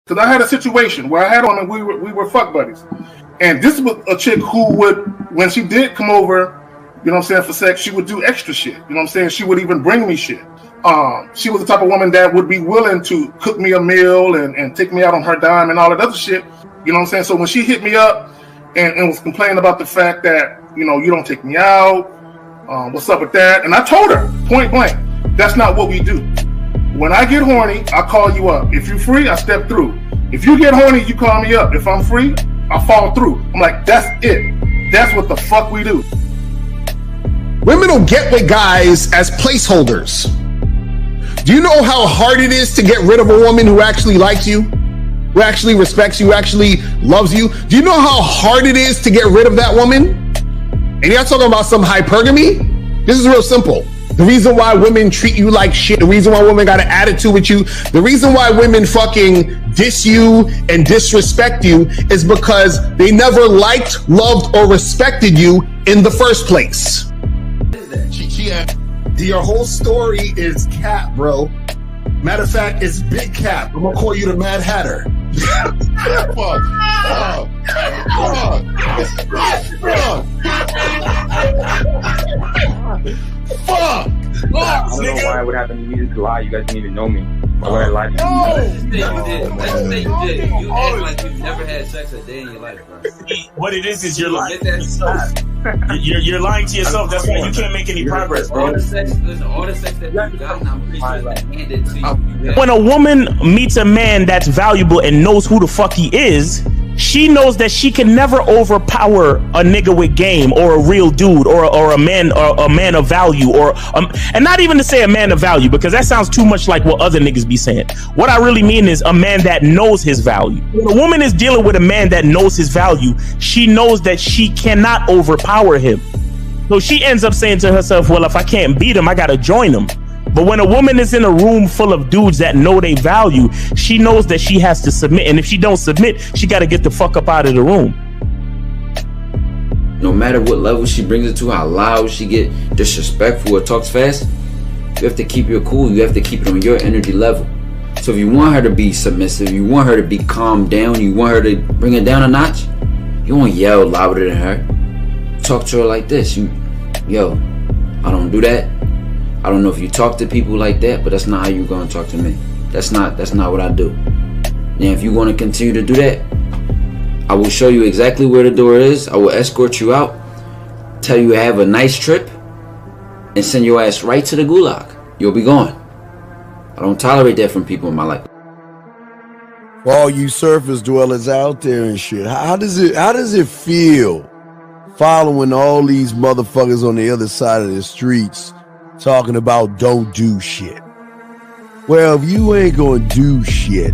Because I had a situation where I had on and we were fuck buddies. And this was a chick who would, when she did come over, you know what I'm saying, for sex, she would do extra shit. You know what I'm saying? She would even bring me shit. She was the type of woman that would be willing to cook me a meal and take me out on her dime and all that other shit. You know what I'm saying? So when she hit me up and was complaining about the fact that, you know, you don't take me out, what's up with that? And I told her, point blank, that's not what we do. When I get horny, I call you up. If you're free, I step through. If you get horny, you call me up. If I'm free, I fall through. I'm like, that's it. That's what the fuck we do. Women will get with guys as placeholders. Do you know how hard it is to get rid of a woman who actually likes you, who actually respects you, who actually loves you? Do you know how hard it is to get rid of that woman? And you're not talking about some hypergamy? This is real simple. The reason why women treat you like shit, the reason why women got an attitude with you, the reason why women fucking diss you and disrespect you is because they never liked, loved, or respected you in the first place. Your whole story is cap, bro. Matter of fact, it's big cap. I'm gonna call you the Mad Hatter. Fuck! I don't know why it would happen to me to lie. You guys didn't even know me. Why would I lie to you? Let's say you did. You act like you've never had sex a day in your life, bro. What it is you're lying to yourself. You're lying to yourself. That's why you can't make any progress, bro. All the sex that you've gotten, I'm pretty sure it's been handed to you. When a woman meets a man that's valuable and knows who the fuck he is, she knows that she can never overpower a nigga with game or a real dude or a man of value and not even to say a man of value, because that sounds too much like what other niggas be saying. What I really mean is a man that knows his value. When a woman is dealing with a man that knows his value, she knows that she cannot overpower him. So she ends up saying to herself, well, if I can't beat him, I gotta join him. But when a woman is in a room full of dudes that know they value, she knows that she has to submit. And if she don't submit, she got to get the fuck up out of the room. No matter what level she brings it to, how loud she get disrespectful or talks fast, you have to keep your cool. You have to keep it on your energy level. So if you want her to be submissive, you want her to be calmed down, you want her to bring it down a notch, you won't yell louder than her. Talk to her like this. Yo, I don't do that. I don't know if you talk to people like that, but that's not how you're going to talk to me. That's not what I do. And if you want to continue to do that, I will show you exactly where the door is. I will escort you out, tell you have a nice trip, and send your ass right to the gulag. You'll be gone. I don't tolerate that from people in my life. For all you surface dwellers out there and shit, how does it feel following all these motherfuckers on the other side of the streets talking about don't do shit? Well, if you ain't gonna do shit,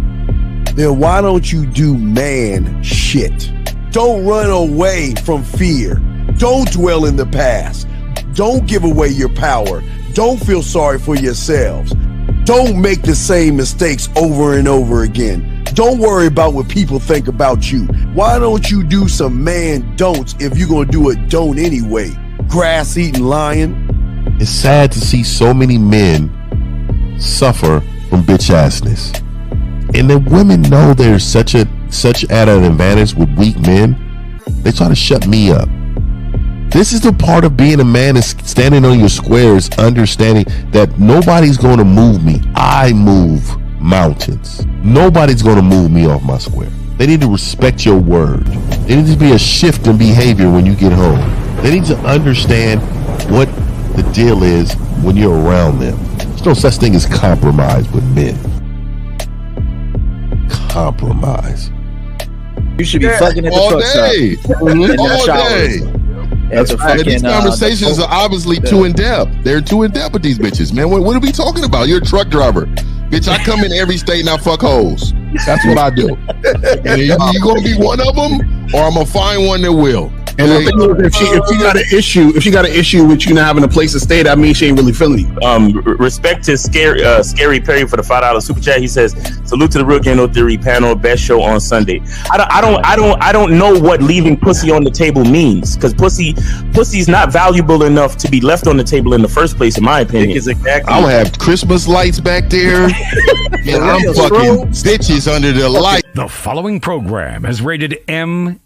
then why don't you do man shit? Don't run away from fear. Don't dwell in the past. Don't give away your power. Don't feel sorry for yourselves. Don't make the same mistakes over and over again. Don't worry about what people think about you. Why don't you do some man don'ts if you're gonna do a don't anyway? Grass eating lion. It's sad to see so many men suffer from bitch assness, and then women know there's such at an advantage with weak men. They try to shut me up. This is the part of being a man, is standing on your squares, understanding that nobody's going to move me. I move mountains. Nobody's going to move me off my square. They need to respect your word. There needs to be a shift in behavior when you get home. They need to understand what the deal is when you're around them. There's no such thing as compromise with men. Compromise. You should be fucking at the all truck day. stop. All day. These conversations are obviously too in depth. They're too in depth with these bitches, man. What are we talking about? You're a truck driver, bitch. I come in every state and I fuck hoes. That's what I do. And you gonna be one of them, or I'm gonna find one that will. And the thing is, if she got an issue with you not having a place to stay, that means she ain't really feeling you. Respect to Scary Perry for the $5 super chat. He says, "Salute to the Real Game No Theory panel. Best show on Sunday." I don't know what leaving pussy on the table means, because pussy's not valuable enough to be left on the table in the first place, in my opinion. Exactly. I'll have Christmas lights back there, and I'm fucking bitches under the light. The following program is rated MAN.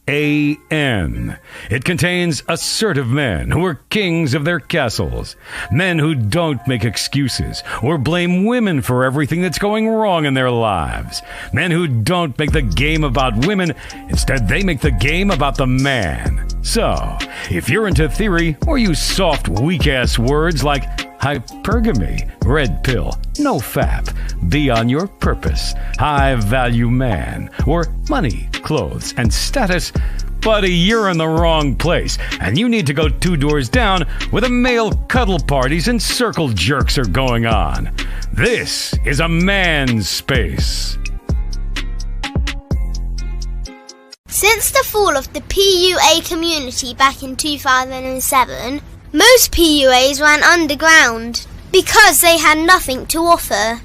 It contains assertive men who are kings of their castles, men who don't make excuses or blame women for everything that's going wrong in their lives, men who don't make the game about women, instead they make the game about the man. So, if you're into theory or use soft, weak-ass words like hypergamy, red pill, no fap, be on your purpose, high value man, or money, clothes, and status, buddy, you're in the wrong place, and you need to go 2 doors down where the male cuddle parties and circle jerks are going on. This is a man's space. Since the fall of the PUA community back in 2007, most PUAs ran underground because they had nothing to offer.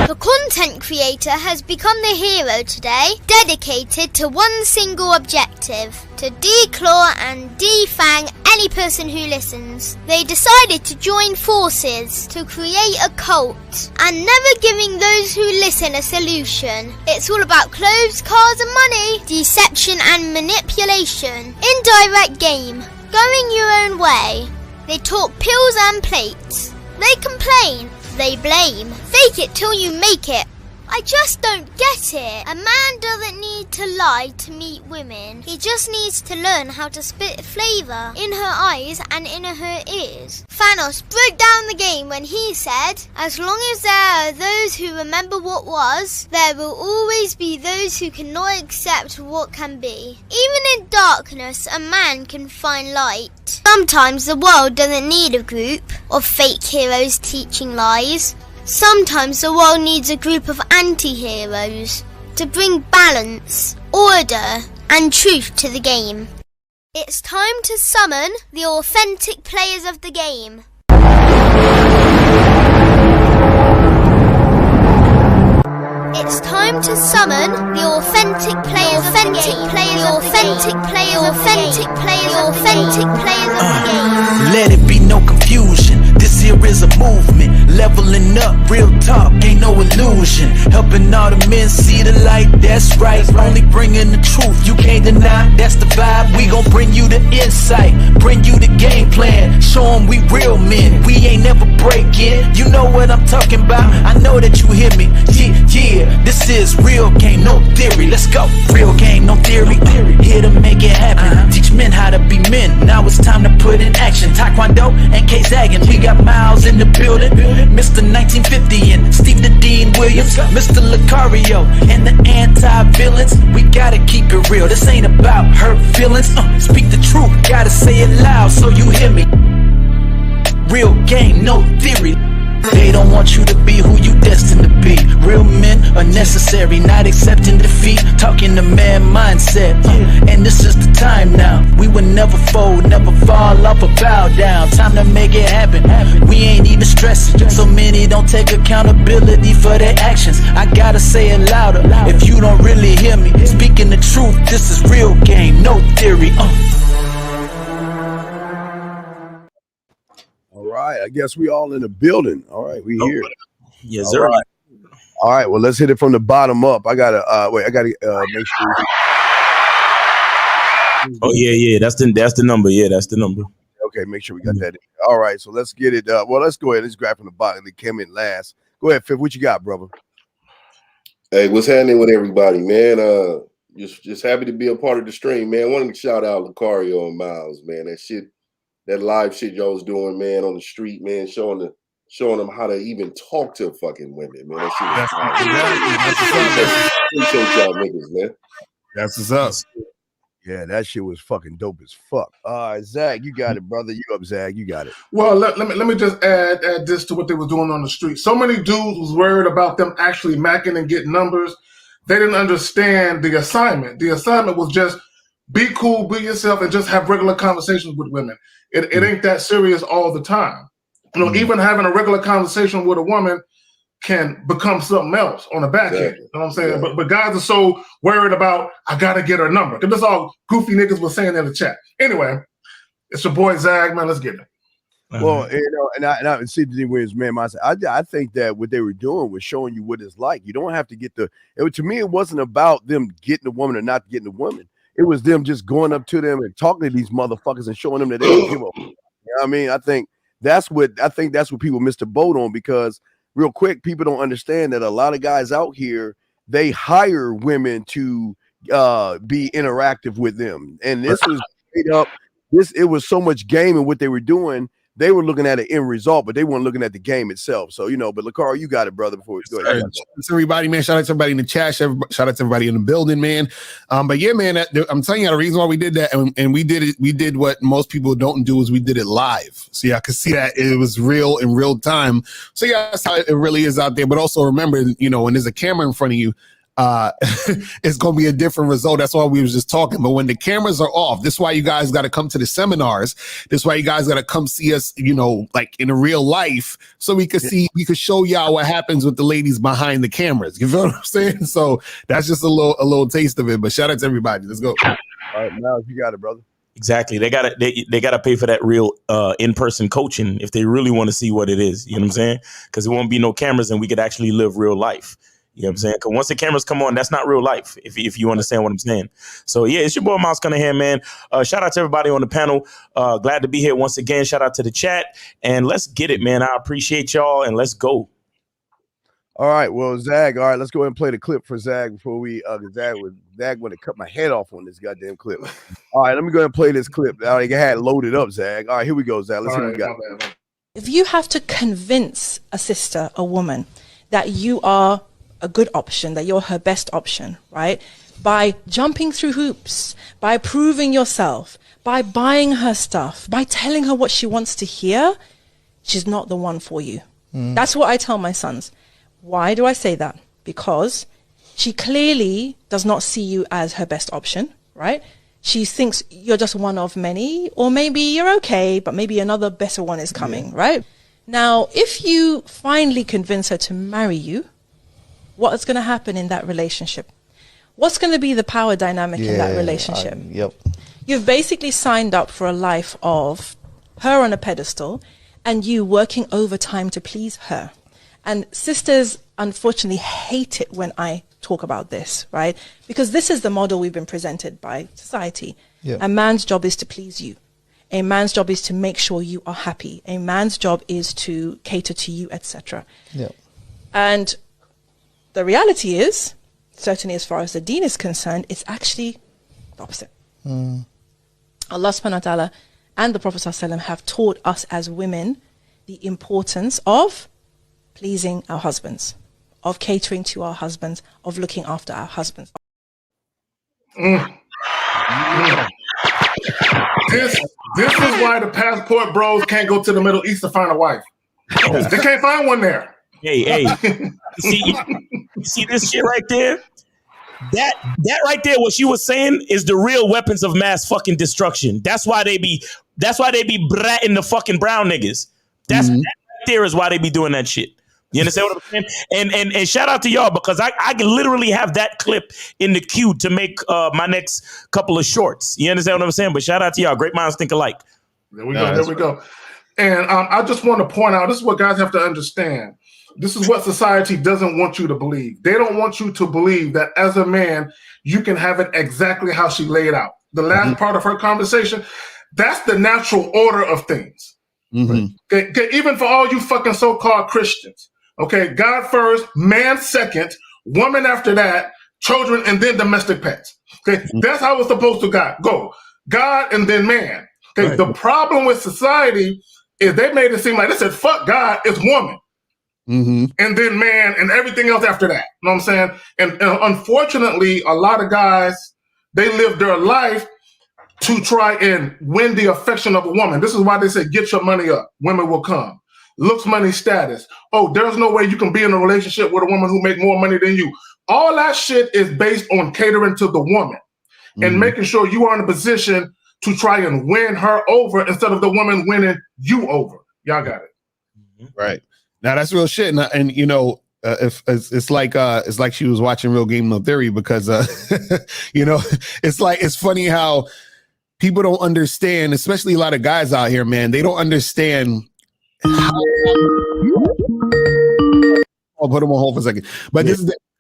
The content creator has become the hero today, dedicated to one single objective: to declaw and defang any person who listens. They decided to join forces to create a cult, and never giving those who listen a solution. It's all about clothes, cars and money, deception and manipulation, indirect game, going your own way. They talk pills and plates. They complain. They blame. Fake it till you make it. I just don't get it. A man doesn't need to lie to meet women. He just needs to learn how to spit flavour in her eyes and in her ears. Thanos broke down the game when he said, "As long as there are those who remember what was, there will always be those who cannot accept what can be." Even in darkness, a man can find light. Sometimes the world doesn't need a group of fake heroes teaching lies. Sometimes the world needs a group of anti-heroes to bring balance, order, and truth to the game. It's time to summon the authentic players of the game. It's time to summon the authentic players of the game. Let it be no confusion. This here is a movement. Leveling up, real talk, ain't no illusion. Helping all the men see the light, that's right. Only bringing the truth, you can't deny, that's the vibe. We gon' bring you the insight, bring you the game plan. Show them we real men, we ain't never breaking. You know what I'm talking about, I know that you hear me. Yeah, this is real game, no theory. Let's go, real game, no theory. Here to make it happen, teach men how to be men. Now it's time to put in action. Taekwondo and K-Zagging, we got Miles in the building. Mr. 1950 and Steve the Dean Williams, Mr. Lucario and the anti-villains. We gotta keep it real, this ain't about hurt feelings. Speak the truth, gotta say it loud so you hear me. Real game, no theory. They don't want you to be who you destined to be. Real men are necessary, not accepting defeat. Talking the man mindset, and this is the time now. We will never fold, never fall off or bow down. Time to make it happen. We ain't even stressing. So many don't take accountability for their actions. I gotta say it louder if you don't really hear me. Speaking the truth, this is real game, no theory. All right, I guess we all in the building. All right, we here. Yes, sir. All right, well, let's hit it from the bottom up. I gotta make sure. Oh yeah, that's the number. Yeah, that's the number. Okay, make sure we got that in. All right, so let's get it. Well, let's go ahead. Let's grab from the bottom. They came in last. Go ahead, Fifth. What you got, brother? Hey, what's happening with everybody, man? Just happy to be a part of the stream, man. Wanted to shout out Lucario and Miles, man. That live shit y'all was doing, man, on the street, man, showing them how to even talk to fucking women, man. That shit was appreciate y'all niggas, man. That's what's up. Yeah, that shit was fucking dope as fuck. Zach, you got it, brother. You up, Zach? You got it. Well, let me just add this to what they were doing on the street. So many dudes was worried about them actually macking and getting numbers. They didn't understand the assignment. The assignment was just be cool, be yourself, and just have regular conversations with women. It ain't that serious all the time. You know, even having a regular conversation with a woman can become something else on the back end. You know what I'm saying? Yeah. But guys are so worried about, I gotta get her number. Because that's all goofy niggas were saying in the chat. Anyway, it's your boy Zag, man. Let's get it. Well, you know, and I see the thing with man, I think that what they were doing was showing you what it's like. You don't have to get to me, it wasn't about them getting the woman or not getting the woman. It was them just going up to them and talking to these motherfuckers and showing them that they don't give a. You know what I mean? I think that's what people missed the boat on, because real quick, people don't understand that a lot of guys out here, they hire women to be interactive with them. And this was straight up, it was so much game in what they were doing. They were looking at an end result, but they weren't looking at the game itself. So, you know, but Lakar, you got it, brother. Before we go ahead. Shout out to everybody, man. Shout out to everybody in the chat. Shout out to everybody in the building, man. But yeah, man, I'm telling you the reason why we did that, and we did what most people don't do, is we did it live. So yeah, I could see that it was real in real time. So yeah, that's how it really is out there. But also remember, you know, when there's a camera in front of you, it's going to be a different result. That's why we was just talking. But when the cameras are off, this is why you guys got to come to the seminars. This is why you guys got to come see us, you know, like in a real life, so we could see, we could show y'all what happens with the ladies behind the cameras. You feel what I'm saying? So that's just a little taste of it. But shout out to everybody. Let's go. All right, Miles, you got it, brother. Exactly. They gotta pay for that real in-person coaching if they really want to see what it is. You know what I'm saying? Because there won't be no cameras and we could actually live real life. You know what I'm saying? Because once the cameras come on, that's not real life, if you understand what I'm saying. So, yeah, it's your boy Miles Cunningham, man. Shout out to everybody on the panel. Glad to be here once again. Shout out to the chat. And let's get it, man. I appreciate y'all, and let's go. All right, well, Zag, all right, let's go ahead and play the clip for Zag before we Zag want to cut my head off on this goddamn clip. All right, let me go ahead and play this clip. I had loaded up, Zag. All right, here we go, Zag. Let's see what we got. If you have to convince a sister, a woman, that you are a good option, that you're her best option, right? By jumping through hoops, by proving yourself, by buying her stuff, by telling her what she wants to hear, she's not the one for you. That's what I tell my sons. Why do I say that? Because she clearly does not see you as her best option, right? She thinks you're just one of many, or maybe you're okay, but maybe another better one is coming, right? Now, if you finally convince her to marry you, what is going to happen in that relationship? What's going to be the power dynamic in that relationship? You've basically signed up for a life of her on a pedestal and you working overtime to please her. And sisters, unfortunately, hate it when I talk about this, right? Because this is the model we've been presented by society. A man's job is to please you. A man's job is to make sure you are happy. A man's job is to cater to you, etc. And the reality is, certainly as far as the deen is concerned, it's actually the opposite. Allah subhanahu wa ta'ala and the Prophet sallallahu alaihi wasallam have taught us as women the importance of pleasing our husbands, of catering to our husbands, of looking after our husbands. This is why the passport bros can't go to the Middle East to find a wife. They can't find one there. Hey, you see this shit right there? That right there, what she was saying, is the real weapons of mass fucking destruction. That's why they be bratting the fucking brown niggas. That right there is why they be doing that shit. You understand what I'm saying? And shout out to y'all, because I can literally have that clip in the queue to make my next couple of shorts. You understand what I'm saying? But shout out to y'all. Great minds think alike. There we go. And I just want to point out, this is what guys have to understand. This is what society doesn't want you to believe. They don't want you to believe that as a man, you can have it exactly how she laid out. The last part of her conversation, that's the natural order of things. Okay, even for all you fucking so-called Christians. Okay, God first, man second, woman after that, children, and then domestic pets. Okay, that's how it's supposed to go. God and then man. Okay, the problem with society is they made it seem like they said, fuck God, it's woman. And then man and everything else after that. You know what I'm saying? And unfortunately, a lot of guys, they live their life to try and win the affection of a woman. This is why they say, get your money up. Women will come. Looks, money, status. Oh, there's no way you can be in a relationship with a woman who make more money than you. All that shit is based on catering to the woman and making sure you are in a position to try and win her over instead of the woman winning you over. Y'all got it. Right. Now that's real shit. And you know, if it's like she was watching Real Game No Theory because you know, it's funny how people don't understand, especially a lot of guys out here, man. They don't understand how. I'll put them on hold for a second. But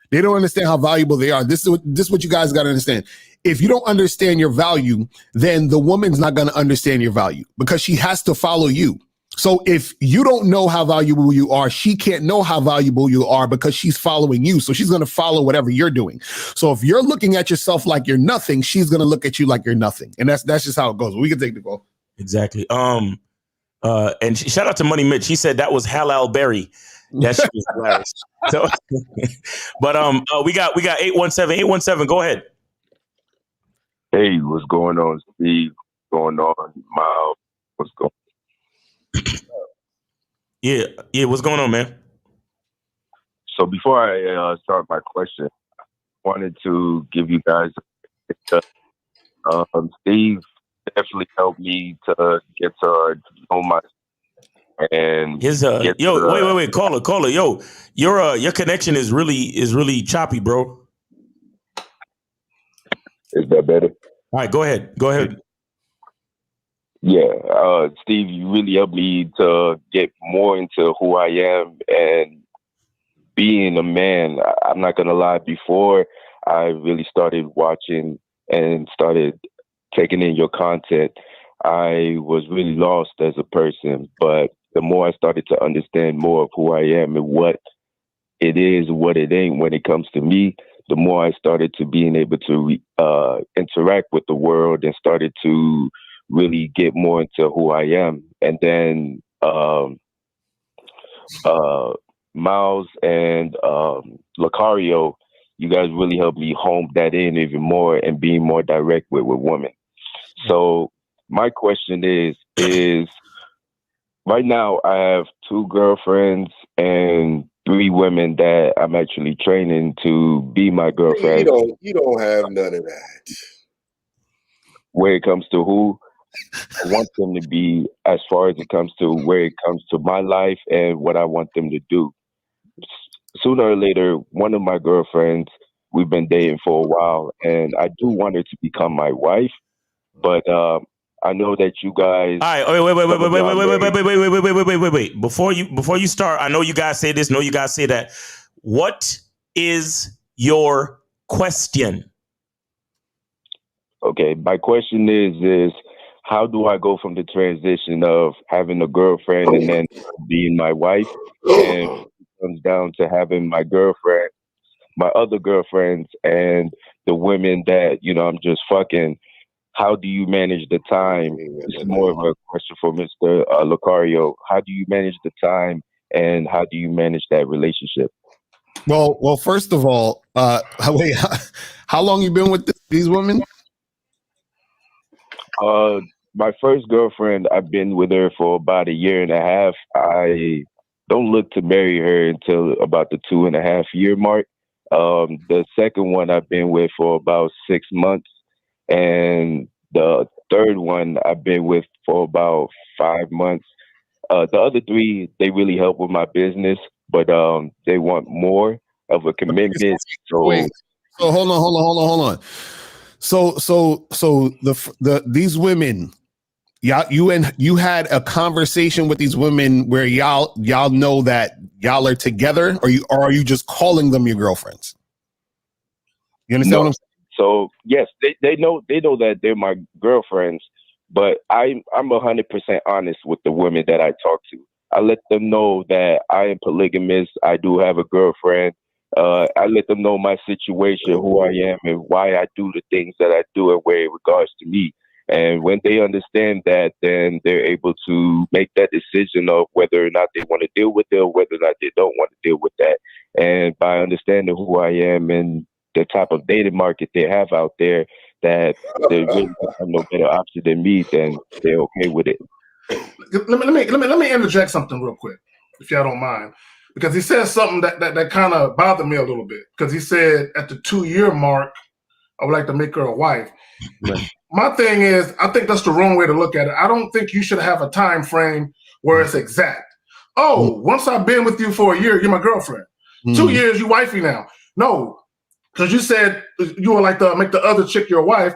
they don't understand how valuable they are. This is what you guys got to understand. If you don't understand your value, then the woman's not going to understand your value because she has to follow you. So if you don't know how valuable you are, she can't know how valuable you are because she's following you. So she's going to follow whatever you're doing. So if you're looking at yourself like you're nothing, she's going to look at you like you're nothing. And that's just how it goes. We can take the call. Exactly. And shout out to Money Mitch. He said that was Halal Berry. That shit was hilarious. So, but we got 817. 817. Go ahead. Hey, what's going on, Steve? What's going on, Miles? What's going on? Yeah. What's going on, man? So before I start my question, I wanted to give you guys Steve definitely helped me to get to know my and his wait, caller. Yo, your connection is really choppy, bro. Is that better? All right, go ahead. Yeah, Steve, you really helped me to get more into who I am and being a man. I'm not gonna lie, before I really started watching and started taking in your content, I was really lost as a person. But the more I started to understand more of who I am and what it is, what it ain't when it comes to me, the more I started to being able to interact with the world and started to really get more into who I am. And then Miles and Lucario, you guys really helped me hone that in even more and being more direct with women. So my question is right now I have 2 girlfriends and 3 women that I'm actually training to be my girlfriend. You don't have none of that. Where it comes to who I want them to be, as far as it comes to where it comes to my life and what I want them to do. Sooner or later, one of my girlfriends, we've been dating for a while, and I do want her to become my wife. But I know that you guys. All right, wait. Before you start, I know you guys say this, know you guys say that. What is your question? Okay, my question is how do I go from the transition of having a girlfriend and then being my wife, and it comes down to having my girlfriend, my other girlfriends, and the women that I'm just fucking. How do you manage the time? This is more of a question for Mr. Lucario. How do you manage the time, and how do you manage that relationship? Well, first of all, wait, how long you been with these women? My first girlfriend, I've been with her for about 1.5 years. I don't look to marry her until about the 2.5 year mark. The second one I've been with for about 6 months. And the third one I've been with for about 5 months. The other 3, they really help with my business, but they want more of a commitment. So hold on. So these women, you had a conversation with these women where y'all know that y'all are together, or are you just calling them your girlfriends? You understand what I'm saying? So yes, they know that they're my girlfriends, but I'm 100% honest with the women that I talk to. I let them know that I am polygamous. I do have a girlfriend. I let them know my situation, who I am, and why I do the things that I do and where it regards to me. And when they understand that, then they're able to make that decision of whether or not they want to deal with it or whether or not they don't want to deal with that. And by understanding who I am and the type of dating market they have out there, that they really have no better option than me, then they're okay with it. Let me interject something real quick, if y'all don't mind, because he said something that kind of bothered me a little bit. Because he said at the 2-year mark, I would like to make her a wife. Right. My thing is, I think that's the wrong way to look at it. I don't think you should have a time frame where it's exact. Oh, once I've been with you for a year, you're my girlfriend. 2 years, you wifey now. No, because you said you would like to make the other chick your wife.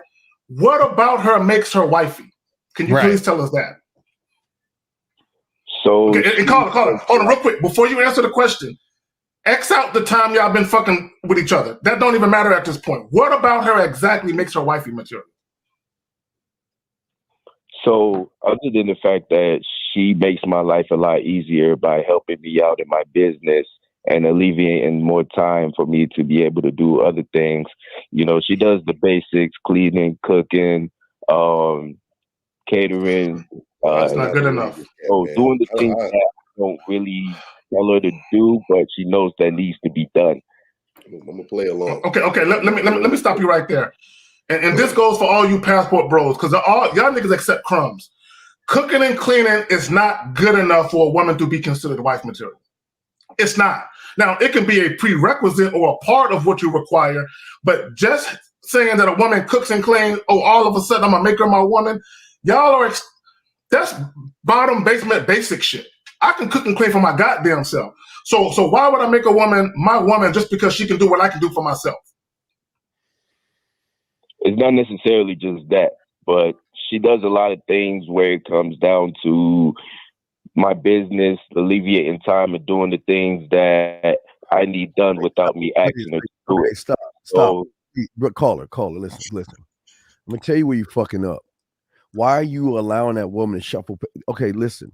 What about her makes her wifey? Can you please tell us that? So, okay, and call it. Hold on, real quick. Before you answer the question, X out the time y'all been fucking with each other. That don't even matter at this point. What about her exactly makes her wifey material? So, other than the fact that she makes my life a lot easier by helping me out in my business and alleviating more time for me to be able to do other things, you know, she does the basics: cleaning, cooking, catering. That's not good enough. So, doing the things that I don't really tell her to do, but she knows that needs to be done. I'm gonna play along. Okay. Let me stop you right there. And this goes for all you passport bros, because y'all niggas accept crumbs. Cooking and cleaning is not good enough for a woman to be considered wife material. It's not. Now, it can be a prerequisite or a part of what you require, but just saying that a woman cooks and cleans, all of a sudden I'm gonna make her my woman, y'all are, that's bottom basement basic shit. I can cook and clean for my goddamn self. So why would I make a woman my woman just because she can do what I can do for myself? It's not necessarily just that, but she does a lot of things where it comes down to my business, alleviating time and doing the things that I need done without me asking her to do it. Stop. Caller, listen. I'm going to tell you where you fucking up. Why are you allowing that woman to shuffle? Okay, listen.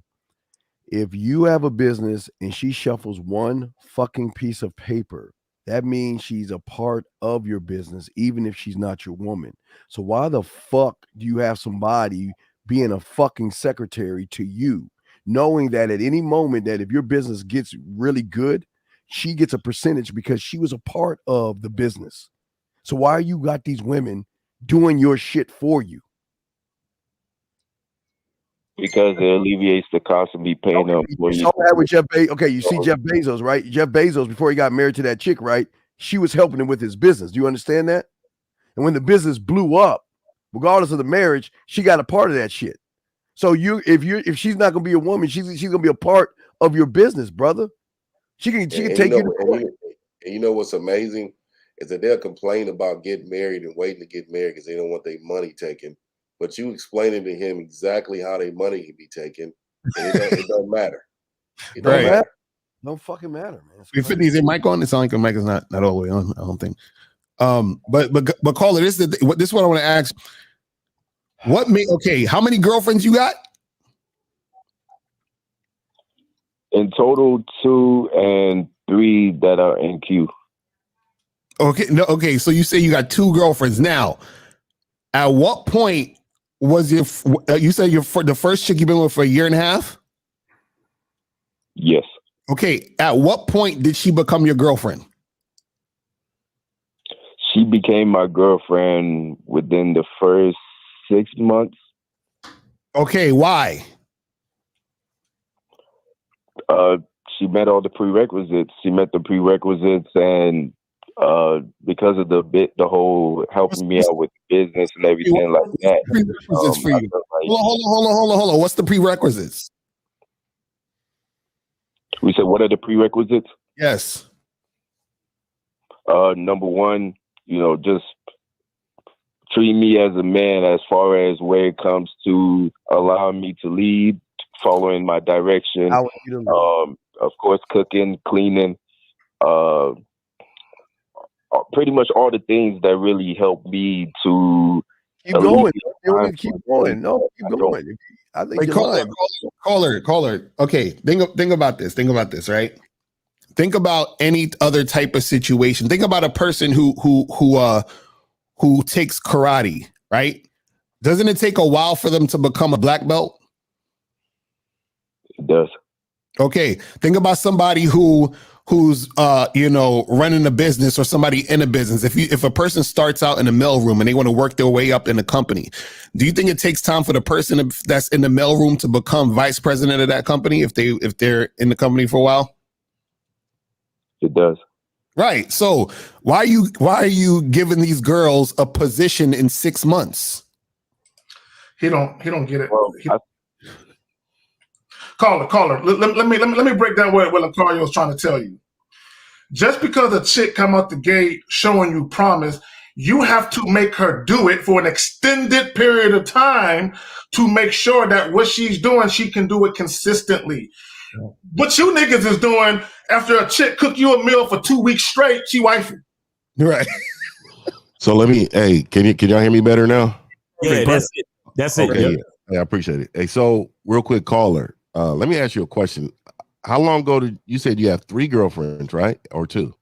If you have a business and she shuffles one fucking piece of paper, that means she's a part of your business, even if she's not your woman. So why the fuck do you have somebody being a fucking secretary to you, knowing that at any moment that if your business gets really good, she gets a percentage because she was a part of the business? So why you got these women doing your shit for you? Because it alleviates the cost of me paying them. You saw that with Jeff Bezos. Okay, you see Jeff Bezos, right? Jeff Bezos, before he got married to that chick, right? She was helping him with his business. Do you understand that? And when the business blew up, regardless of the marriage, she got a part of that shit. So if she's not gonna be a woman, she's gonna be a part of your business, brother. She can take you to court. And you know what's amazing is that they'll complain about getting married and waiting to get married because they don't want their money taken. But you explaining to him exactly how their money can be taken, and it don't matter. It don't matter. Don't fucking matter, man. Is your mic on? It sounds like the mic is not all the way on. I don't think. But caller, this is what I want to ask. How many girlfriends you got? In total, 2 and 3 that are in queue. Okay. So you say you got 2 girlfriends now. At what point was you said the first chick you've been with for a year and a half? Yes. Okay. At what point did she become your girlfriend? She became my girlfriend within the first 6 months. Okay. Why? She met all the prerequisites. She met the prerequisites, and because of the whole helping me out with business and everything like that. Prerequisites for you. Hold on. What's the prerequisites? We said, what are the prerequisites? Yes. Number one, just treat me as a man as far as where it comes to allowing me to lead, following my direction. Of course, cooking, cleaning, pretty much all the things that really help me to keep going. Keep going. No, keep going. I think caller. Okay, think about this. Think about this, right? Think about any other type of situation. Think about a person who takes karate, right? Doesn't it take a while for them to become a black belt? It does. Okay, think about somebody who who's running a business or somebody in a business, if a person starts out in a mailroom and they want to work their way up in a company, do you think it takes time for the person that's in the mailroom to become vice president of that company if they're in the company for a while? It does. Right. So why are you giving these girls a position in 6 months? He don't get it. Well, Caller. Let me break down what Lucario was trying to tell you. Just because a chick come out the gate showing you promise, you have to make her do it for an extended period of time to make sure that what she's doing, she can do it consistently. What you niggas is doing after a chick cook you a meal for 2 weeks straight, she wifey. Right. So can y'all hear me better now? Yeah, that's it. That's it. Okay, yeah, I appreciate it. Hey, so real quick, caller, let me ask you a question. How long ago did you said you have 3 girlfriends, right? Or 2?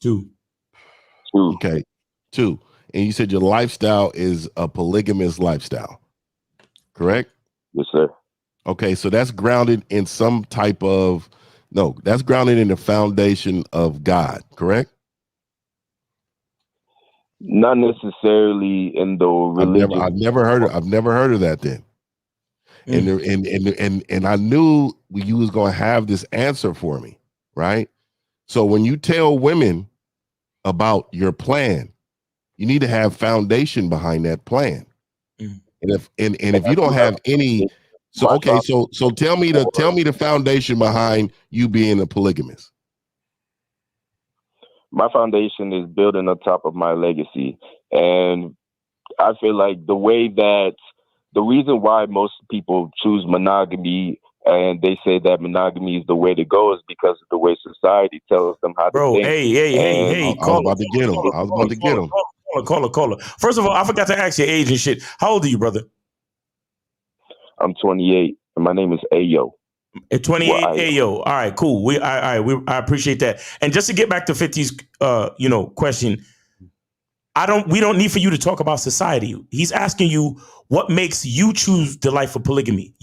2. Okay, 2. And you said your lifestyle is a polygamous lifestyle, correct? Yes, sir. Okay, so that's grounded in some type of that's grounded in the foundation of God, correct? Not necessarily in the religion. I've never heard of that then. And I knew you was gonna have this answer for me, right? So when you tell women about your plan, you need to have foundation behind that plan. And if you don't have any, so tell me the foundation behind you being a polygamist. My foundation is building on top of my legacy, and I feel like the reason why most people choose monogamy and they say that monogamy is the way to go is because of the way society tells them how to think. Hey, I was about to get him. Caller. First of all, I forgot to ask your age and shit. How old are you, brother? I'm 28, and my name is Ayo. 28 Ayo. All right, cool. I appreciate that. And just to get back to 50's question, we don't need for you to talk about society. He's asking you what makes you choose the life of polygamy.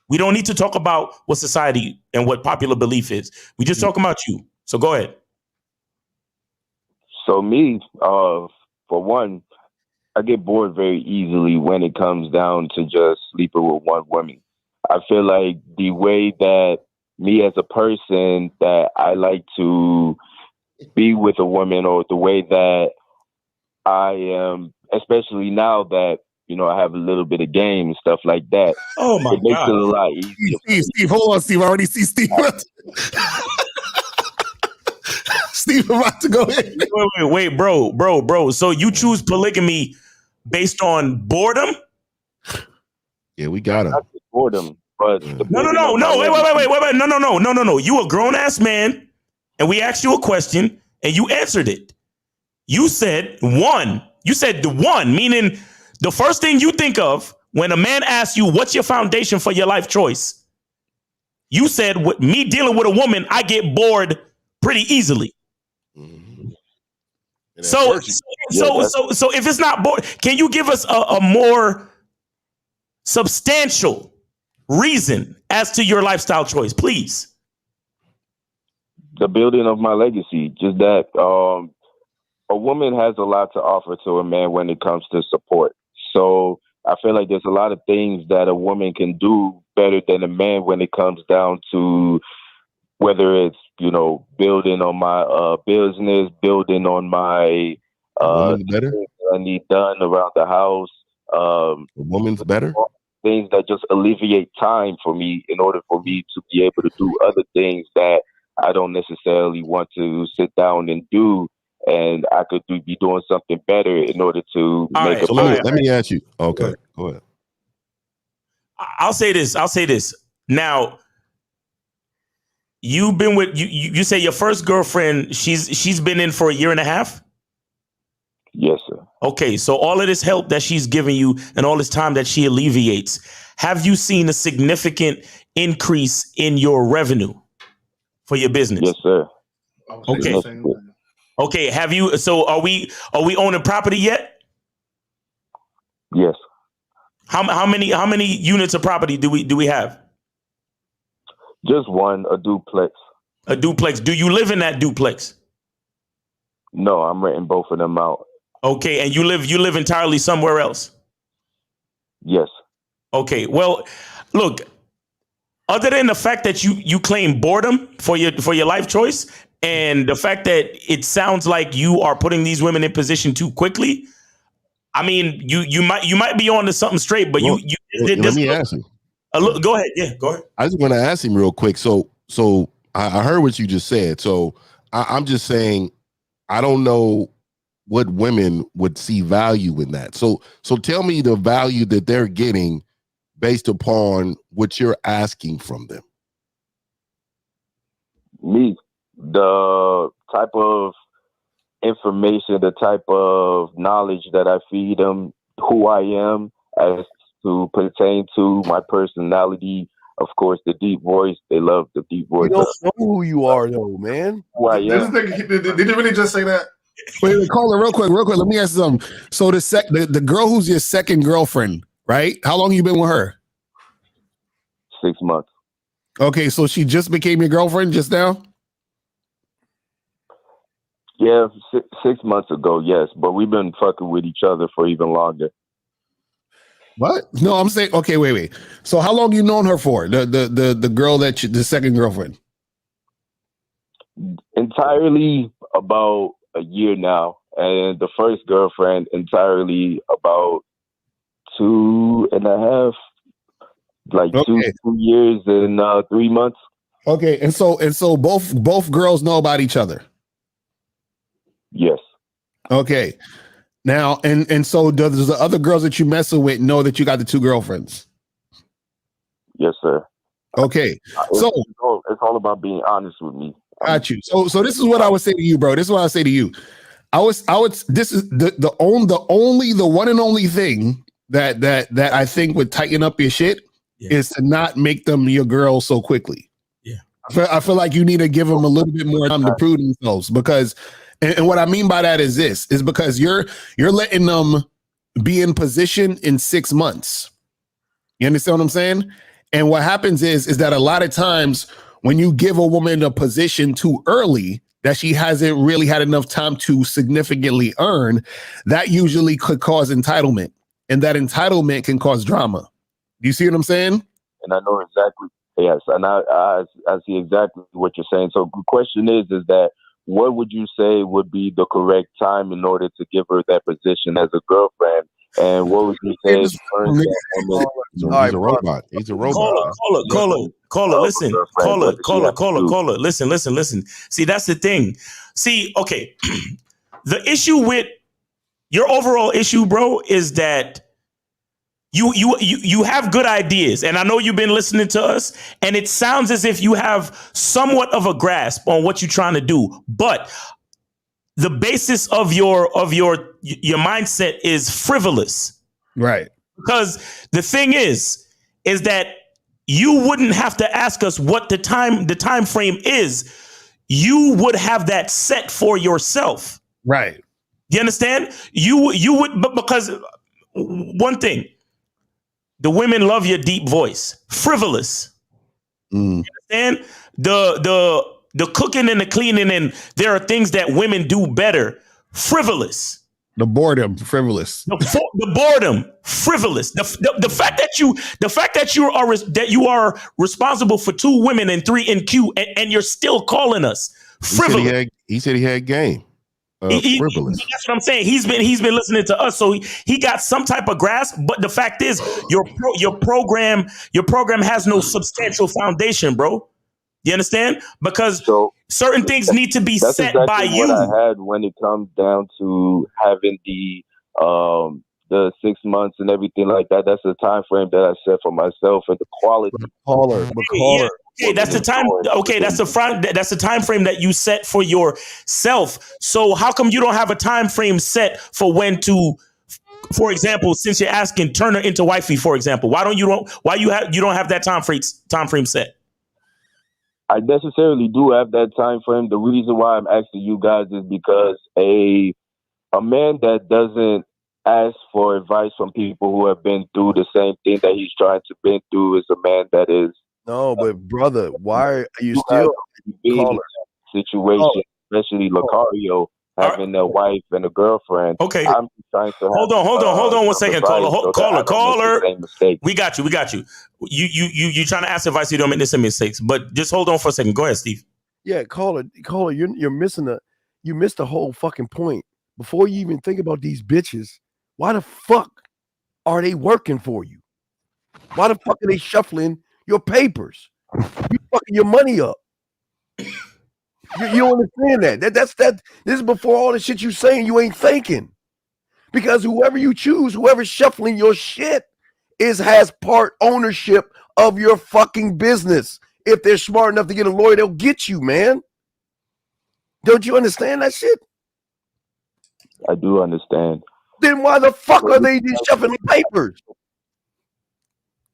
We don't need to talk about what society and what popular belief is. We just talking about you. So go ahead. So me, for one, I get bored very easily when it comes down to just sleeping with one woman. I feel like the way that me as a person that I like to be with a woman, or the way that I am, especially now that, I have a little bit of game and stuff like that. Oh my God. It makes it a lot easier. Steve, hold on, Steve. I already see Steve. Steve about to go in. Wait, bro. So you choose polygamy based on boredom? Yeah, we got him. Not just boredom, but No. Wait. No. You a grown ass man, and we asked you a question, and you answered it. You said one. You said the one, meaning the first thing you think of when a man asks you, what's your foundation for your life choice? You said, with me dealing with a woman, I get bored pretty easily. Mm-hmm. So if it's not bored, can you give us a more substantial reason as to your lifestyle choice, please? The building of my legacy, just that a woman has a lot to offer to a man when it comes to support. So I feel like there's a lot of things that a woman can do better than a man when it comes down to whether it's, building on my business, building on my better? things that I need done around the house. A woman's better? Things that just alleviate time for me in order for me to be able to do other things that I don't necessarily want to sit down and do. And I could be doing something better in order to make So let me ask you. Okay, go ahead. I'll say this. Now, you've been with you say your first girlfriend, she's been in for a year and a half? Yes, sir. Okay, so all of this help that she's giving you and all this time that she alleviates, have you seen a significant increase in your revenue for your business? Yes, sir. Okay, have you? So are we owning property yet? Yes. How many units of property do we have? Just one, a duplex. A duplex. Do you live in that duplex? No, I'm renting both of them out. Okay, and you live entirely somewhere else? Yes. Okay, well, look, other than the fact that you claim boredom for your life choice, and the fact that it sounds like you are putting these women in position too quickly, I mean, you might be on to something straight, but let me ask him. Go ahead. Yeah, go ahead. I just want to ask him real quick. So I heard what you just said. So I'm just saying, I don't know what women would see value in that. So tell me the value that they're getting based upon what you're asking from them. Me, the type of information, the type of knowledge that I feed them, who I am as to pertain to my personality. Of course, the deep voice. They love the deep voice. You don't know who you are, though, man. Who I am. Did you really just say that? Wait, call it real quick. Let me ask you something. So the girl who's your second girlfriend, right? How long you been with her? 6 months. Okay, so she just became your girlfriend just now? Yeah, 6 months ago, yes. But we've been fucking with each other for even longer. What? No, I'm saying, okay, wait. So how long you known her for? The girl the second girlfriend? Entirely about a year now. And the first girlfriend entirely about 2.5, like okay. 2 years and 3 months. Okay, and so both girls know about each other. Yes. Okay. Now, and so does the other girls that you messing with know that you got the two girlfriends? Yes, sir. Okay. So it's all about being honest with me. Got you. So this is what I would say to you, bro. This is what I say to you. I would. This is the one and only thing that I think would tighten up your shit is to not make them your girl so quickly. Yeah. I feel like you need to give them a little bit more time to prove themselves because. And what I mean by that is because you're letting them be in position in 6 months. You understand what I'm saying? And what happens is that a lot of times when you give a woman a position too early that she hasn't really had enough time to significantly earn, that usually could cause entitlement. And that entitlement can cause drama. Do you see what I'm saying? And I know exactly. Yes. And I see exactly what you're saying. So the question is that, what would you say would be the correct time in order to give her that position as a girlfriend? And what would you say? He's a robot. He's a robot. Caller, listen. Caller, listen. See, that's the thing. See, okay. The issue with your overall issue, bro, is that you have good ideas, and I know you've been listening to us, and it sounds as if you have somewhat of a grasp on what you're trying to do, but the basis of your mindset is frivolous, right? Because the thing is that you wouldn't have to ask us what the time frame is. You would have that set for yourself, right? You understand? You would, but because one thing. The women love your deep voice. Frivolous. You understand? The cooking and the cleaning, and there are things that women do better. Frivolous. The boredom, frivolous. The boredom, frivolous. The fact that you are responsible for 2 women and 3 in queue, and you're still calling us frivolous. He said he had game. Frivolous. That's what I'm saying. He's been listening to us, so he got some type of grasp. But the fact is, your program has no substantial foundation, bro. You understand? Because certain things need to be set by you. What I had when it comes down to having the 6 months and everything like that. That's the time frame that I set for myself and the quality. Caller. Okay, that's the time. Okay, that's the time frame that you set for yourself. So how come you don't have a time frame set for when to, for example, since you're asking, turn her into wifey, for example? Why you don't have that time frame set? I necessarily do have that time frame. The reason why I'm asking you guys is because a man that doesn't ask for advice from people who have been through the same thing that he's trying to been through is a man that is. No, but brother, why are you still being in that situation, especially Lucario having a wife and a girlfriend. Okay. I'm just trying to hold on 1 second. Caller. Mistake. We got you. You trying to ask advice so you don't make the same mistakes. But just hold on for a second. Go ahead, Steve. Yeah, caller, you're missing you missed the whole fucking point. Before you even think about these bitches, why the fuck are they working for you? Why the fuck are they shuffling your papers? You fucking your money up. You don't understand that. This is before all the shit you saying you ain't thinking. Because whoever you choose, whoever's shuffling your shit has part ownership of your fucking business. If they're smart enough to get a lawyer, they'll get you, man. Don't you understand that shit? I do understand. Then why the fuck are they just shuffling papers?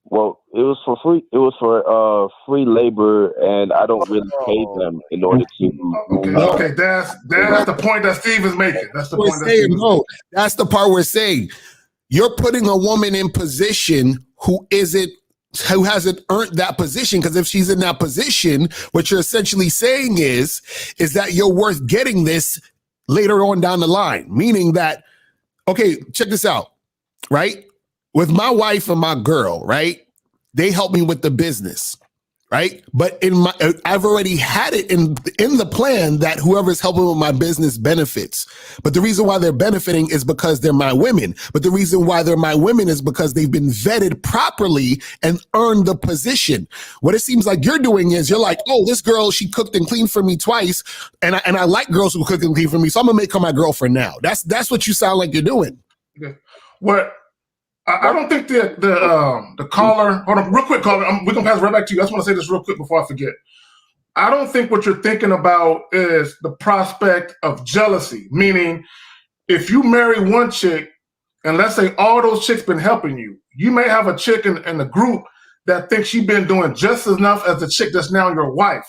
Well, it was for free. It was for free labor, and I don't really pay them in order to. Okay, that's the point that Steve is making. That's the point that Steve is making. No, that's the part we're saying. You're putting a woman in position who hasn't earned that position, because if she's in that position, what you're essentially saying is that you're worth getting this later on down the line. Meaning that, okay, check this out, right? With my wife and my girl, right? They help me with the business, right? But I've already had it in the plan that whoever's helping with my business benefits. But the reason why they're benefiting is because they're my women. But the reason why they're my women is because they've been vetted properly and earned the position. What it seems like you're doing is you're like, oh, this girl, she cooked and cleaned for me twice, and I like girls who cook and clean for me, so I'm gonna make her my girlfriend now. That's what you sound like you're doing. Okay. What? I don't think the caller. Hold on, real quick, caller. We're gonna pass right back to you. I just want to say this real quick before I forget. I don't think what you're thinking about is the prospect of jealousy. Meaning, if you marry one chick, and let's say all those chicks been helping you, you may have a chick in the group that thinks she's been doing just enough as the chick that's now your wife.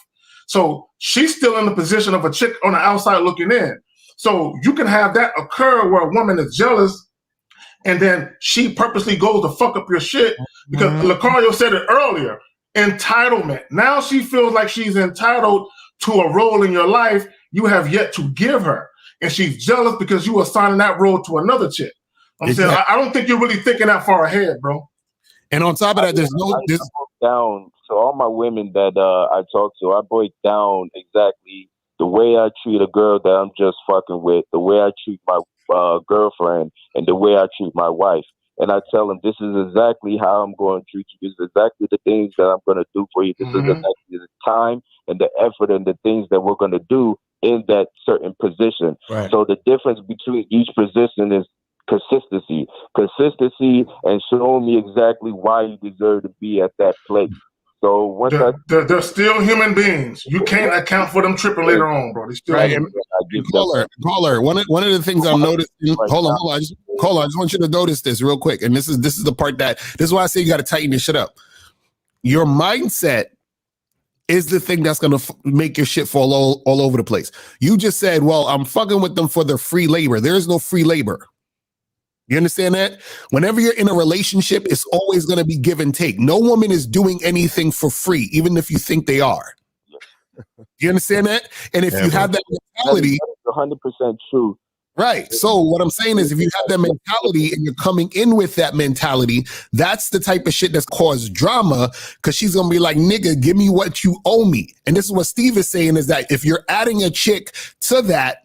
So she's still in the position of a chick on the outside looking in. So you can have that occur where a woman is jealous, and then she purposely goes to fuck up your shit because Lucario said it earlier, entitlement. Now she feels like she's entitled to a role in your life you have yet to give her. And she's jealous because you assigning that role to another chick. I'm saying, I don't think you're really thinking that far ahead, bro. And on top of that, there's no... I broke down, so all my women that I talk to, I break down exactly the way I treat a girl that I'm just fucking with, the way I treat my girlfriend, and the way I treat my wife. And I tell them, this is exactly how I'm going to treat you. This is exactly the things that I'm going to do for you. This is exactly the time and the effort and the things that we're going to do in that certain position. Right. So the difference between each position is consistency and showing me exactly why you deserve to be at that place. So once they're still human beings. You can't account for them tripping later on, bro. They're still human. Caller. One of the things I'm noticing. Hold on. I just want you to notice this real quick. And this is the part this is why I say you got to tighten this shit up. Your mindset is the thing that's gonna make your shit fall all over the place. You just said, "Well, I'm fucking with them for their free labor." There is no free labor. You understand that? Whenever you're in a relationship, it's always going to be give and take. No woman is doing anything for free, even if you think they are. You understand that? And if you have that mentality, that is 100% true. Right. So what I'm saying is, if you have that mentality and you're coming in with that mentality, that's the type of shit that's caused drama, because she's going to be like, nigga, give me what you owe me. And this is what Steve is saying, is that if you're adding a chick to that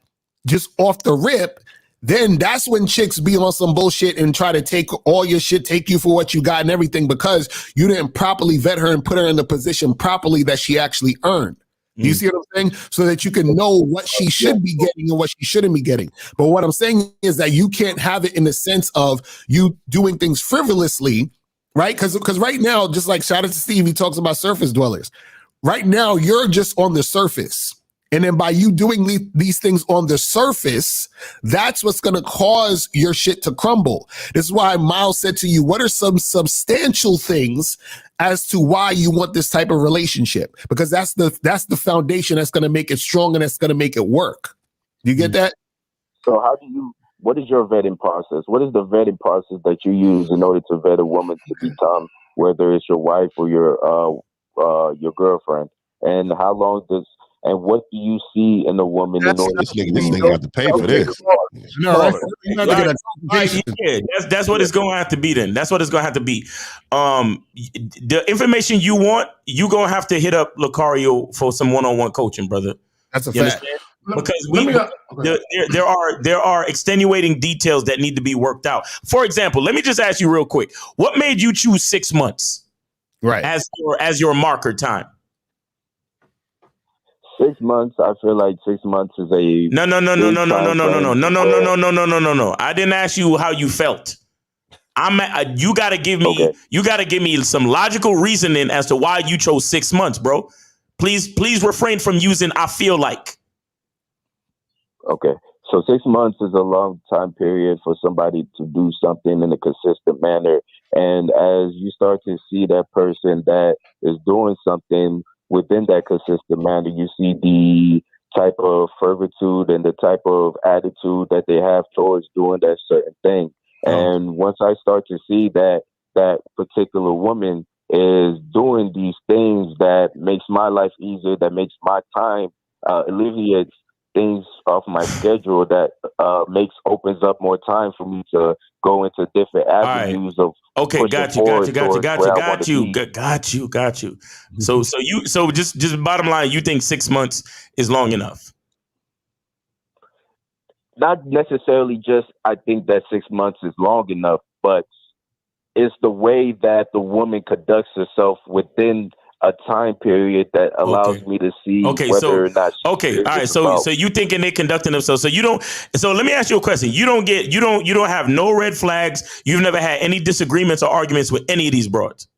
just off the rip, then that's when chicks be on some bullshit and try to take all your shit, take you for what you got and everything, because you didn't properly vet her and put her in the position properly that she actually earned. You see what I'm saying? So that you can know what she should be getting and what she shouldn't be getting. But what I'm saying is that you can't have it in the sense of you doing things frivolously, right? Because right now, just like shout out to Steve, he talks about surface dwellers. Right now, you're just on the surface. And then by you doing these things on the surface, that's what's going to cause your shit to crumble. This is why Miles said to you, what are some substantial things as to why you want this type of relationship? Because that's the foundation that's going to make it strong and that's going to make it work. Do you get that? So what is your vetting process? What is the vetting process that you use in order to vet a woman to become, whether it's your wife or your girlfriend? And how long does And what do you see in a woman in order This nigga got to pay for this. No, right? You have to get a That's what it's gonna have to be. Then that's what it's gonna have to be. The information you want, you gonna have to hit up Lucario for some one-on-one coaching, brother. That's a You fact. understand? Because there are extenuating details that need to be worked out. For example, let me just ask you real quick: what made you choose 6 months, right, as your marker time? 6 months. I feel like 6 months is a No. I didn't ask you how you felt. You gotta give me some logical reasoning as to why you chose 6 months, bro. Please refrain from using "I feel like." Okay. So 6 months is a long time period for somebody to do something in a consistent manner. And as you start to see that person that is doing something within that consistent manner, you see the type of fervitude and the type of attitude that they have towards doing that certain thing. And once I start to see that that particular woman is doing these things that makes my life easier, that makes my time, alleviates things off my schedule, that opens up more time for me to go into different avenues of Got you. So just bottom line, you think 6 months is long enough? Not necessarily just I think that 6 months is long enough, but it's the way that the woman conducts herself within a time period that allows me to see whether or not. All right. So you thinking they conducting themselves? So you don't. So let me ask you a question. You don't have no red flags. You've never had any disagreements or arguments with any of these broads.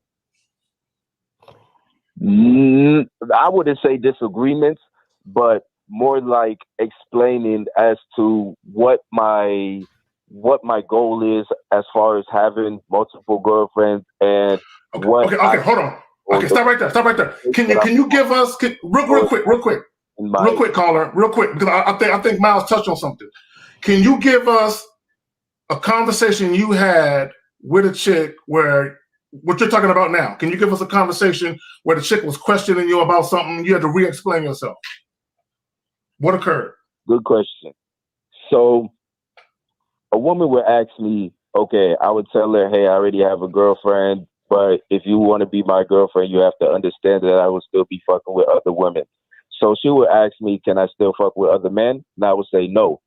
I wouldn't say disagreements, but more like explaining as to what my goal is as far as having multiple girlfriends and what. Okay, hold on. Okay, stop right there. Can you give us real quick, caller, real quick, because I think Miles touched on something. Can you give us a conversation you had with a chick where what you're talking about now? Can you give us a conversation where the chick was questioning you about something, you had to re-explain yourself? What occurred? Good question. So a woman would ask me, okay, I would tell her, hey, I already have a girlfriend, but if you want to be my girlfriend, you have to understand that I will still be fucking with other women. So she would ask me, can I still fuck with other men? And I would say no.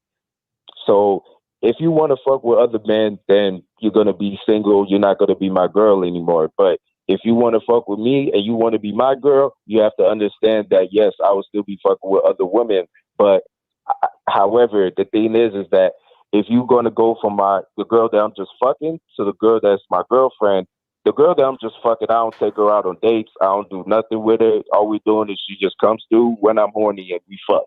So if you want to fuck with other men, then you're going to be single. You're not going to be my girl anymore. But if you want to fuck with me and you want to be my girl, you have to understand that, yes, I will still be fucking with other women. But however, the thing is that if you're going to go from the girl that I'm just fucking to the girl that's my girlfriend, the girl that I'm just fucking, I don't take her out on dates. I don't do nothing with her. All we doing is she just comes through when I'm horny and we fuck.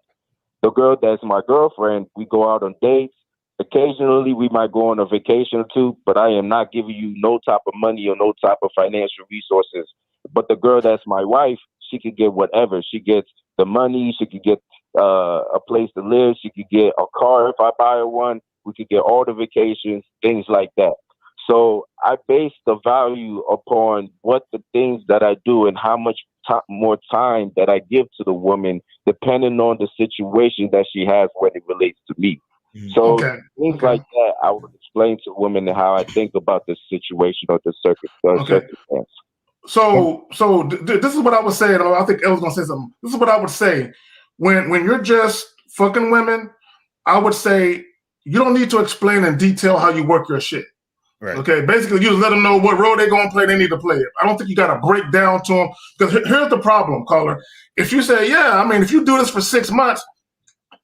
The girl that's my girlfriend, we go out on dates. Occasionally, we might go on a vacation or two, but I am not giving you no type of money or no type of financial resources. But the girl that's my wife, she could get whatever. She gets the money. She could get a place to live. She could get a car if I buy her one. We could get all the vacations, things like that. So I base the value upon what the things that I do and how much more time that I give to the woman, depending on the situation that she has when it relates to me. So things like that, I would explain to women how I think about the situation or the circumstance. So this is what I would say, and I think El's gonna say something. This is what I would say. When you're just fucking women, I would say you don't need to explain in detail how you work your shit. Right. Okay, basically, you just let them know what role they're going to play. They need to play it. I don't think you got to break down to them. Because here's the problem, caller. If you say, if you do this for 6 months,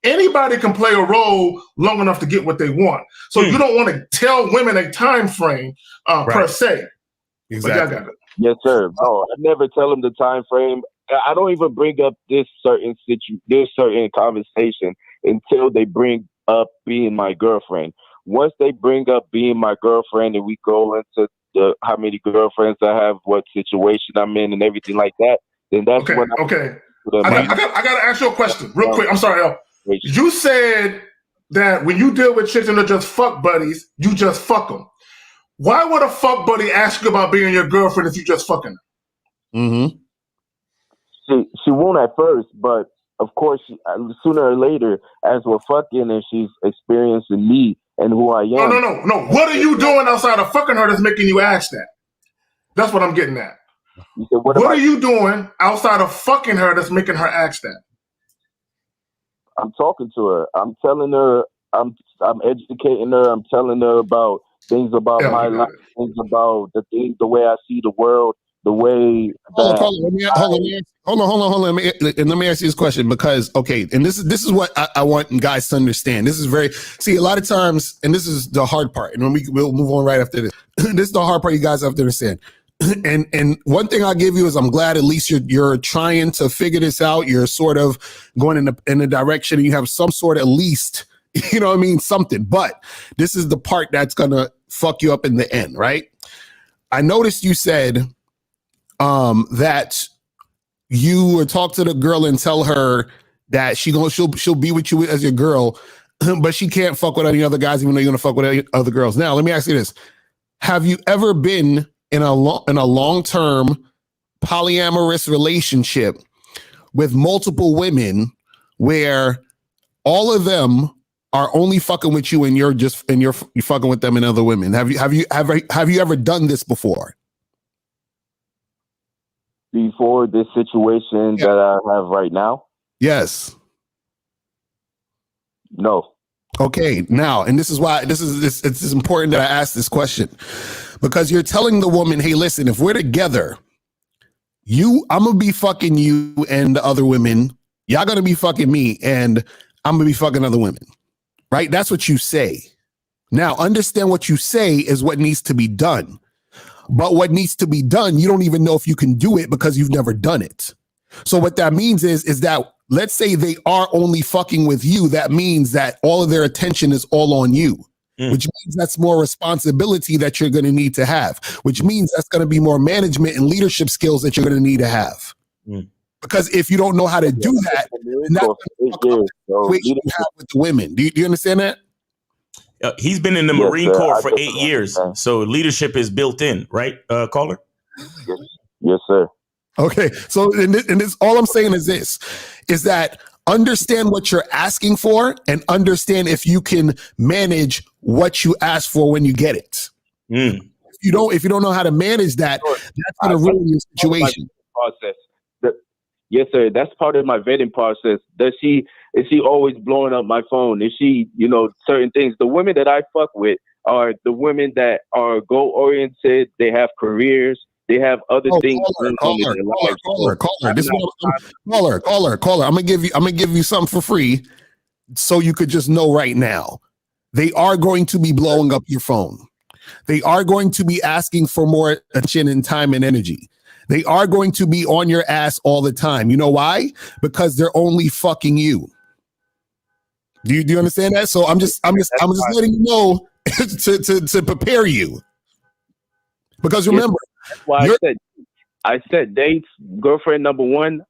anybody can play a role long enough to get what they want. So you don't want to tell women a time frame per se. Exactly. Yes, sir. No, I never tell them the time frame. I don't even bring up this certain conversation until they bring up being my girlfriend. Once they bring up being my girlfriend and we go into how many girlfriends I have, what situation I'm in, and everything like that, then that's when I got to ask you a question real quick. I'm sorry, El. You said that when you deal with chicks and they're just fuck buddies, you just fuck them. Why would a fuck buddy ask you about being your girlfriend if you just fucking her? She won't at first, but of course, sooner or later, as we're fucking and she's experiencing me and who I am. No. What are you doing outside of fucking her that's making you ask that? That's what I'm getting at. You said, what are you doing outside of fucking her that's making her ask that? I'm talking to her. I'm telling her. I'm educating her. I'm telling her about things about my life, things about the way I see the world, the way. Hold on. Let me ask you this question because and this is what I want guys to understand. This is a lot of times, and this is the hard part, and we'll move on right after this. This is the hard part you guys have to understand. And one thing I'll give you is I'm glad at least you're trying to figure this out. You're sort of going in the direction, and you have some sort of at least, you know what I mean, something. But this is the part that's gonna fuck you up in the end, right? I noticed you said that you would talk to the girl and tell her that she'll be with you as your girl, but she can't fuck with any other guys, even though you're gonna fuck with any other girls. Now, let me ask you this: have you ever been in a long-term polyamorous relationship with multiple women where all of them are only fucking with you and you're fucking with them and other women? Have you ever done this before? Before this situation that I have right now? Yes. No. Okay, now, and this is why it's important that I ask this question, because you're telling the woman, hey, listen, if we're together, I'm gonna be fucking you and the other women, y'all gonna be fucking me, and I'm gonna be fucking other women, right? That's what you say. Now, understand what you say is what needs to be done. But what needs to be done, you don't even know if you can do it because you've never done it. So what that means is that, let's say they are only fucking with you. That means that all of their attention is all on you, which means that's more responsibility that you're going to need to have, which means that's going to be more management and leadership skills that you're going to need to have. Because if you don't know how to do that, then that's going to fuck up the situation you have with the women. Do you understand that? He's been in the Marine Corps for 8 years, so leadership is built in, right, caller? Yes, sir. Okay, so and this, all I'm saying is this, is that understand what you're asking for and understand if you can manage what you ask for when you get it. If you don't know how to manage that, that's going to ruin your situation. Yes, sir. That's part of my vetting process. Is she always blowing up my phone? Is she, certain things? The women that I fuck with are the women that are goal oriented. They have careers. They have other things. Caller. I'm gonna give you something for free, so you could just know right now. They are going to be blowing up your phone. They are going to be asking for more attention and time and energy. They are going to be on your ass all the time. You know why? Because they're only fucking you. Do you understand that? So I'm just letting you know to prepare you. Because remember, that's why I said dates. Girlfriend number one,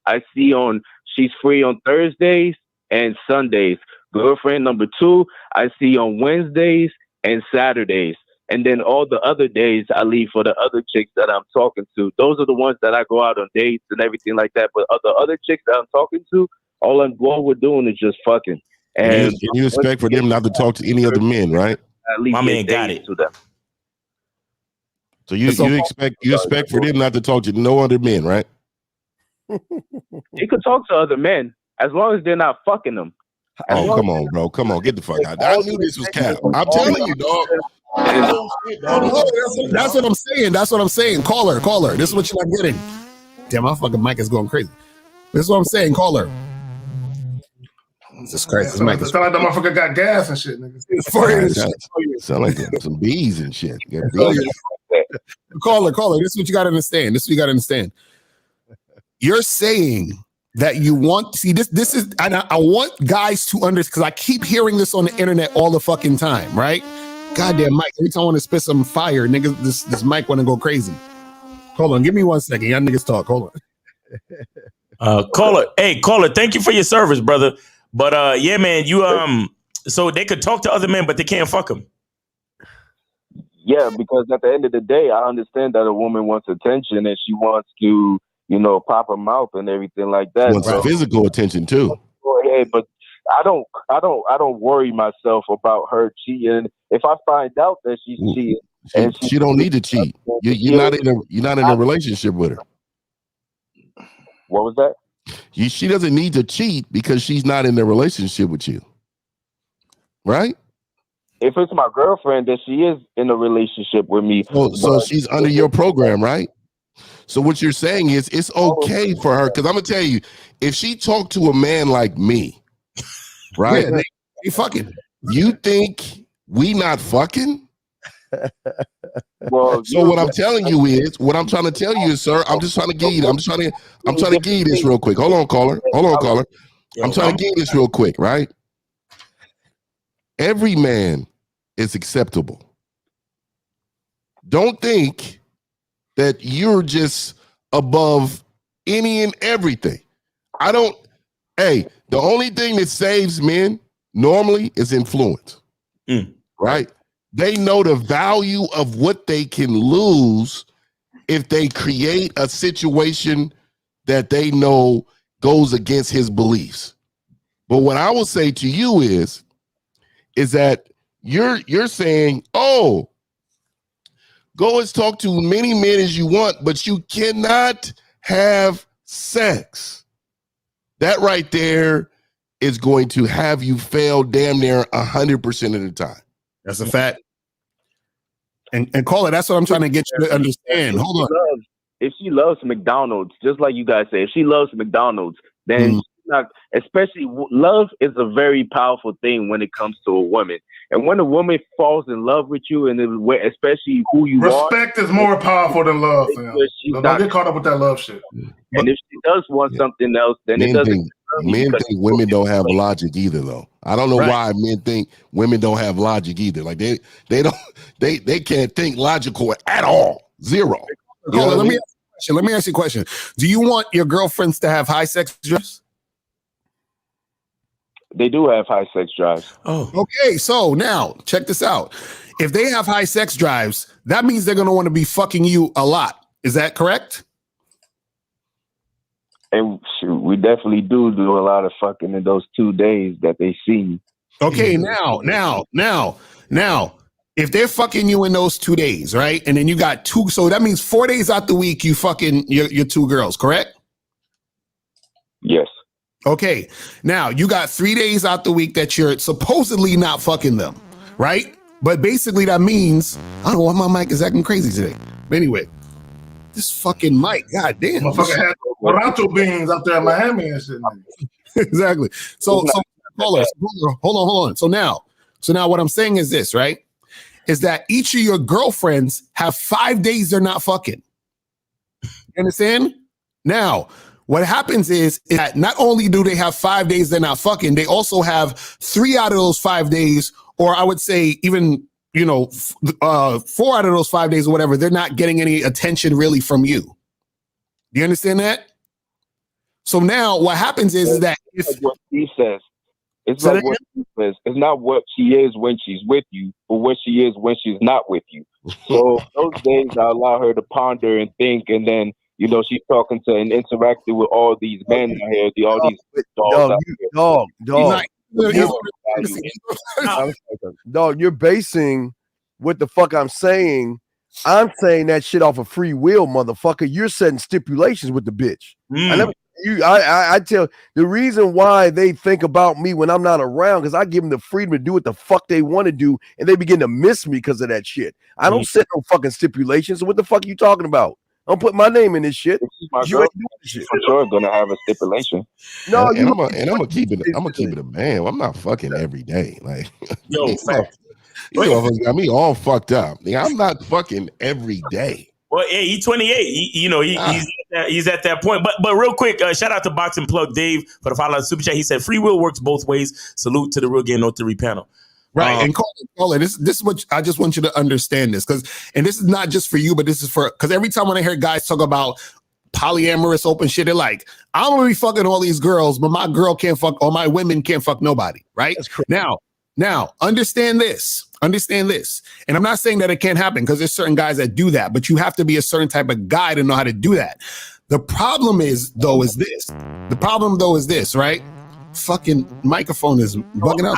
she's free on Thursdays and Sundays. Girlfriend number two, I see on Wednesdays and Saturdays. And then all the other days I leave for the other chicks that I'm talking to. Those are the ones that I go out on dates and everything like that. But the other chicks that I'm talking to, all we're doing is just fucking. And you expect for them not to talk to any other men, right? At least my man got it. To them. So you expect for them not to talk to no other men, right? You could talk to other men as long as they're not fucking them. Come on, bro. Come on, get the fuck out. I knew this was cap. I'm telling you, dog. That's what I'm saying. That's what I'm saying. Caller. This is what you're not getting. Damn, my fucking mic is going crazy. This is what I'm saying. Caller. Jesus Christ, this mic is. Sound like the motherfucker got gas and shit, nigga. Sound like some bees and shit. Caller. This is what you got to understand. You're saying that you want to see this. This is, and I want guys to understand, because I keep hearing this on the internet all the fucking time, right? Goddamn mic. Every time I want to spit some fire, nigga, this mic want to go crazy. Hold on, give me 1 second. Y'all niggas talk. Hold on. Caller, thank you for your service, brother. But yeah, man, so they could talk to other men, but they can't fuck them. Yeah, because at the end of the day, I understand that a woman wants attention and she wants to pop her mouth and everything like that. She wants physical attention too. Go ahead, but I don't worry myself about her cheating. If I find out that she's cheating, she don't need to cheat. You're not in a relationship with her. What was that? She doesn't need to cheat because she's not in a relationship with you, right? If it's my girlfriend, then she is in a relationship with me. So she's under your program, right? So what you're saying is it's okay for her, because I'm gonna tell you, if she talked to a man like me, right? Yeah, they fucking. You think we not fucking? Well, so what I'm telling you is, what I'm trying to tell you is, sir, I'm just trying to give you. I'm trying to give you this real quick. Hold on, caller. I'm trying to give you this real quick, right? Every man is acceptable. Don't think that you're just above any and everything. The only thing that saves men normally is influence, right? They know the value of what they can lose if they create a situation that they know goes against his beliefs. But what I will say to you is that you're saying, oh, go and talk to many men as you want, but you cannot have sex. That right there is going to have you fail damn near 100% of the time. That's a fact. And call it. That's what I'm trying to get you to understand. Hold on. If she loves McDonald's, just like you guys say, if she loves McDonald's, then she's not, especially love is a very powerful thing when it comes to a woman. And when a woman falls in love with you, and especially who you are, respect is more powerful than love. Don't get caught up with that love shit. And if she does want something else, then men it doesn't. Men think women don't have logic either, though. I don't know why men think women don't have logic either. Like they can't think logical at all. Zero. Let me ask you a question. Do you want your girlfriends to have high sex drives? They do have high sex drives. Oh, okay. So now check this out. If they have high sex drives, that means they're going to want to be fucking you a lot. Is that correct? And shoot, we definitely do a lot of fucking in those 2 days that they see. Okay, now, if they're fucking you in those 2 days, right? And then you got two, so that means 4 days out the week you fucking your two girls, correct? Yes. Okay, now you got 3 days out the week that you're supposedly not fucking them, right? But basically that means, I don't know why my mic is acting crazy today. But anyway, this fucking mic, goddamn. Motherfucker had Toronto beans up there in Miami and shit. Exactly. So hold on. So now what I'm saying is this, right? Is that each of your girlfriends have 5 days they're not fucking. You understand? Now, what happens is that not only do they have 5 days they're not fucking, they also have 3 out of those 5 days, or I would say even 4 out of those 5 days or whatever, they're not getting any attention really from you. Do you understand that? So now what happens is that if what he says, it's not what he says. It's not what she is when she's with you, but what she is when she's not with you. So those days I allow her to ponder and think, and then she's talking to and interacting with all these men out here, all these dogs. Dog, you're basing what the fuck I'm saying. I'm saying that shit off of free will, motherfucker. You're setting stipulations with the bitch. I tell the reason why they think about me when I'm not around, because I give them the freedom to do what the fuck they want to do, and they begin to miss me because of that shit. I don't set no fucking stipulations. So what the fuck are you talking about? Don't put my name in this shit. You ain't doing this shit. For sure gonna have a stipulation. No, I'm gonna keep it a man. I'm not fucking every day. Like you got me all fucked up. I'm not fucking every day. Well, yeah, he's 28. He's at that point. But real quick, shout out to Boxing Plug Dave for the $5 super chat. He said free will works both ways. Salute to the Real Game No Theory panel. Right, and call it. This is what I just want you to understand this, and this is not just for you, but this is because every time when I hear guys talk about polyamorous open shit, they're like, I'm gonna be fucking all these girls, but my girl can't fuck, or my women can't fuck nobody. Right? Now, understand this. And I'm not saying that it can't happen, because there's certain guys that do that, but you have to be a certain type of guy to know how to do that. The problem is this. The problem though is this, right? Fucking microphone is bugging out.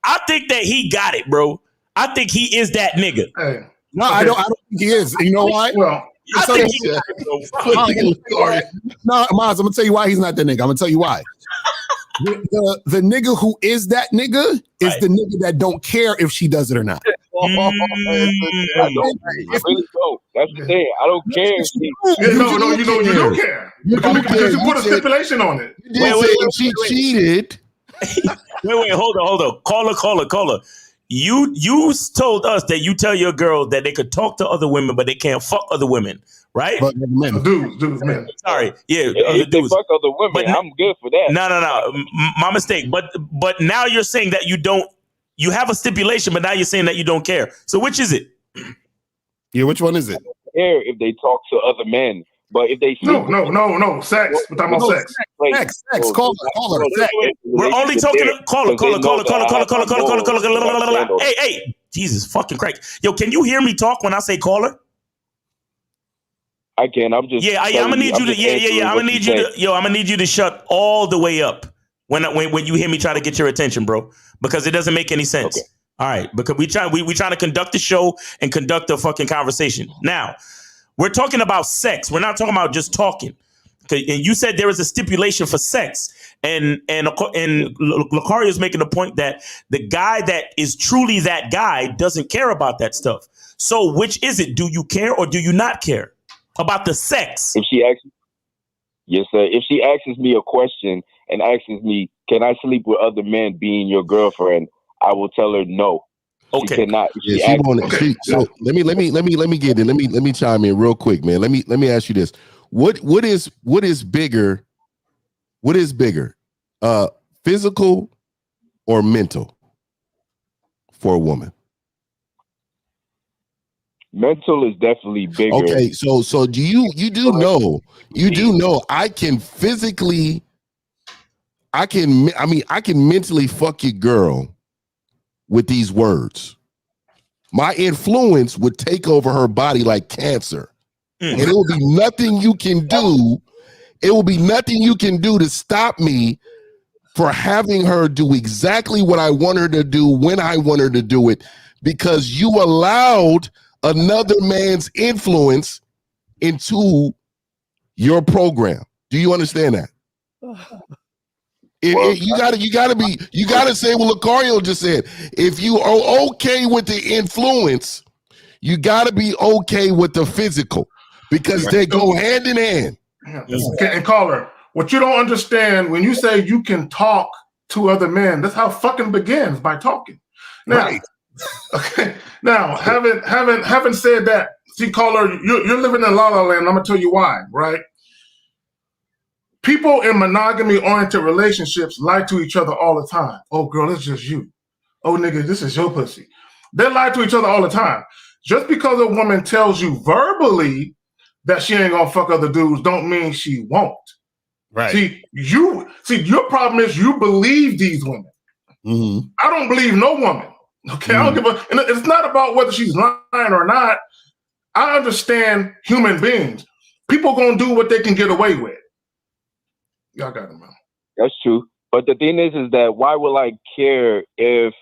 I think that he got it, bro. I think he is that nigga. Hey. No, okay. I don't think he is. You know why? Well, I think he got it, bro. No, Maz, I'm gonna tell you why he's not that nigga. I'm gonna tell you why. The nigga who is that nigga is the nigga that don't care if she does it or not. I really don't. That's the thing. I don't care. No, you don't care. Because you put a stipulation on it. Wait, she cheated. Wait, hold on. Caller. You told us that you tell your girl that they could talk to other women, but they can't fuck other women, right? But men. Dudes, men. Sorry, yeah. If they fuck other women, but I'm good for that. No. My mistake. But now you're saying that you don't. You have a stipulation, but now you're saying that you don't care. So which is it? Yeah, which one is it? I don't care if they talk to other men, but if they no, sex. We're talking about sex. Sex. Caller. We're only talking caller. Hey, Jesus fucking Christ. Yo, can you hear me talk when I say caller? I can. I'm just I'm gonna need you to I'm gonna need you to shut all the way up when you hear me try to get your attention, bro, because it doesn't make any sense. Okay. All right, because we trying to conduct the show and conduct a fucking conversation. Now, we're talking about sex. We're not talking about just talking. Okay, and you said there is a stipulation for sex, and Lucario is making the point that the guy that is truly that guy doesn't care about that stuff. So, which is it? Do you care or do you not care about the sex? If she asks, yes, sir. If she asks me a question and asks me, "Can I sleep with other men?" Being your girlfriend, I will tell her no. Okay. She cannot. So let me get in. Let me chime in real quick, man. Let me ask you this. What is bigger? What is bigger? Physical or mental for a woman? Mental is definitely bigger. Okay, so do you do know I can mentally fuck your girl with these words. My influence would take over her body like cancer. And it will be nothing you can do. It will be nothing you can do to stop me for having her do exactly what I want her to do when I want her to do it, because you allowed another man's influence into your program. Do you understand that? You gotta say what Lucario just said. If you are okay with the influence, you gotta be okay with the physical, because they go hand in hand. Okay, and caller, what you don't understand when you say you can talk to other men, that's how fucking begins, by talking. Now, right. Okay. Now, having said that, see, caller, you're living in La La Land. I'm gonna tell you why, right? People in monogamy-oriented relationships lie to each other all the time. Oh, girl, it's just you. Oh, nigga, this is your pussy. They lie to each other all the time. Just because a woman tells you verbally that she ain't gonna fuck other dudes don't mean she won't. Right. See, your problem is you believe these women. Mm-hmm. I don't believe no woman. Okay, I don't give a. And it's not about whether she's lying or not. I understand human beings. People gonna do what they can get away with. Y'all got it, man. That's true. But the thing is that why will I care if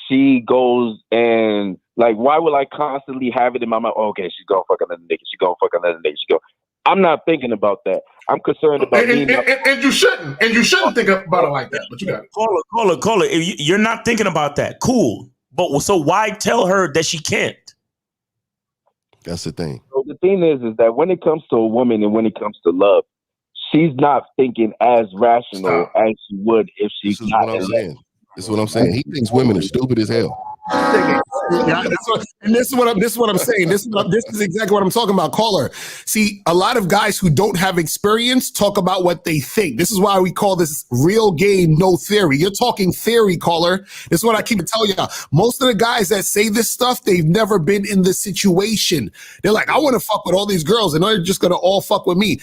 she goes and why will I constantly have it in my mind? Oh, okay, she's gonna fuck another nigga. She's gonna fuck another nigga. I'm not thinking about that. I'm concerned about and you shouldn't. And you shouldn't think about it like that. But you got it. Caller. If you're not thinking about that, cool. But so why tell her that she can't? That's the thing. So the thing is that when it comes to a woman and when it comes to love, she's not thinking as rational as she would if she's not in love. This is what I'm saying. He thinks women are stupid as hell. Yeah, this is what I'm saying. This is exactly what I'm talking about, caller. See, a lot of guys who don't have experience talk about what they think. This is why we call this real game, no theory. You're talking theory, caller. This is what I keep telling y'all. Most of the guys that say this stuff, they've never been in the situation. They're like, I want to fuck with all these girls, and they're just gonna all fuck with me.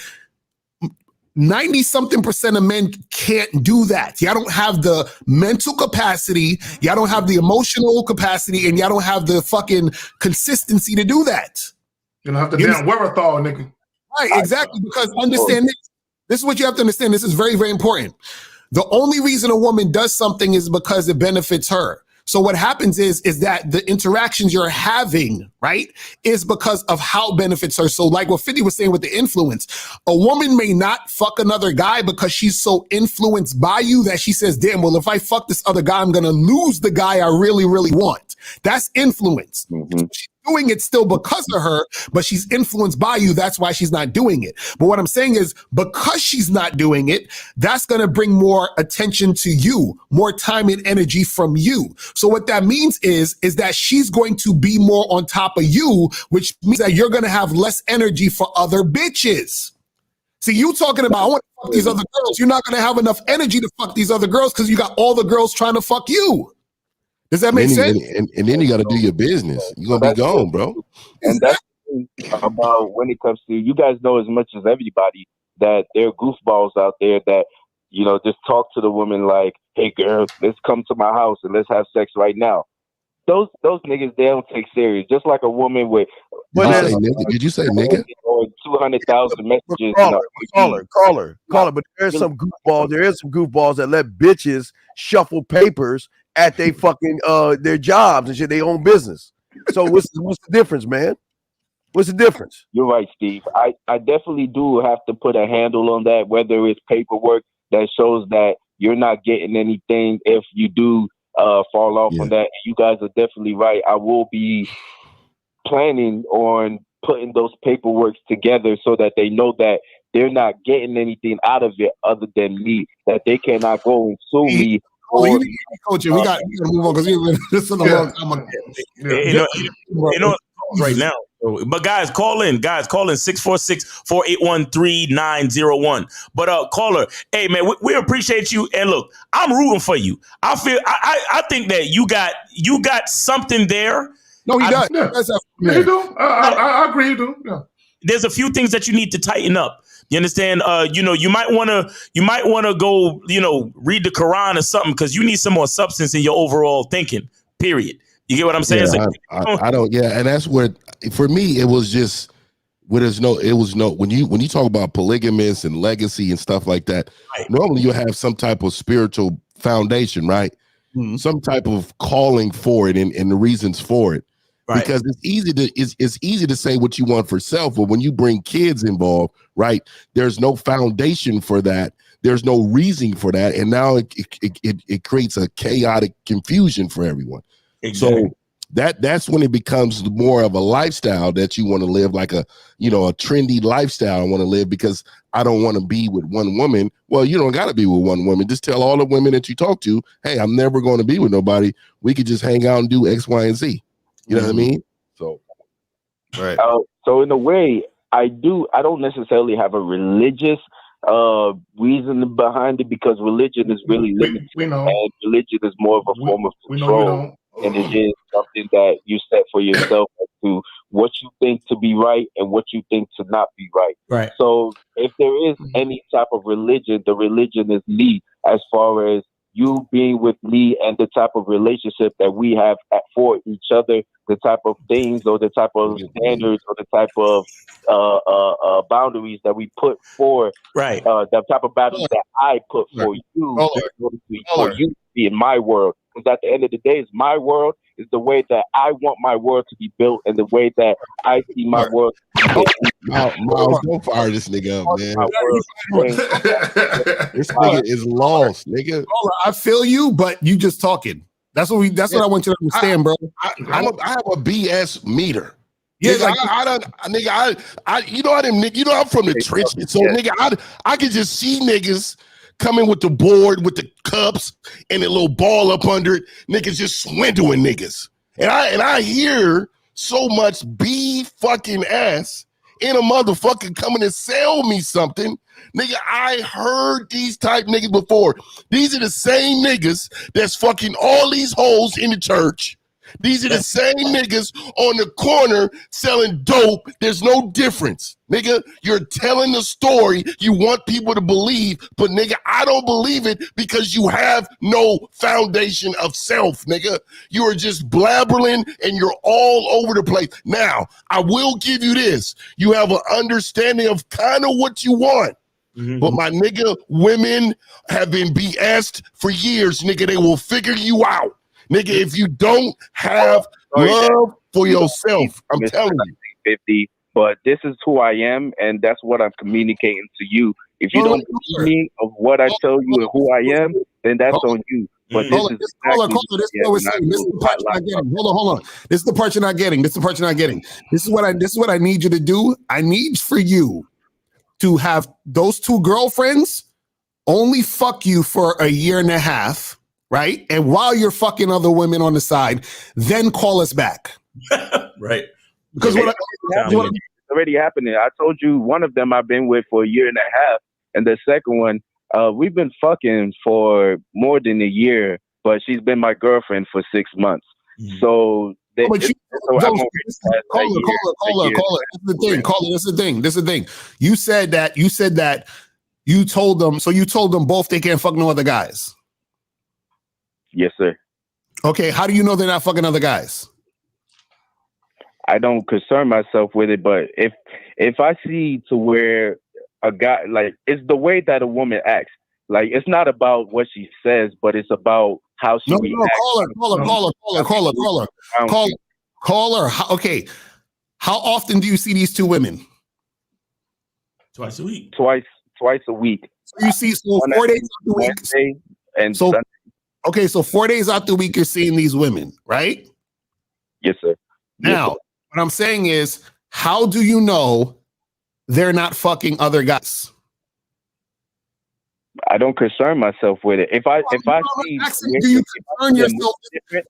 90-something% of men can't do that. Y'all don't have the mental capacity, y'all don't have the emotional capacity, and y'all don't have the fucking consistency to do that. You don't have the damn wherewithal, nigga. Right, exactly. Because understand this. This is what you have to understand. This is very, very important. The only reason a woman does something is because it benefits her. So what happens is that the interactions you're having, right, is because of how it benefits her. So like what 50 was saying with the influence, a woman may not fuck another guy because she's so influenced by you that she says, damn, well, if I fuck this other guy, I'm going to lose the guy I really, really want. That's influence. She's doing it still because of her, but she's influenced by you. That's why she's not doing it. But what I'm saying is because she's not doing it, that's going to bring more attention to you, more time and energy from you. So what that means is that she's going to be more on top of you, which means that you're going to have less energy for other bitches. See, you talking about, I want to fuck these other girls. You're not going to have enough energy to fuck these other girls because you got all the girls trying to fuck you. Does that make sense? And then you got to do your business. You're going to be gone, bro. And that's the thing about when it comes to, you guys know as much as everybody that there are goofballs out there that, you know, just talk to the woman like, hey, girl, let's come to my house and let's have sex right now. Those niggas, they don't take serious. Just like a woman with... Did you say nigga? Or 200,000 messages. Caller. But there's some goofballs. There is some goofballs that let bitches shuffle papers at they fucking their jobs and shit, their own business. So what's the difference, man? What's the difference? You're right, Steve. I definitely do have to put a handle on that, whether it's paperwork that shows that you're not getting anything if you do fall off on that. You guys are definitely right. I will be planning on putting those paperworks together so that they know that they're not getting anything out of it other than me, that they cannot go and sue me. Coach, we got to move on because this is a long time. You know, right now. But guys, call in 646-481-3901. But caller, hey man, we appreciate you. And look, I'm rooting for you. I think that you got something there. No, he does. Yeah, you do. I agree, you do. Yeah. There's a few things that you need to tighten up. You understand? You might want to go, read the Quran or something because you need some more substance in your overall thinking. Period. You get what I'm saying? Yeah, I don't. Yeah, and that's what for me it was just. When you talk about polygamous and legacy and stuff like that, right. Normally you have some type of spiritual foundation, right? Mm-hmm. Some type of calling for it and the reasons for it. Right. Because it's easy to say what you want for self, but when you bring kids involved, right, there's no foundation for that. There's no reason for that, and now it creates a chaotic confusion for everyone. Exactly. So that's when it becomes more of a lifestyle that you want to live, like a trendy lifestyle I want to live because I don't want to be with one woman. Well, you don't got to be with one woman. Just tell all the women that you talk to, hey, I'm never going to be with nobody. We could just hang out and do X, Y, and Z. You know what I mean? So, right. So in a way, I don't necessarily have a religious reason behind it because religion is really limited. We know. And religion is more of a form of control. And it is something that you set for yourself as to what you think to be right and what you think to not be right. Right. So if there is any type of religion, the religion is me as far as you being with me and the type of relationship that we have for each other, the type of things or the type of standards or the type of boundaries that we put for the type of boundaries that I put for you for you to be in my world. Because at the end of the day, it's my world. Is the way that I want my world to be built and the way that I see my world. Miles, don't fire this nigga up, man. This nigga is lost, nigga. I feel you, but you just talking. That's what I want you to understand, bro. I have a BS meter. Yeah, nigga, I'm from the trenches, so nigga, I can just see niggas coming with the board with the cups and a little ball up under it, niggas just swindling niggas. And I hear so much B fucking ass in a motherfucker coming to sell me something. Nigga, I heard these type niggas before. These are the same niggas that's fucking all these hoes in the church These are the same niggas on the corner selling dope. There's no difference. Nigga, you're telling the story you want people to believe, but nigga, I don't believe it because you have no foundation of self, nigga. You are just blabbering and you're all over the place. Now, I will give you this. You have an understanding of kind of what you want. But my nigga, women have been BS'd for years, nigga. They will figure you out. Nigga, if you don't have love for yourself, I'm telling you. 50, but this is who I am, and that's what I'm communicating to you. If you don't believe me of what I tell you and who I am, then that's on you. But this is exactly this is what we're saying. This is the part you're not getting. Hold on. This is the part you're not getting. This is what I need you to do. I need for you to have those two girlfriends only fuck you for a year and a half, right? And while you're fucking other women on the side, then call us back. Right. Because it's already happening. I told you one of them I've been with for a year and a half, and the second one, we've been fucking for more than a year, but she's been my girlfriend for 6 months. So This is the thing. You said that you told them both they can't fuck no other guys. Yes, sir. Okay, how do you know they're not fucking other guys? I don't concern myself with it, but if I see to where a guy, like, it's the way that a woman acts. Like, it's not about what she says, but it's about how she reacts. Caller. Okay, how often do you see these two women? Twice a week. Twice a week. So you see 4 days out the week. Wednesday and Sunday. Okay, so 4 days out the week you're seeing these women, right? Yes, sir. Now, what I'm saying is, how do you know they're not fucking other guys? I don't concern myself with it. If I see, do you concern yourself?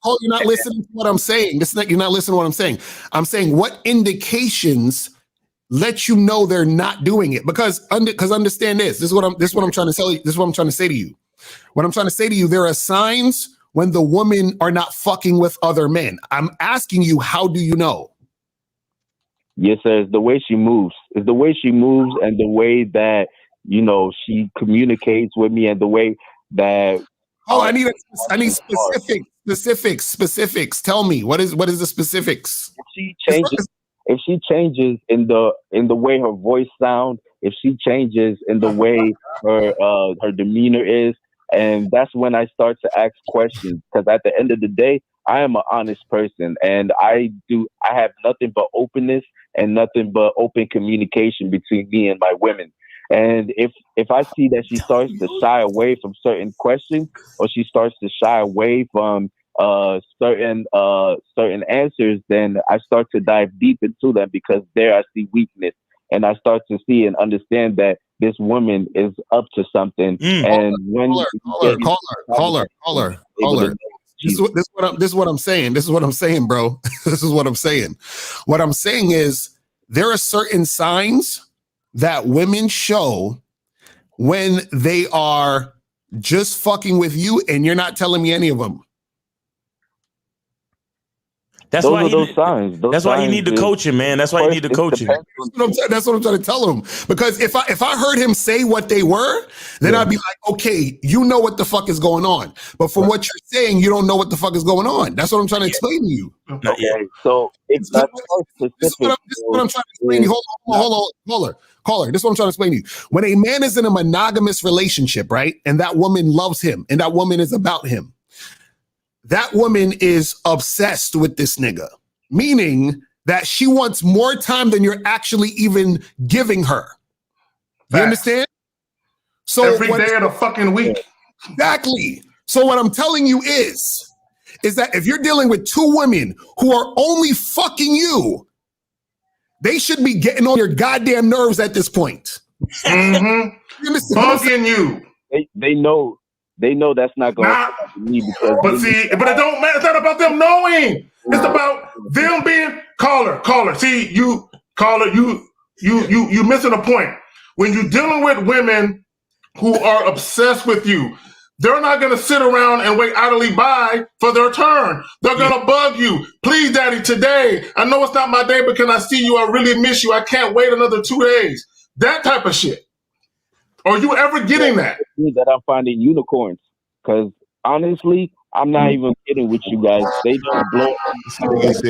Oh, you're not listening to what I'm saying. You're not listening to what I'm saying. I'm saying what indications let you know they're not doing it? Because understand this. This is what I'm trying to tell you. This is what I'm trying to say to you. What I'm trying to say to you, there are signs when the women are not fucking with other men. I'm asking you, how do you know? Yes, sir. It's the way she moves. It's the way she moves and the way that, you know, she communicates with me and the way that. Oh, I need specifics. Tell me, what is the specifics? If she changes in the way her voice sounds, if she changes in the way her demeanor is, and that's when I start to ask questions. Because at the end of the day, I am an honest person, and I have nothing but openness and nothing but open communication between me and my women. And if I see that she starts to shy away from certain questions, or she starts to shy away from certain answers, then I start to dive deep into them, because there I see weakness, and I start to see and understand that this woman is up to something. And when caller. This is what I'm saying. This is what I'm saying, bro. This is what I'm saying. What I'm saying is there are certain signs that women show when they are just fucking with you, and you're not telling me any of them. That's why you need the coaching, man. That's why you need the coaching. That's what I'm trying to tell him. Because if I heard him say what they were, then I'd be like, okay, you know what the fuck is going on. But from what you're saying, you don't know what the fuck is going on. That's what I'm trying to explain to you. Okay, so it's not specific. This is what I'm trying to explain to you. Hold on, caller. This is what I'm trying to explain to you. When a man is in a monogamous relationship, right, and that woman loves him, and that woman is about him, that woman is obsessed with this nigga, meaning that she wants more time than you're actually even giving her. You understand? So every day of the fucking week. Exactly. So what I'm telling you is that if you're dealing with two women who are only fucking you, they should be getting on your goddamn nerves at this point. Bugging you. They know that's not going to happen to me, because but it don't matter. It's not about them knowing. It's about them being caller. See, you missing a point. When you're dealing with women who are obsessed with you, They're not going to sit around and wait idly by for their turn. They're going to bug you. Please, daddy, today. I know it's not my day, but can I see you? I really miss you. I can't wait another 2 days. That type of shit. Are you ever getting that? That I'm finding unicorns. Because honestly, I'm not even kidding with you guys. They don't blow.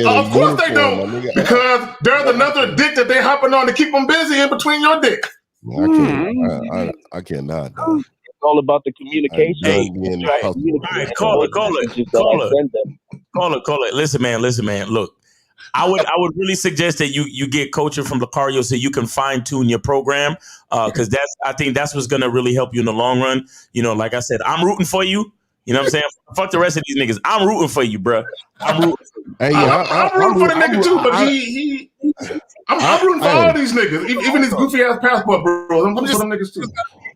Of course they don't. Because there's another dick that they hopping on to keep them busy in between your dick. I cannot. Dog. It's all about the communication. Hey, call it. Listen, man. Look, I would really suggest that you get coaching from Lucario so you can fine tune your program. Because I think that's what's gonna really help you in the long run. You know, like I said, I'm rooting for you. You know what I'm saying? Fuck the rest of these niggas. I'm rooting for you, bro. I'm rooting for you. Hey, I'm rooting for the nigga too, but I'm rooting for all these niggas, even these goofy ass passport bros. I'm rooting for them niggas too.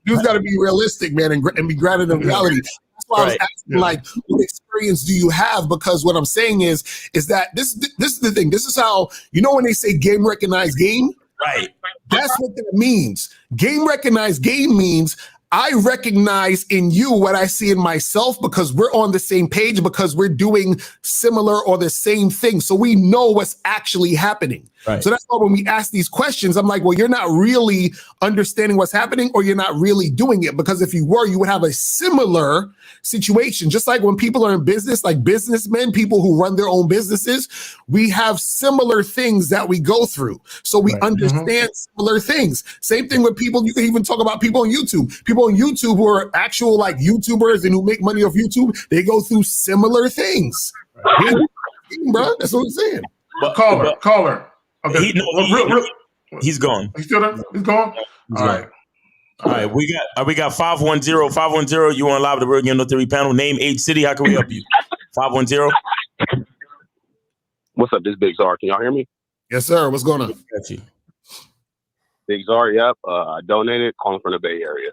You've got to be realistic, man, and be grounded in reality. That's why I was asking, like, what experience do you have? Because what I'm saying is that this is the thing. This is how, you know, when they say game recognize game, right? That's what that means. Game recognize game means I recognize in you what I see in myself because we're on the same page, because we're doing similar or the same thing. So we know what's actually happening. Right. So that's why when we ask these questions, I'm like, well, you're not really understanding what's happening, or you're not really doing it. Because if you were, you would have a similar situation. Just like when people are in business, like businessmen, people who run their own businesses, we have similar things that we go through. So we understand similar things. Same thing with people. You can even talk about people on YouTube. People on YouTube who are actual like YouTubers and who make money off YouTube, they go through similar things. Bro, that's what I'm saying. But caller. Okay. He's gone. He's still there? He's gone? All right. We got 510. 510, you on live with the Real Game No Theory panel. Name, age, city. How can we help you? 510. What's up? This is Big Czar. Can y'all hear me? Yes, sir. What's going on? Got you. Big Czar, yep. I donated, calling from the Bay Area.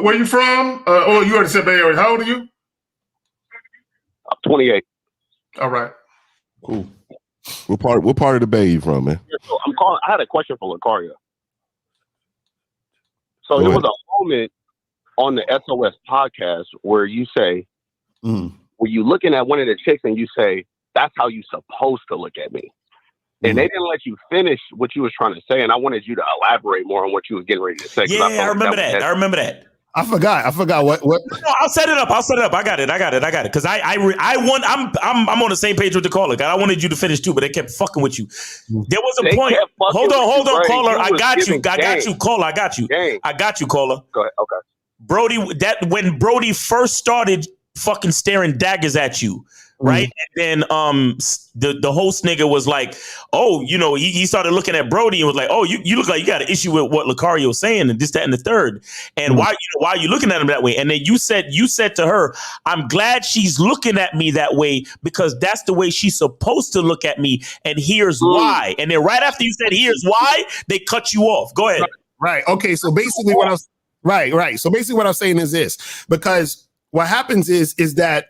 Where you from? You already said Bay Area. How old are you? I'm 28. All right. Cool. What part of the Bay you from, man? So I'm calling. I had a question for Lucario. So there was a moment on the SOS podcast where you say, where you looking at one of the chicks and you say, that's how you supposed to look at me. And they didn't let you finish what you was trying to say. And I wanted you to elaborate more on what you was getting ready to say. Yeah, I remember that. I remember that. I forgot what. No, I'll set it up. I got it. Because I'm on the same page with the caller. I wanted you to finish too, but they kept fucking with you. There was a point. Hold on, caller. I got you, caller. I got you, caller. Go ahead. Okay. Brody, when Brody first started fucking staring daggers at you, right? And then the host nigga was like, oh, you know, he started looking at Brody and was like, oh, you look like you got an issue with what Lucario's saying and this, that, and the third. And why are you looking at him that way? And then you said to her, I'm glad she's looking at me that way because that's the way she's supposed to look at me. And here's why. And then right after you said, here's why, they cut you off. Go ahead. Right. Okay. So basically what I was right. So basically what I'm saying is this, because what happens is that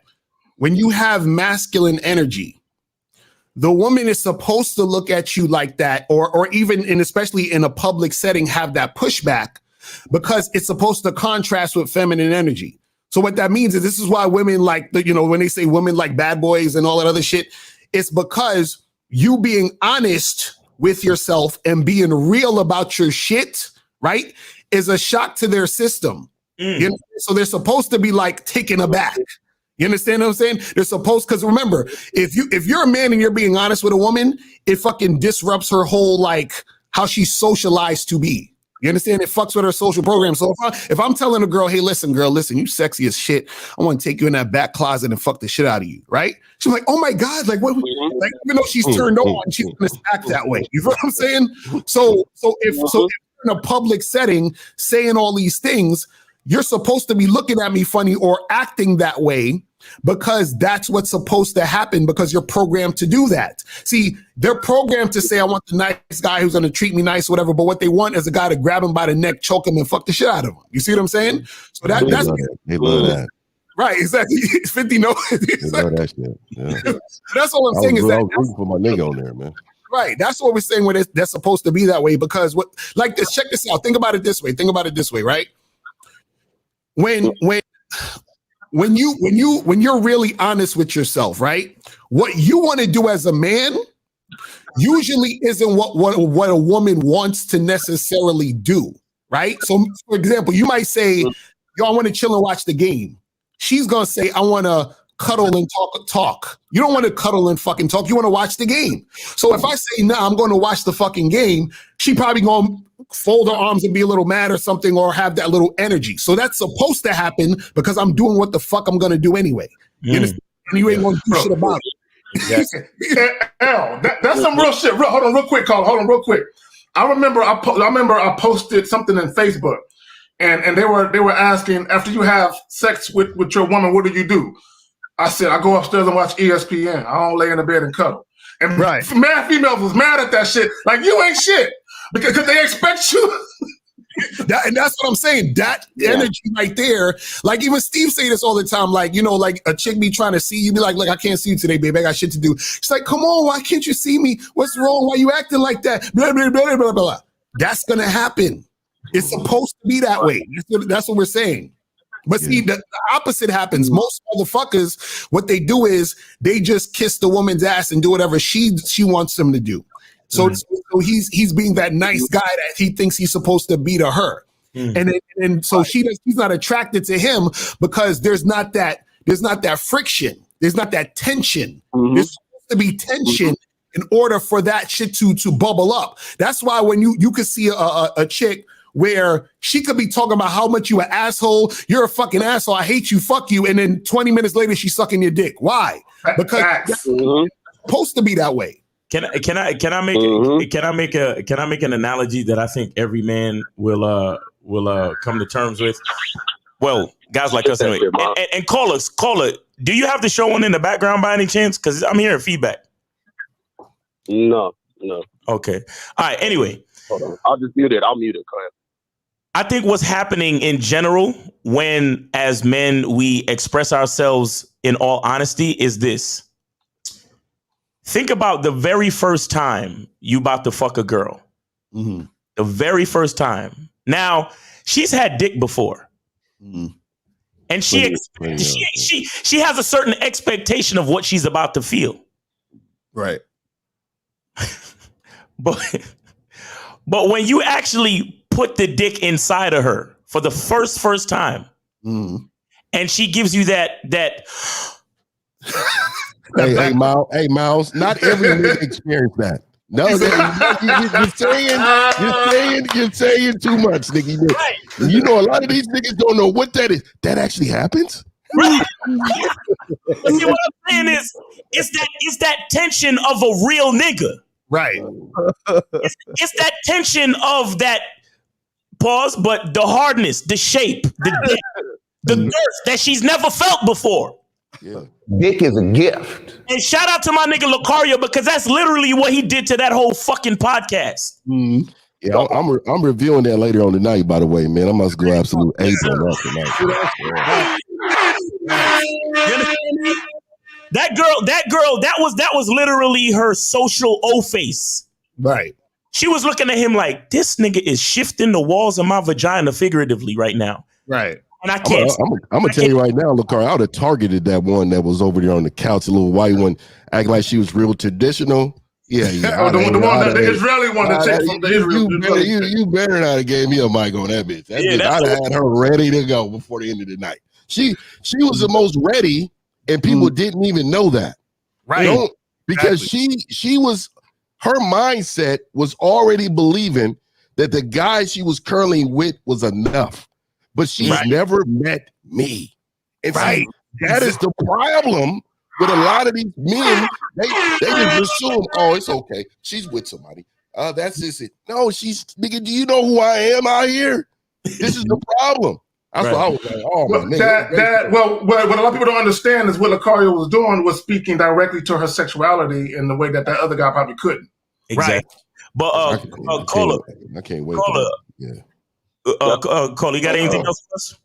when you have masculine energy, the woman is supposed to look at you like that, or even especially in a public setting, have that pushback because it's supposed to contrast with feminine energy. So what that means is this is why women like, when they say women like bad boys and all that other shit, it's because you being honest with yourself and being real about your shit, right, is a shock to their system. You know? So they're supposed to be like taken aback. You understand what I'm saying? They're supposed, because remember, if you're a man and you're being honest with a woman, it fucking disrupts her whole, like, how she's socialized to be. You understand? It fucks with her social program. So if I'm telling a girl, hey, listen, you sexy as shit. I want to take you in that back closet and fuck the shit out of you, right? She's like, oh my God, like what? Like, even though she's turned on, she's gonna act that way. You know what I'm saying? So if you're in a public setting saying all these things, you're supposed to be looking at me funny or acting that way because that's what's supposed to happen because you're programmed to do that. See, they're programmed to say, I want the nice guy who's going to treat me nice, whatever. But what they want is a guy to grab him by the neck, choke him, and fuck the shit out of him. You see what I'm saying? So that's they love that. Right, exactly. 50 no. They love that shit. Yeah. That's all I'm saying is that. I was rooting for my nigga on there, man. Right. That's what we're saying when that's supposed to be that way because like this, check this out. Think about it this way, right? When when you're really honest with yourself, right? What you want to do as a man usually isn't what a woman wants to necessarily do, right? So, for example, you might say, "Yo, I want to chill and watch the game." She's gonna say, "I want to cuddle and talk." You don't want to cuddle and fucking talk. You want to watch the game. So if I say, "Nah, I'm going to watch the fucking game," she probably gonna fold her arms and be a little mad or something, or have that little energy. So that's supposed to happen because I'm doing what the fuck I'm gonna do anyway. You understand? And you ain't gonna do shit about it. Exactly. Al, that's some real shit. Hold on, real quick, Carl. Hold on, real quick. I remember I posted something in Facebook, and they were asking, after you have sex with your woman, what do you do? I said, I go upstairs and watch ESPN. I don't lay in the bed and cuddle. And mad females was mad at that shit. Like, you ain't shit. Because they expect you. And that's what I'm saying. That energy right there. Like, even Steve say this all the time. Like, like a chick be trying to see you, be like, "Look, I can't see you today, babe. I got shit to do." She's like, "Come on, why can't you see me? What's wrong? Why you acting like that?" Blah, blah, blah, blah, blah. That's gonna happen. It's supposed to be that way. That's what we're saying. But see, the opposite happens. Most motherfuckers, what they do is they just kiss the woman's ass and do whatever she wants them to do. So, so he's being that nice guy that he thinks he's supposed to be to her. And so she's not attracted to him because there's not that friction. There's not that tension. There's supposed to be tension in order for that shit to bubble up. That's why when you could see a chick where she could be talking about how much you an asshole, you're a fucking asshole, I hate you, fuck you, and then 20 minutes later she's sucking your dick. Why? Because it's supposed to be that way. Can I make an analogy that I think every man will come to terms with? Well, guys like us anyway. And caller, do you have the show on in the background by any chance? Because I'm hearing feedback. No. Okay. All right. Anyway. Hold on. I'll just mute it. I'll mute it. Go ahead. I think what's happening in general when, as men, we express ourselves in all honesty is this. Think about the very first time you about to fuck a girl. The very first time. Now, she's had dick before. And she has a certain expectation of what she's about to feel. Right. But when you actually put the dick inside of her for the first time, and she gives you that Hey, Miles, not every nigga experience that. No, you're saying too much, nigga. Right. You know, a lot of these niggas don't know what that is. That actually happens? Right. See, what I'm saying is, it's that tension of a real nigga. Right. It's that tension of that pause, but the hardness, the shape, the girth that she's never felt before. Yeah. Dick is a gift. And shout out to my nigga Lucario, because that's literally what he did to that whole fucking podcast. Yeah, I'm reviewing that later on tonight, by the way, man. I must go absolute ape on that tonight. That girl, that was literally her social O-face. Right. She was looking at him like, this nigga is shifting the walls of my vagina figuratively right now. Right. And I can't. I'm gonna tell you right now, look, I would have targeted that one that was over there on the couch, a little white one, acting like she was real traditional. Yeah. The Israeli one. You better not have gave me a mic on that bitch. I'd have had her ready to go before the end of the night. She was the most ready, and people didn't even know that. Right. Because she was, her mindset was already believing that the guy she was currently with was enough. But she's never met me. And see, that is the problem with a lot of these men. They just assume, oh, it's okay. She's with somebody. That's just it. No, nigga, do you know who I am out here? This is the problem. That's what I was like, oh, my nigga. What a lot of people don't understand is what Lucario was doing was speaking directly to her sexuality in the way that other guy probably couldn't. Exactly. Right. But caller, I can't wait. Caller, yeah. Cole, you got anything else for us?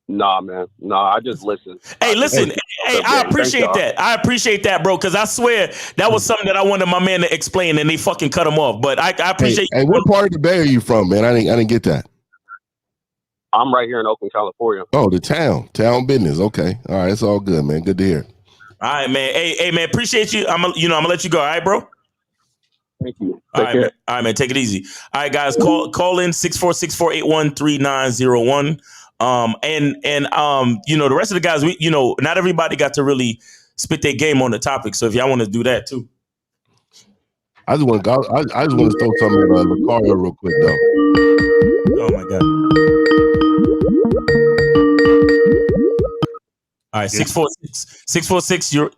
Nah, man. Nah, I just listen. Hey, listen. Hey, I appreciate that. I appreciate that, bro, because I swear that was something that I wanted my man to explain, and they fucking cut him off. But I appreciate. Hey, what part of the Bay are you from, man? I didn't get that. I'm right here in Oakland, California. Oh, the town business. Okay, all right, it's all good, man. Good to hear. All right, man. Hey, man. Appreciate you. I'm gonna let you go. All right, bro. Thank you. All right, man. All right, man. Take it easy. All right, guys. Call in 646-481-3901. The rest of the guys, not everybody got to really spit their game on the topic. So if y'all want to do that too. I just want to throw something at Lucario real quick though. Oh my God. All right, 646. You're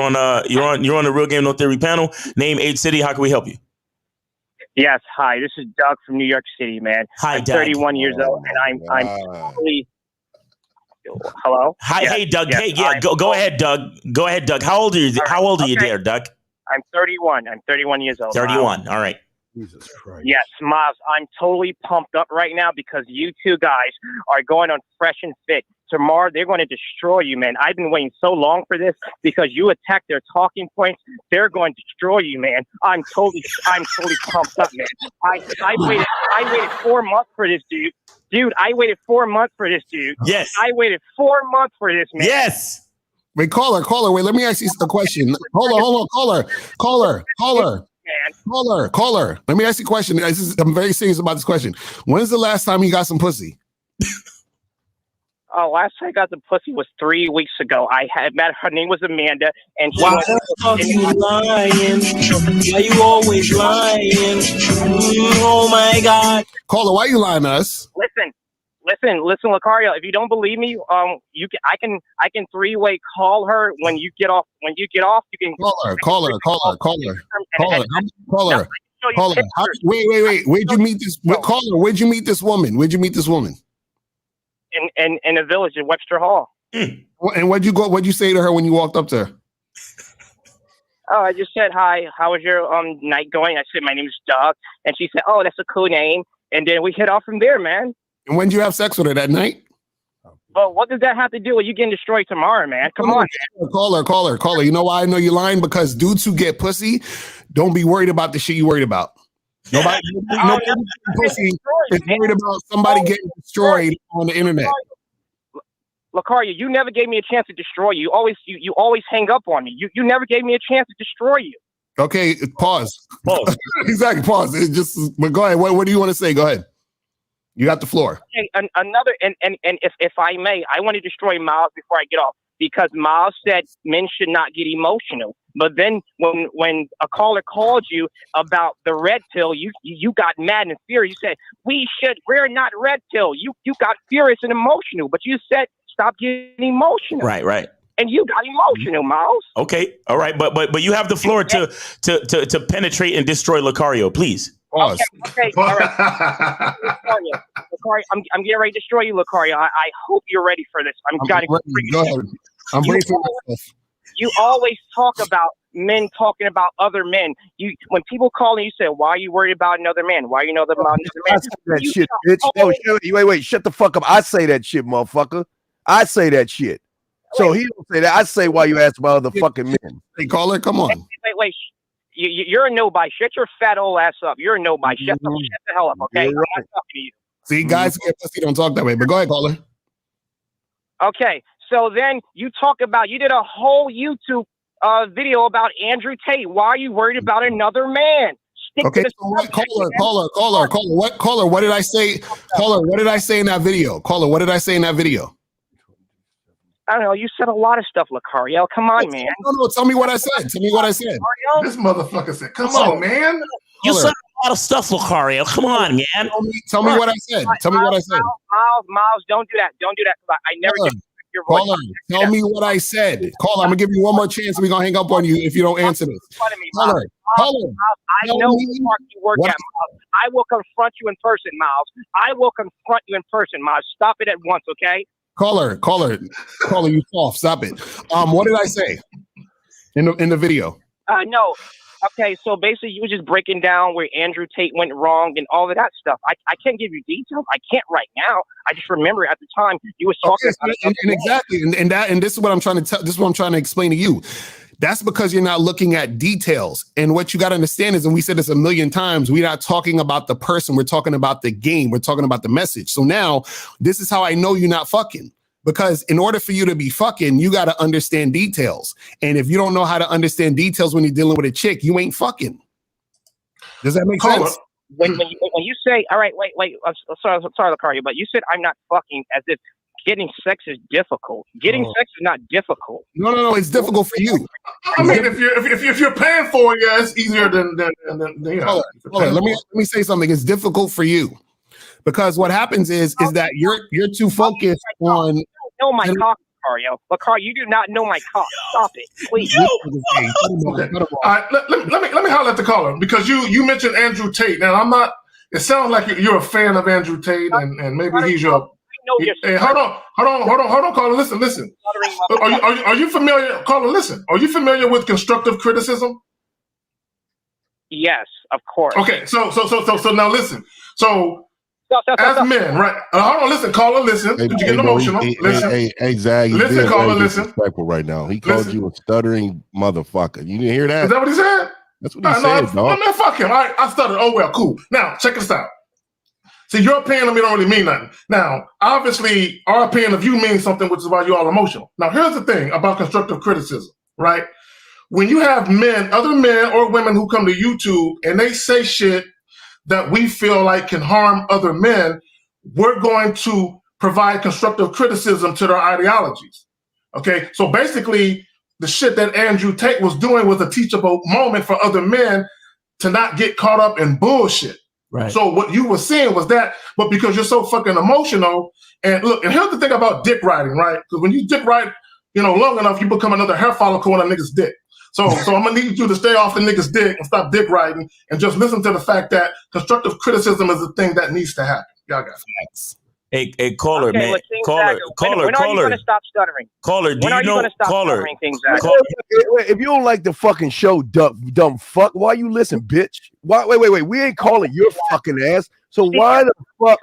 on the Real Game No Theory panel. Name, age, city. How can we help you? Yes. Hi, this is Doug from New York City, man. Hi, I'm Doug. 31 years old, and I'm totally. Hello. Hi, Yes, hey, Doug. yes, Hey, yeah. Go ahead, Doug. Go ahead, Doug. How old are you? How old are you there, Doug? I'm 31. I'm 31 years old. 31. All right. Jesus Christ. Yes, Miles, I'm totally pumped up right now because you two guys are going on Fresh and Fit. Tomorrow, they're going to destroy you, man. I've been waiting so long for this because you attacked their talking points. They're going to destroy you, man. I'm totally pumped up, man. I waited 4 months for this, dude. Dude, I waited 4 months for this, dude. Yes. I waited 4 months for this, man. Yes. Wait, caller. Wait, let me ask you a question. Hold on, caller. Let me ask you a question. I'm very serious about this question. When's the last time you got some pussy? Oh, last time I got the pussy was 3 weeks ago. I had met her name was Amanda, and she Why the fuck you lying? Why you always lying? Oh my God! Caller, why you lying to us? Listen, Lucario. If you don't believe me, I can 3-way call her when you get off. When you get off, you can Caller. Wait. Where'd you meet this caller? Where'd you meet this woman? In a village in Webster Hall. And what'd you say to her when you walked up to her? Oh, I just said, hi, how was your night going? I said, my name is Doug. And she said, oh, that's a cool name. And then we hit off from there, man. And when did you have sex with her that night? But what does that have to do with you getting destroyed tomorrow, man? Come on. Caller. You know why I know you're lying? Because dudes who get pussy, don't be worried about the shit you worried about. Nobody pussy is worried about somebody getting destroyed on the internet. Lucario, you never gave me a chance to destroy you. You always hang up on me. You never gave me a chance to destroy you. Okay, pause. Exactly, pause. But go ahead. What do you want to say? Go ahead. You got the floor. Okay, another and if I may, I want to destroy Miles before I get off because Miles said men should not get emotional. But then when a caller called you about the red pill, you got mad and furious. You said we're not red pill. You got furious and emotional, but you said stop getting emotional. Right. And you got emotional, Miles. Okay, all right, but you have the floor to penetrate and destroy Lucario, please. Pause. Okay, all right. Lucario, I'm getting ready to destroy you, Lucario. I hope you're ready for this. Go ahead. I'm ready for myself. You always talk about men talking about other men. When people call and you say, "Why are you worried about another man? Why are you about another man?" I say that shit, bitch. Wait, shut the fuck up. I say that shit, motherfucker. I say that shit. So he don't say that. I say why you ask about other fucking men. Hey, caller, come on. Wait. You're a nobody. Shut your fat old ass up. You're a nobody. Shut the hell up, okay? I'm not talking to you. See, guys who get pussy don't talk that way. But go ahead, caller. Okay, so then you did a whole YouTube video about Andrew Tate. Why are you worried about another man? Okay, so what, caller, what did I say? Caller, what did I say in that video? Caller, what did I say in that video? I don't know. You said a lot of stuff, Lucario. Come on, man. No, tell me what I said. This motherfucker said, come on, man. You said a lot of stuff, Lucario. Come on, man. Tell me what I said. Miles, don't do that. Don't do that. I never get your voice. Caller, tell me what I said. Caller, I'm going to give you one more chance and we're going to hang up on you if you don't answer this. Caller, I know you work at, Miles. I will confront you in person, Miles. I will confront you in person, Miles. Stop it at once, okay? Caller, you soft. Stop it. What did I say in the video? No. Okay, so basically you were just breaking down where Andrew Tate went wrong and all of that stuff. I can't give you details. I can't right now. I just remember at the time you was talking about exactly, and this is what I'm trying to tell. This is what I'm trying to explain to you. That's because you're not looking at details. And what you got to understand is, and we said this a million times, we're not talking about the person. We're talking about the game. We're talking about the message. So now this is how I know you're not fucking. Because in order for you to be fucking, you got to understand details. And if you don't know how to understand details when you're dealing with a chick, you ain't fucking. Does that make sense? When you say, all right, wait, I'm sorry, Lucario, but you said I'm not fucking as if getting sex is difficult. Getting sex is not difficult. No, it's difficult for you. I mean, if you're paying for it, yeah, it's easier than yeah. Hold on. Let me say something. It's difficult for you because what happens is that you're too focused on. You don't know my cock, Lucario, you do not know my cock. Stop it, please. Okay. All right, let me holler at the caller because you mentioned Andrew Tate. Now I'm not. It sounds like you're a fan of Andrew Tate, and maybe he's your. Hey, hold on, caller. Listen. Are you familiar, caller? Listen. Are you familiar with constructive criticism? Yes, of course. Okay, so now listen. So as men, right? Hold on, listen, caller. Listen. Did you get emotional? Listen. Hey, Zag. Listen, caller. Listen. Disrespectful right now. He called you a stuttering motherfucker. You didn't hear that? Is that what he said? That's what he said, dog. Man, fuck him. I stuttered. Oh well, cool. Now check this out. See, your opinion of me don't really mean nothing. Now, obviously, our opinion of you means something, which is why you're all emotional. Now, here's the thing about constructive criticism, right? When you have other men or women who come to YouTube and they say shit that we feel like can harm other men, we're going to provide constructive criticism to their ideologies. Okay? So basically, the shit that Andrew Tate was doing was a teachable moment for other men to not get caught up in bullshit. Right. So what you were saying was that, but because you're so fucking emotional, and look, and here's the thing about dick riding, right? Because when you dick ride, long enough, you become another hair follicle on a nigga's dick. So I'm gonna need you to stay off the nigga's dick and stop dick riding and just listen to the fact that constructive criticism is a thing that needs to happen. Y'all got facts. Hey, caller, okay, man. Caller. When are you going to stop stuttering? Caller, do when you know? When are you going to stop stuttering, King Zach? If you don't like the fucking show, dumb fuck, why you listen, bitch? Wait. We ain't calling your fucking ass. So why the fuck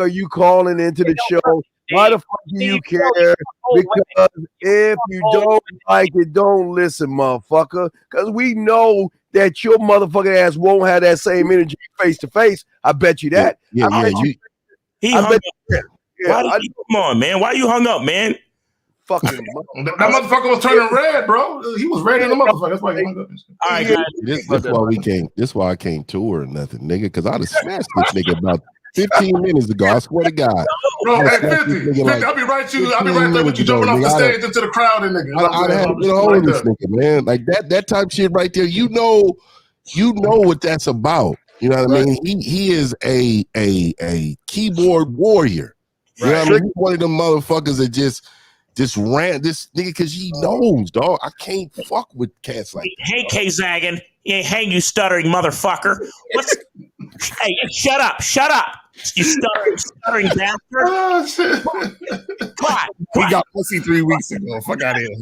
are you calling into the show? Why the fuck do you care? Because if you don't like it, don't listen, motherfucker. Because we know that your motherfucking ass won't have that same energy face to face. I bet you that. He hung up. Come on, man. Why you hung up, man? Fucking that motherfucker was turning red, bro. He was red in the motherfucker. That's why he hung up. All right, guys. This why I can't tour or nothing, nigga. Because I'd have smashed this nigga about 15 minutes ago. I swear to God. Bro, hey, 50, I'll be right there with you jumping off the stage into the crowd and nigga. I'd have been on this nigga, man. Like that type shit right there. You know what that's about. You know what I mean? He is a keyboard warrior. You know what I mean? He's one of them motherfuckers that just ran this nigga because he knows, dog. I can't fuck with cats like that. Hey, K-Zaggin. Hey, you stuttering motherfucker. Hey, shut up. You stuttering bastard. Oh, shit. Come on. We got pussy 3 weeks ago. Fuck out of here.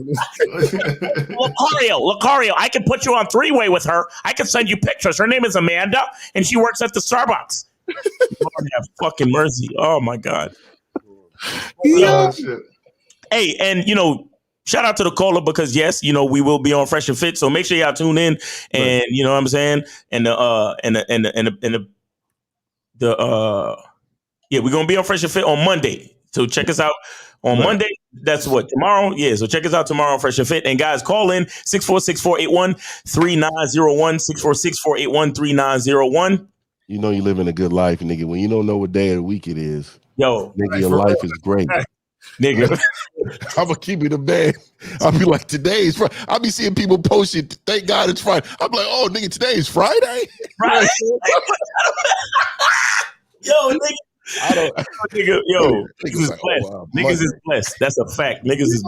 Lucario, I can put you on three-way with her. I can send you pictures. Her name is Amanda, and she works at the Starbucks. Lord have fucking mercy. Oh, my God. Oh, shit. Hey, and, shout out to the caller because, yes, we will be on Fresh and Fit. So make sure y'all tune in and, you know what I'm saying? And we're going to be on Fresh and Fit on Monday. So check us out on Monday. That's what, tomorrow? Yeah, so check us out tomorrow on Fresh and Fit. And guys, call in 646-481-3901, 646-481-3901. You know you're living a good life, nigga. When you don't know what day of the week it is, nigga, your life is great. Nigga, I'm gonna keep it a man. I'll be like, today's Friday. I'll be seeing people post it. Thank God it's Friday. I'm like, oh, nigga, today is Friday. Right? Yo, nigga. Niggas is blessed. Niggas is blessed. That's a fact. Niggas is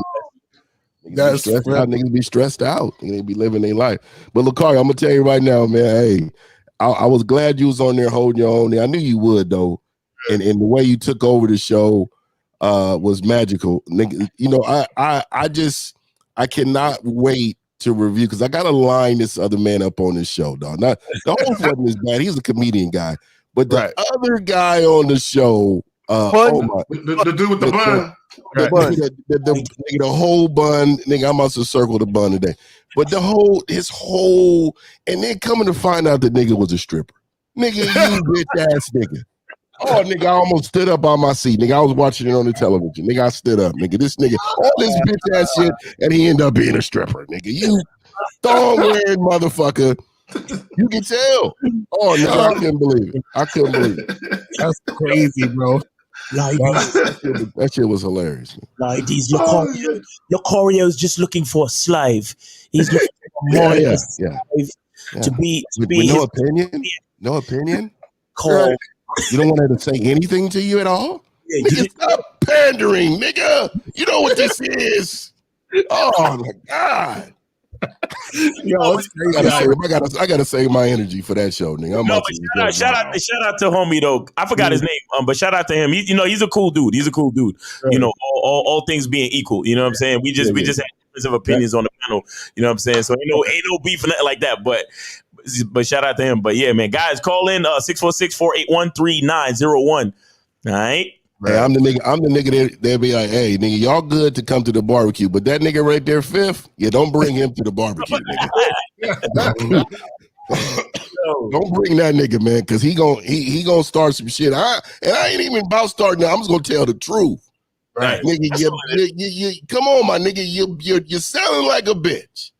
blessed. Niggas be stressed out. They be living their life. But Lucario, I'm gonna tell you right now, man. Hey, I was glad you was on there holding your own. I knew you would though, and the way you took over the show was magical. I cannot wait to review because I gotta line this other man up on this show, dog. Not the host wasn't as bad. He's a comedian guy, but the other guy on the show, Oh my, the dude with the bun. The whole bun, nigga. I must have circled the bun today, but his whole, and then coming to find out the nigga was a stripper, nigga, you bitch ass nigga. Oh, nigga, I almost stood up on my seat, nigga. I was watching it on the television, nigga. I stood up, nigga. This nigga, all this bitch ass shit, and he ended up being a stripper, nigga. You thong wearing motherfucker. You can tell. Oh no, I couldn't believe it. I couldn't believe it. That's crazy, bro. That shit was hilarious. Like these Locorio is just looking for a slave. He's looking for a slave to be with no opinion. No opinion. Call. You don't want her to say anything to you at all? Yeah, nigga, stop pandering, nigga. You know what this is. Oh my God. Yo, I gotta save my energy for that show, nigga. Shout out to homie though. I forgot his name, but shout out to him. He's a cool dude. He's a cool dude. Right. You know, all things being equal. You know what I'm saying? We just had difference of opinions on the panel. You know what I'm saying? So ain't no beef and nothing like that. But shout out to him. But yeah, man, guys, call in 646-481-3901. All right. Hey, I'm the nigga they'll be like, hey, nigga, y'all good to come to the barbecue, but that nigga right there, Fifth, don't bring him to the barbecue, nigga. Don't bring that nigga, man, because he gonna start some shit. I ain't even about starting now. I'm just gonna tell the truth. Right. Nigga, you come on, my nigga, you're sounding like a bitch.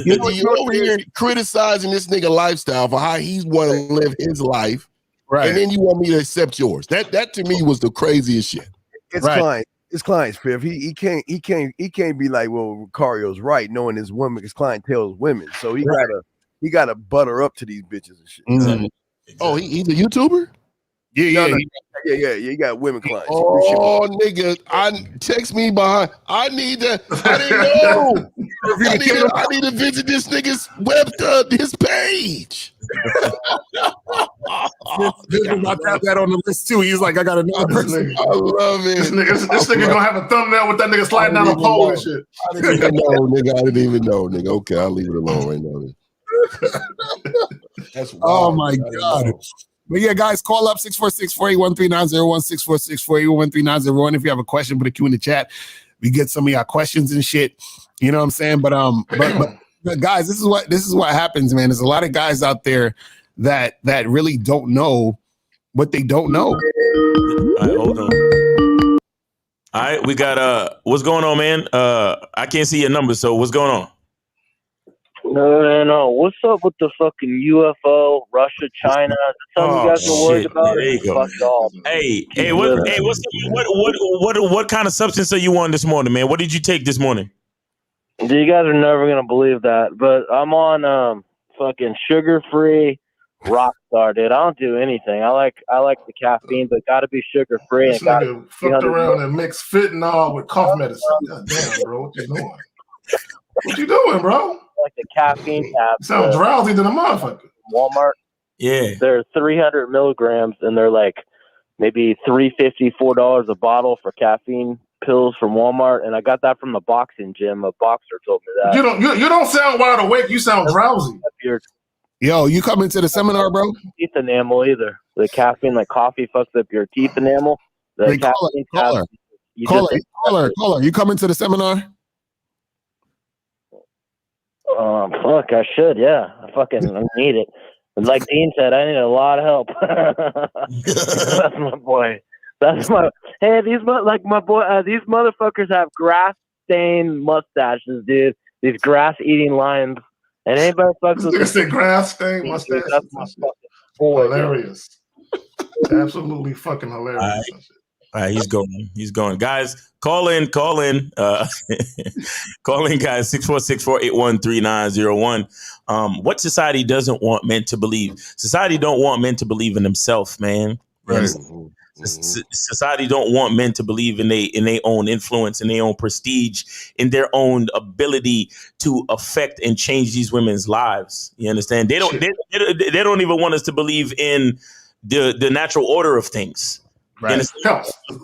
You're over here criticizing this nigga lifestyle for how he's want to live his life. Right. And then you want me to accept yours. That to me was the craziest shit. It's clients, Fifth. He can't be like, well, Ricario's right, knowing his clientele is women. So he gotta butter up to these bitches and shit. Mm-hmm. Oh, he's a YouTuber? Yeah. You got women clients. Oh, nigga, text me behind. I didn't know. I need to visit this nigga's his page. This about that on the list too. He's like, I got another person. I love it. This nigga gonna have a thumbnail with that nigga sliding down a pole and shit. I didn't even know, nigga. Okay, I'll leave it alone right now. That's wild. Oh my God. But yeah, guys, call up 646-481-3901, 646-481-3901. If you have a question, put a Q in the chat. We get some of y'all questions and shit. You know what I'm saying? But guys, this is what happens, man. There's a lot of guys out there that really don't know what they don't know. All right, hold on. All right, we got what's going on, man? I can't see your number, so what's going on? No. What's up with the fucking UFO, Russia, China? That's something you guys are worried about? There you go. Hey, what kind of substance are you on this morning, man? What did you take this morning? You guys are never gonna believe that, but I'm on fucking sugar-free Rockstar, dude. I don't do anything. I like the caffeine, but gotta be sugar-free. This nigga fucked around and mixed fentanyl with cough medicine. God damn, bro, what you doing? What you doing, bro? Like the caffeine tabs. Sound drowsy than a motherfucker. Walmart. Yeah. They're 300 milligrams, and they're like maybe $3.50, $4 a bottle for caffeine pills from Walmart. And I got that from the boxing gym. A boxer told me that. You don't sound wide awake. You sound drowsy. Yo, you coming to the seminar, bro? Teeth enamel either. The caffeine, like coffee, fucks up your teeth enamel. The caller. You coming to the seminar? Fuck, I should, yeah. I need it. Like Dean said, I need a lot of help. That's my boy. Hey, these motherfuckers have grass-stained mustaches, dude. These grass-eating lions. And anybody fucks with this grass-stained mustache. That's my fucking boy. Hilarious. Absolutely fucking hilarious. All right, he's going. Guys, call in. Call in, guys, 646-481-3901. What society doesn't want men to believe? Society don't want men to believe in themselves, man. Right. Society don't want men to believe in their own influence, in their own prestige, in their own ability to affect and change these women's lives. You understand? They don't even want us to believe in the natural order of things. Right.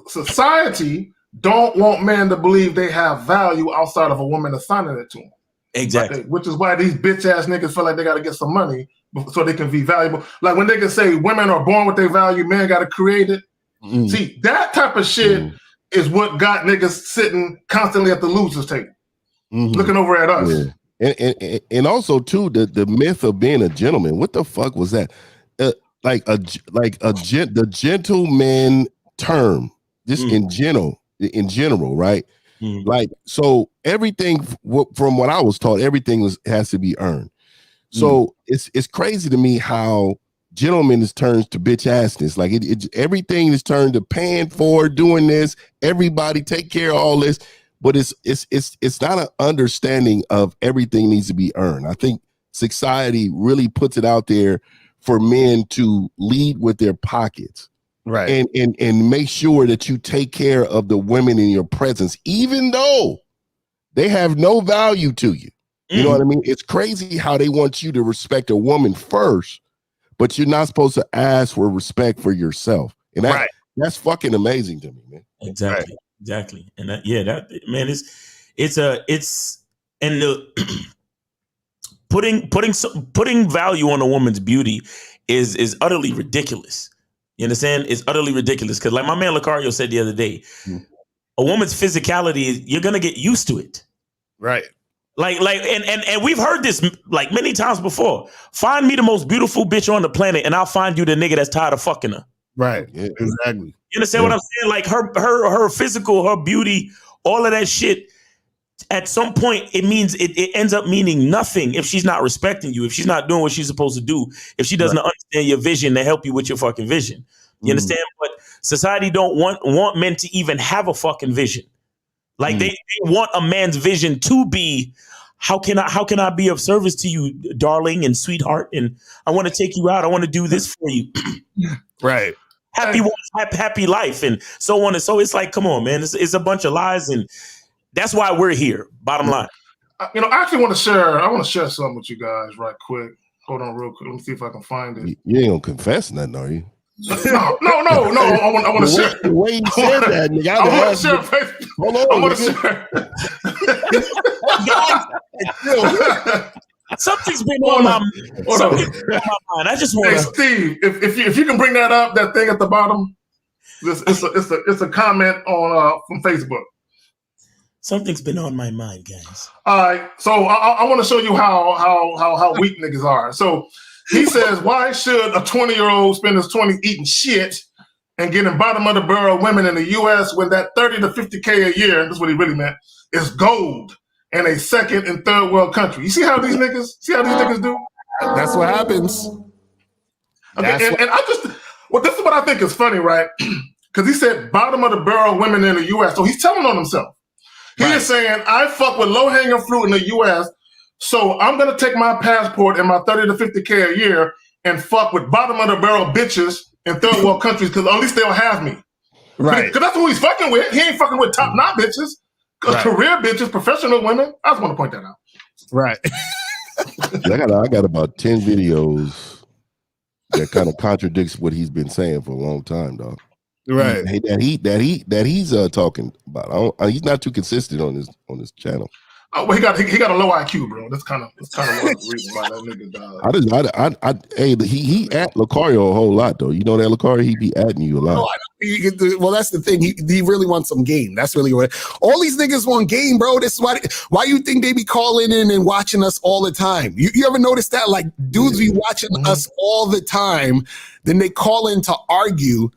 Society don't want men to believe they have value outside of a woman assigning it to them. Exactly. Which is why these bitch ass niggas feel like they got to get some money so they can be valuable. Like when they can say women are born with their value, men got to create it. See, that type of shit is what got niggas sitting constantly at the losers table, looking over at us. Yeah. And also too the myth of being a gentleman. What the fuck was that? The gentleman term, just in general, right? Like, so everything from what I was taught, everything has to be earned. So it's crazy to me how gentleman is turned to bitch assness. Like everything is turned to paying for doing this. Everybody take care of all this, but it's not an understanding of everything needs to be earned. I think society really puts it out there for men to lead with their pockets, right? And make sure that you take care of the women in your presence, even though they have no value to you. You know what I mean? It's crazy how they want you to respect a woman first, but you're not supposed to ask for respect for yourself. And that's fucking amazing to me, man. Exactly. And man, putting value on a woman's beauty is utterly ridiculous. You understand? It's utterly ridiculous because, like my man Lucario said the other day, a woman's physicality, you're gonna get used to it, right? And we've heard this like many times before. Find me the most beautiful bitch on the planet, and I'll find you the nigga that's tired of fucking her. Right. Yeah. Exactly. You understand what I'm saying? Like her physical, her beauty, all of that shit. At some point, it means it ends up meaning nothing if she's not respecting you, if she's not doing what she's supposed to do, if she doesn't understand your vision to help you with your fucking vision. You understand? But society don't want men to even have a fucking vision. Like they want a man's vision to be, how can I be of service to you, darling and sweetheart? And I want to take you out. I want to do this for you. Right. Happy wife, happy life, and so on and so. It's like, come on, man. It's a bunch of lies, and that's why we're here. Bottom line. I actually want to share. I want to share something with you guys right quick. Hold on, real quick. Let me see if I can find it. You ain't gonna confess nothing, are you? No. I want to share. The way you said that, nigga. I want to share. Hold on. I want to share. Something's been on my mind. I just want Hey, Steve, if you can bring that thing at the bottom. It's a comment on from Facebook. Something's been on my mind, guys. All right, so I want to show you how weak niggas are. So he says, why should a 20-year-old spend his 20s eating shit and getting bottom of the barrel women in the U.S. when that 30 to 50K a year, this is what he really meant, is gold in a second and third world country. You see how these niggas do? That's what happens. Okay, this is what I think is funny, right? Because he said bottom of the barrel women in the U.S. So he's telling on himself. He is saying, I fuck with low-hanging fruit in the U.S., so I'm going to take my passport and my 30 to 50K a year and fuck with bottom of the barrel bitches in third world countries because at least they'll have me. Right. Because that's who he's fucking with. He ain't fucking with top-notch bitches, career bitches, professional women. I just want to point that out. Right. I got about 10 videos that kind of contradicts what he's been saying for a long time, dog. Right. That he's talking about. He's not too consistent on his channel. Oh, well, he got a low IQ, bro. That's kind of one of the reasons why that nigga died. He at Lucario a whole lot though. You know that Lucario, he be atting you a lot. Well, that's the thing. He really wants some game. That's really what all these niggas want game, bro. This is why you think they be calling in and watching us all the time. You ever notice that? Like dudes be watching us all the time, then they call in to argue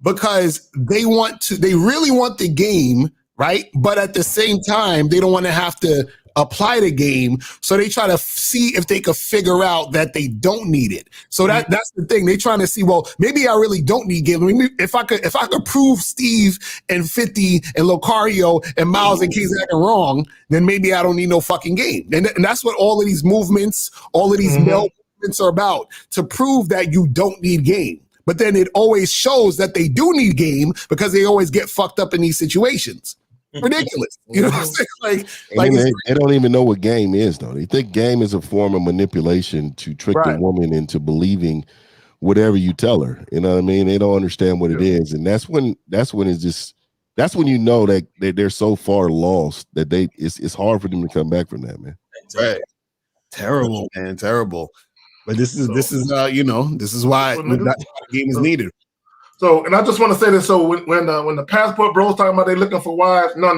because they really want the game. Right. But at the same time, they don't want to have to apply the game. So they try to see if they could figure out that they don't need it. So that's the thing. They trying to see, well, maybe I really don't need game. I mean, if I could prove Steve and 50 and Lucario and Miles and Kazak are wrong, then maybe I don't need no fucking game. And that's what all of these movements, all of these male movements are about, to prove that you don't need game. But then it always shows that they do need game because they always get fucked up in these situations. Ridiculous. You know what I'm saying? Like they don't even know what game is, though. They think game is a form of manipulation to trick the woman into believing whatever you tell her. You know what I mean? They don't understand what it is. And that's when you know that they're so far lost that it's hard for them to come back from that, man. Right. Terrible, man. Terrible. But this is why that game is needed. So, and I just want to say this. So when the passport bros talking about they looking for wives, no.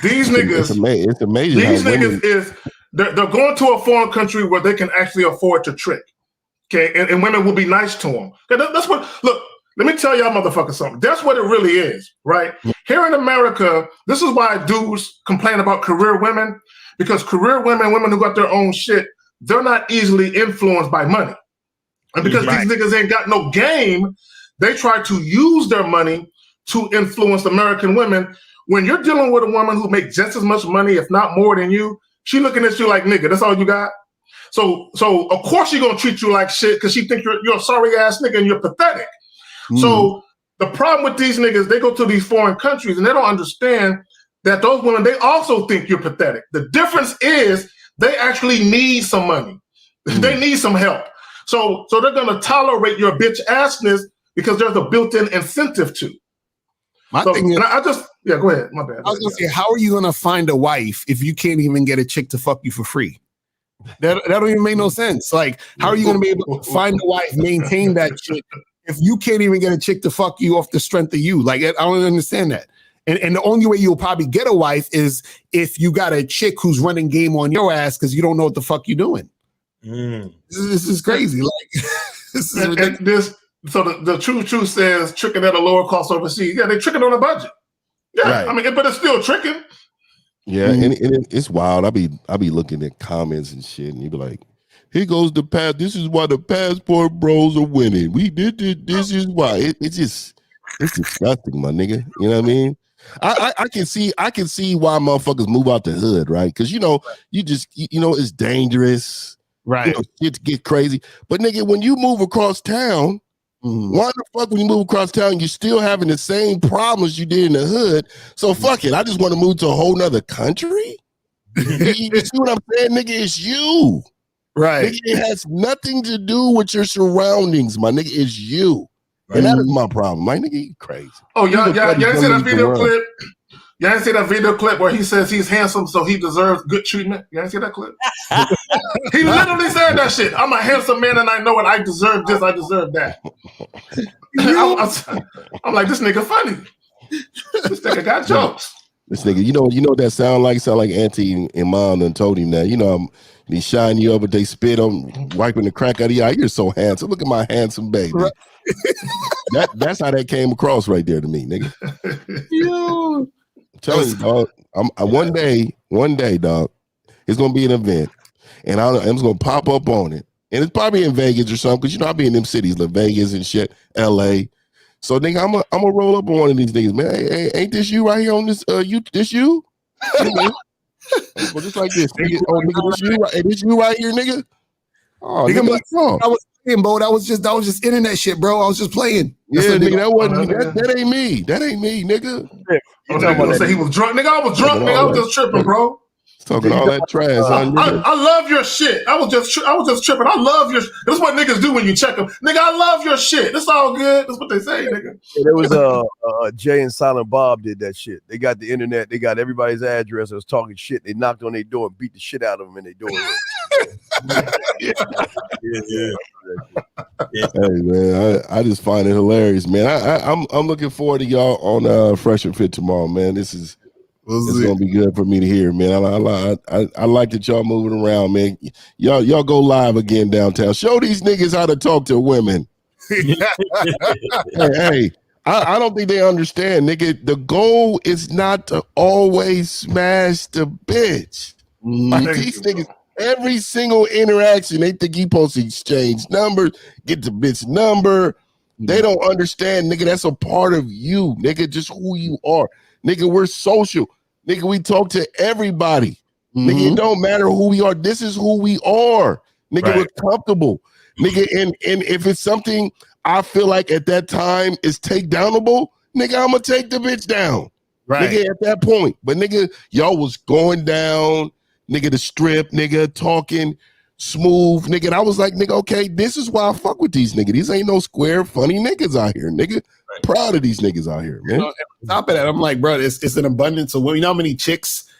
These niggas, it's amazing. These niggas is they're going to a foreign country where they can actually afford to trick. Okay, and women will be nice to them. Okay, that's what. Look, let me tell y'all motherfuckers something. That's what it really is, right? Here in America, this is why dudes complain about career women, because career women who got their own shit, they're not easily influenced by money. And because these niggas ain't got no game, they try to use their money to influence American women. When you're dealing with a woman who makes just as much money, if not more than you, she looking at you like, nigga, that's all you got? So of course she's gonna treat you like shit because she think you're a sorry ass nigga and you're pathetic. So the problem with these niggas, they go to these foreign countries and they don't understand that those women, they also think you're pathetic. The difference is they actually need some money. They need some help. So they're gonna tolerate your bitch assness because there's a built-in incentive to. Thing is, go ahead. My bad. I was gonna say, how are you gonna find a wife if you can't even get a chick to fuck you for free? That don't even make no sense. Like, how are you gonna be able to find a wife, maintain that chick, if you can't even get a chick to fuck you off the strength of you? Like, I don't understand that. And the only way you'll probably get a wife is if you got a chick who's running game on your ass because you don't know what the fuck you're doing. This is crazy. Like, this is ridiculous. So the truth says tricking at a lower cost overseas. Yeah, they're tricking on a budget. Yeah, right. I mean, but it's still tricking. Yeah, and it's wild. I be looking at comments and shit, and you be like, "Here goes the pass. This is why the passport bros are winning. We did it. This is why." It's disgusting, my nigga. You know what I mean? I can see why motherfuckers move out the hood, right? Because it's dangerous, right? Shit get crazy. But nigga, when you move across town. Why the fuck when you move across town, you're still having the same problems you did in the hood? So fuck it. I just want to move to a whole nother country. You see what I'm saying, nigga? It's you. Right. Nigga, it has nothing to do with your surroundings, my nigga. It's you. Right. And that is my problem. My nigga, you crazy. Oh, y'all see that video clip? Y'all didn't see that video clip where he says he's handsome, so he deserves good treatment? Y'all didn't see that clip? He literally said that shit. I'm a handsome man and I know it. I deserve this. I deserve that. I'm like, this nigga funny. This nigga got jokes. This nigga, you know what that sound like? Sound like Auntie and Mom done told him that. You know, they shine you up, but they spit on, wiping the crack out of your eye. You're so handsome. Look at my handsome baby. Right. That's how that came across right there to me, nigga. Yo. I'm telling you, dog. One day, dog, it's gonna be an event, and I'm just gonna pop up on it, and it's probably in Vegas or something, because I be in them cities like Vegas and shit, LA. So nigga, I'm gonna roll up on one of these niggas, man. Hey, ain't this you right here on this? This you? Well, just like this, nigga. Oh, nigga, this you? Hey, this you right here, nigga? Oh, nigga, what's wrong? I was playing, bro. That was just internet shit, bro. I was just playing. Yeah, nigga, that wasn't that ain't me. That ain't me, nigga. You talking about he was drunk, nigga. I was drunk, nigga. I was just tripping, bro. Talking all that trash. I love your shit. I was just tripping. I love your. This is what niggas do when you check them, nigga. I love your shit. It's all good. That's what they say, nigga. Yeah, there was Jay and Silent Bob did that shit. They got the internet. They got everybody's address. That was talking shit. They knocked on their door and beat the shit out of them in their door. Hey man, I just find it hilarious, man. I'm looking forward to y'all on Fresh and Fit tomorrow, man. It's gonna be good for me to hear, man. I like that y'all moving around, man. Y'all go live again downtown. Show these niggas how to talk to women. hey, I don't think they understand, nigga. The goal is not to always smash the bitch. Like these niggas. Every single interaction, they think he supposed to exchange numbers, get the bitch number. They don't understand, nigga, that's a part of you, nigga, just who you are. Nigga, we're social. Nigga, we talk to everybody. Nigga, it don't matter who we are. This is who we are. Nigga, we're comfortable. Nigga, and if it's something I feel like at that time is takedownable, nigga, I'm going to take the bitch down. Right. Nigga, at that point. But nigga, y'all was going down. Nigga, the strip, nigga, talking smooth, nigga. And I was like, nigga, okay, this is why I fuck with these niggas. These ain't no square, funny niggas out here, nigga. Proud of these niggas out here, man. On top of that, I'm like, bro, it's an abundance of women. You know how many chicks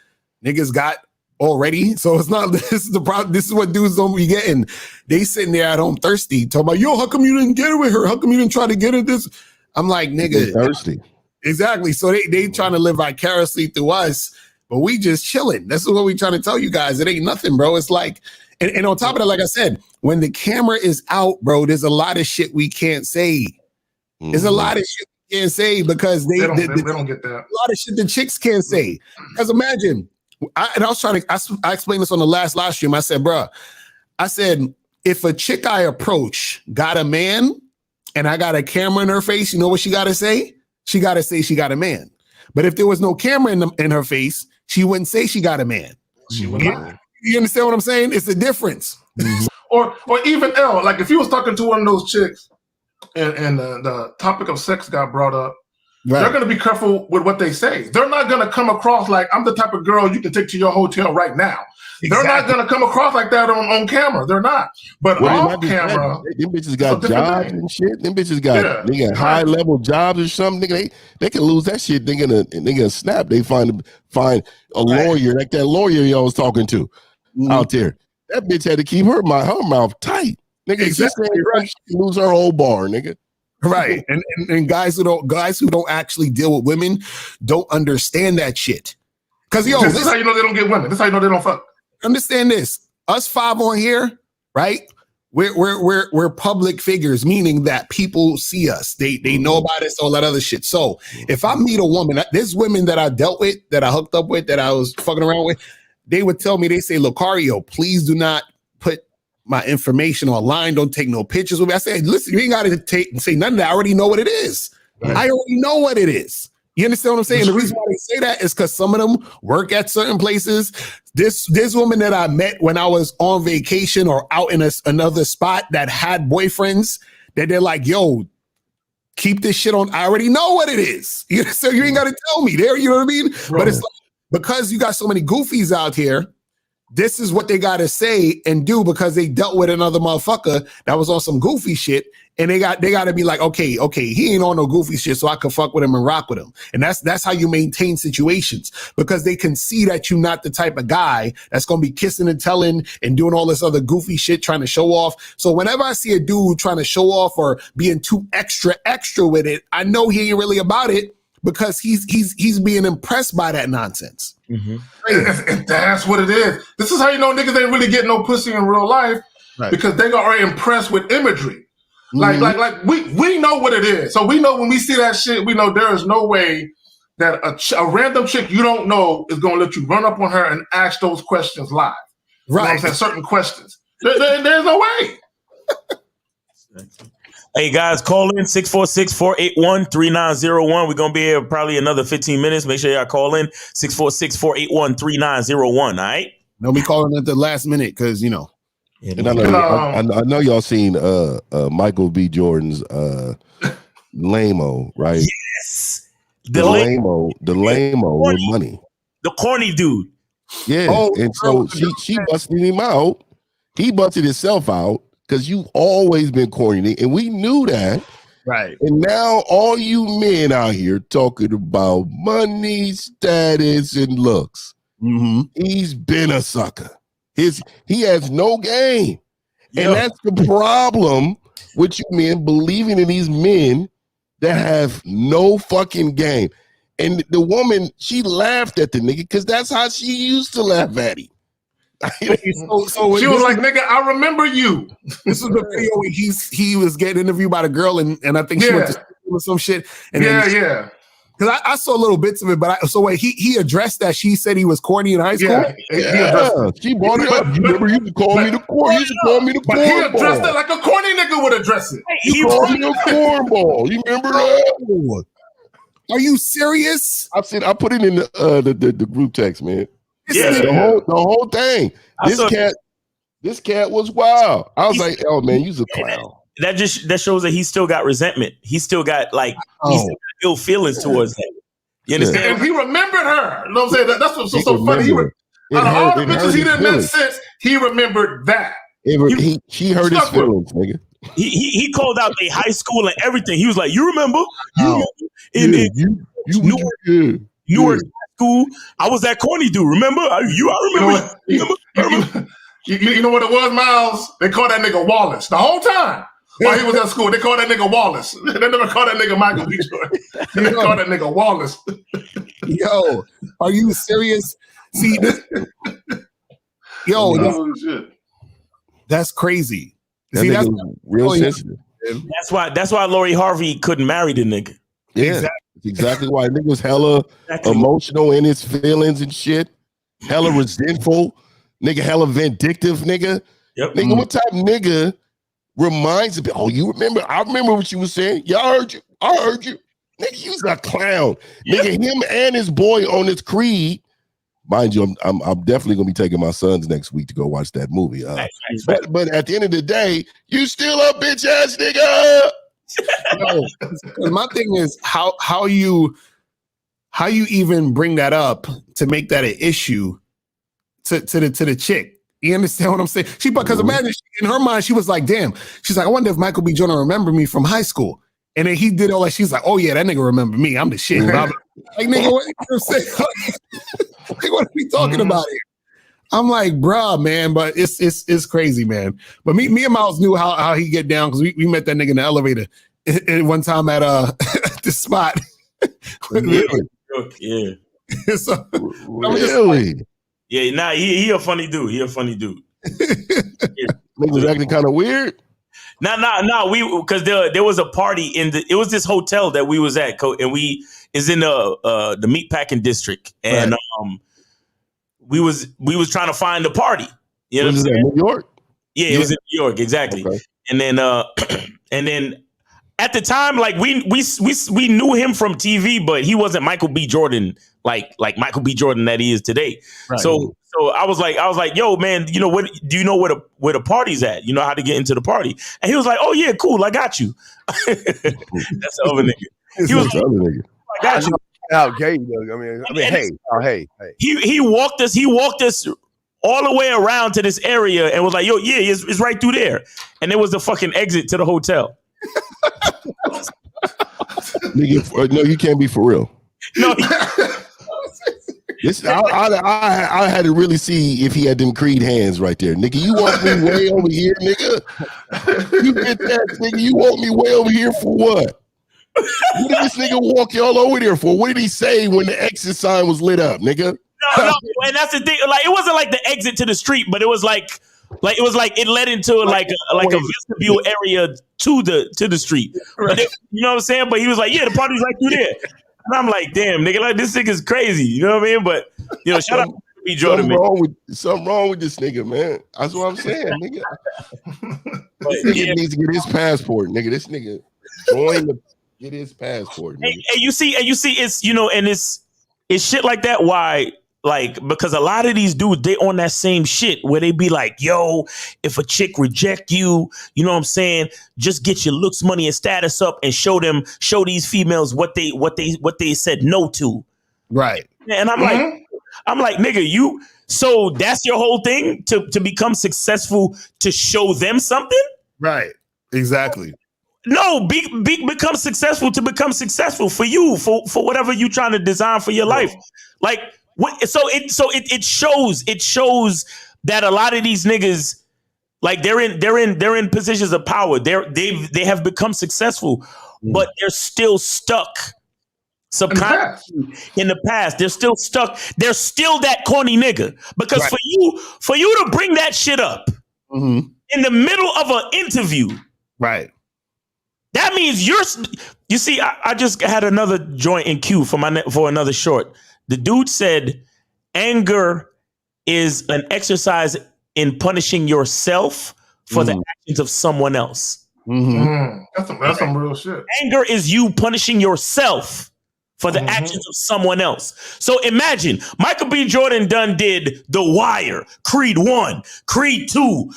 niggas got already. So it's not, this is the problem. This is what dudes don't be getting. They sitting there at home thirsty, talking about, yo, how come you didn't get it with her? How come you didn't try to get it this? I'm like, nigga. They're thirsty. Exactly. So they trying to live vicariously through us, but we just chilling. This is what we trying to tell you guys. It ain't nothing, bro. It's like, and on top of that, like I said, when the camera is out, bro, there's a lot of shit we can't say. There's a lot of shit we can't say because they don't get that. A lot of shit the chicks can't say. Because imagine, I explained this on the last live stream. I said, bro, I said, if a chick I approach got a man and I got a camera in her face, you know what she got to say? She got to say she got a man. But if there was no camera in her face, she wouldn't say she got a man. She would lie. You understand what I'm saying? It's a difference. Or even L, like if you was talking to one of those chicks and the topic of sex got brought up, they're going to be careful with what they say. They're not going to come across like, I'm the type of girl you can take to your hotel right now. Exactly. They're not going to come across like that on camera. They're not. But off camera, them bitches got jobs and shit. Them bitches got they got high level jobs or something. Nigga, they can lose that shit. They gonna snap. They find a lawyer like that lawyer y'all was talking to out there. That bitch had to keep her mouth tight. Nigga, exactly right. She lose her whole bar, nigga. Right. And guys who don't actually deal with women don't understand that shit. Because this is how you know they don't get women. This is how you know they don't fuck. Understand this. Us five on here, right? We're public figures, meaning that people see us. They know about us, all that other shit. So if I meet a woman, there's women that I dealt with, that I hooked up with, that I was fucking around with, they would tell me, they say, Lucario, please do not put my information online. Don't take no pictures with me. I say, listen, you ain't got to say nothing. I already know what it is. Right. I already know what it is. You understand what I'm saying? The reason why they say that is because some of them work at certain places. This woman that I met when I was on vacation or out in another spot that had boyfriends, that they're like, yo, keep this shit on. I already know what it is. So you ain't got to tell me there. You know what I mean? Bro. But it's like, because you got so many goofies out here, this is what they got to say and do because they dealt with another motherfucker that was on some goofy shit. And they got to be like, okay, he ain't on no goofy shit, so I can fuck with him and rock with him. And that's how you maintain situations, because they can see that you're not the type of guy that's gonna be kissing and telling and doing all this other goofy shit, trying to show off. So whenever I see a dude trying to show off or being too extra with it, I know he ain't really about it, because he's being impressed by that nonsense. Mm-hmm. And that's what it is. This is how you know niggas ain't really getting no pussy in real life, because they are impressed with imagery. Like we know what it is. So we know when we see that shit, we know there is no way that a random chick you don't know is going to let you run up on her and ask those questions live. Right. You know what I'm saying? Certain questions. There's no way. Hey guys, call in 646-481-3901. We're gonna be here probably another 15 minutes. Make sure y'all call in 646-481-3901. All right. Don't be calling at the last minute, because you know. And I know y'all seen Michael B. Jordan's Lame-O, right? Yes. The Lame-O with money. The corny dude. Yeah. And so she busted him out. He busted himself out because you've always been corny. And we knew that. Right. And now all you men out here talking about money, status, and looks. Mm-hmm. He's been a sucker. He has no game. And that's the problem with you men believing in these men that have no fucking game. And the woman, she laughed at the nigga because that's how she used to laugh at him. So she was like, nigga, I remember you. This was the video where he was getting interviewed by the girl, and I think she went to school or some shit. And because I saw little bits of it, but he addressed that she said he was corny in high school. Yeah, she brought it up. You remember, you could call me the corn. You should call me the cornball. But he addressed it like a corny nigga would address it. You called me a cornball. You remember that? Are you serious? I put it in the group text, man. Yeah, the whole thing. This cat was wild. I was like, oh man, you's a clown. That shows that he still got resentment. He still got he still got ill feelings towards him. You understand? And he remembered her. You know what I'm saying? That's what's so funny. Out of all the bitches he didn't make sense, he remembered that. She hurt his feelings, nigga. He called out their high school and everything. He was like, "You remember? You Newark school, I was that corny dude. Remember? I remember. You know what it was, Miles? They called that nigga Wallace the whole time. While he was at school, they called that nigga Wallace. They never called that nigga Michael B. Jordan. They called that nigga Wallace. Yo, are you serious? See, that's crazy. That nigga was real sensitive. That's why Lori Harvey couldn't marry the nigga. Yeah, exactly why. Nigga was hella emotional in his feelings and shit. Hella resentful. Nigga hella vindictive, nigga. Yep. Nigga, what type of nigga reminds me? Oh, you remember? I remember what you was saying. Yeah, I heard you. Nigga, you's a clown. Yep. Nigga, him and his boy on his Creed. Mind you, I'm definitely gonna be taking my sons next week to go watch that movie. But at the end of the day, you still a bitch ass nigga. No, my thing is how you even bring that up to make that an issue to the chick. You understand what I'm saying? Because imagine in her mind, she was like, damn. She's like, I wonder if Michael B. Jordan remember me from high school. And then he did all that. She's like, oh yeah, that nigga remember me. I'm the shit. Like, nigga, what you know saying? Like, what are we talking about here? I'm like, bruh, man, but it's crazy, man. But me and Miles knew how he get down because we met that nigga in the elevator one time at the spot. Really? Yeah. So, really? Yeah, nah, he a funny dude. He a funny dude. Nigga was acting kind of weird. Nah. Because there was a party it was this hotel that we was at, and we is in the meatpacking district, and right. we was trying to find the party. You know what I'm saying? New York. Yeah, it was in New York, exactly. Okay. And then at the time, like we knew him from TV, but he wasn't Michael B. Jordan like Michael B. Jordan that he is today. Right. So I was like, yo, man, you know what? Do you know where the party's at? You know how to get into the party? And he was like, oh yeah, cool, I got you. That's the other nigga. He was like, I got you. How gay, I mean, hey. He walked us all the way around to this area and was like, yo, yeah, it's right through there. And there was the fucking exit to the hotel. Nigga, no, you can't be for real. No. I had to really see if he had them Creed hands right there. Nigga, you want me way over here, nigga? You get that, nigga? You want me way over here for what? What did this nigga walk y'all over there for? What did he say when the exit sign was lit up, nigga? No, and that's the thing. Like, it wasn't like the exit to the street, but it was like it led into like a vestibule area to the street. Right. You know what I'm saying? But he was like, yeah, the party's right through there. And I'm like, damn, nigga, like this nigga's crazy. You know what I mean? But you know, shout out to B. Jordan. Something wrong with this nigga, man. That's what I'm saying, nigga. This nigga needs to get his passport, nigga. This nigga get his passport. Nigga. And you see, it's, you know, and it's shit like that. Why? Like, because a lot of these dudes, they on that same shit where they be like, yo, if a chick reject you, you know what I'm saying? Just get your looks, money, and status up and show these females what they said no to. Right. And I'm like, nigga, so that's your whole thing to become successful, to show them something? Right. Exactly. No, become successful to become successful for you, for whatever you trying to design for your life. Like, it shows that a lot of these niggas, like they're in positions of power. They have become successful, but they're still stuck subconsciously in the past. They're still stuck. They're still that corny nigga. Because right. for you to bring that shit up in the middle of an interview, right? That means you see, I just had another joint in queue for another short. The dude said, anger is an exercise in punishing yourself for the actions of someone else. That's some real shit. Anger is you punishing yourself for the actions of someone else. So imagine Michael B. Jordan did The Wire, Creed 1, Creed 2,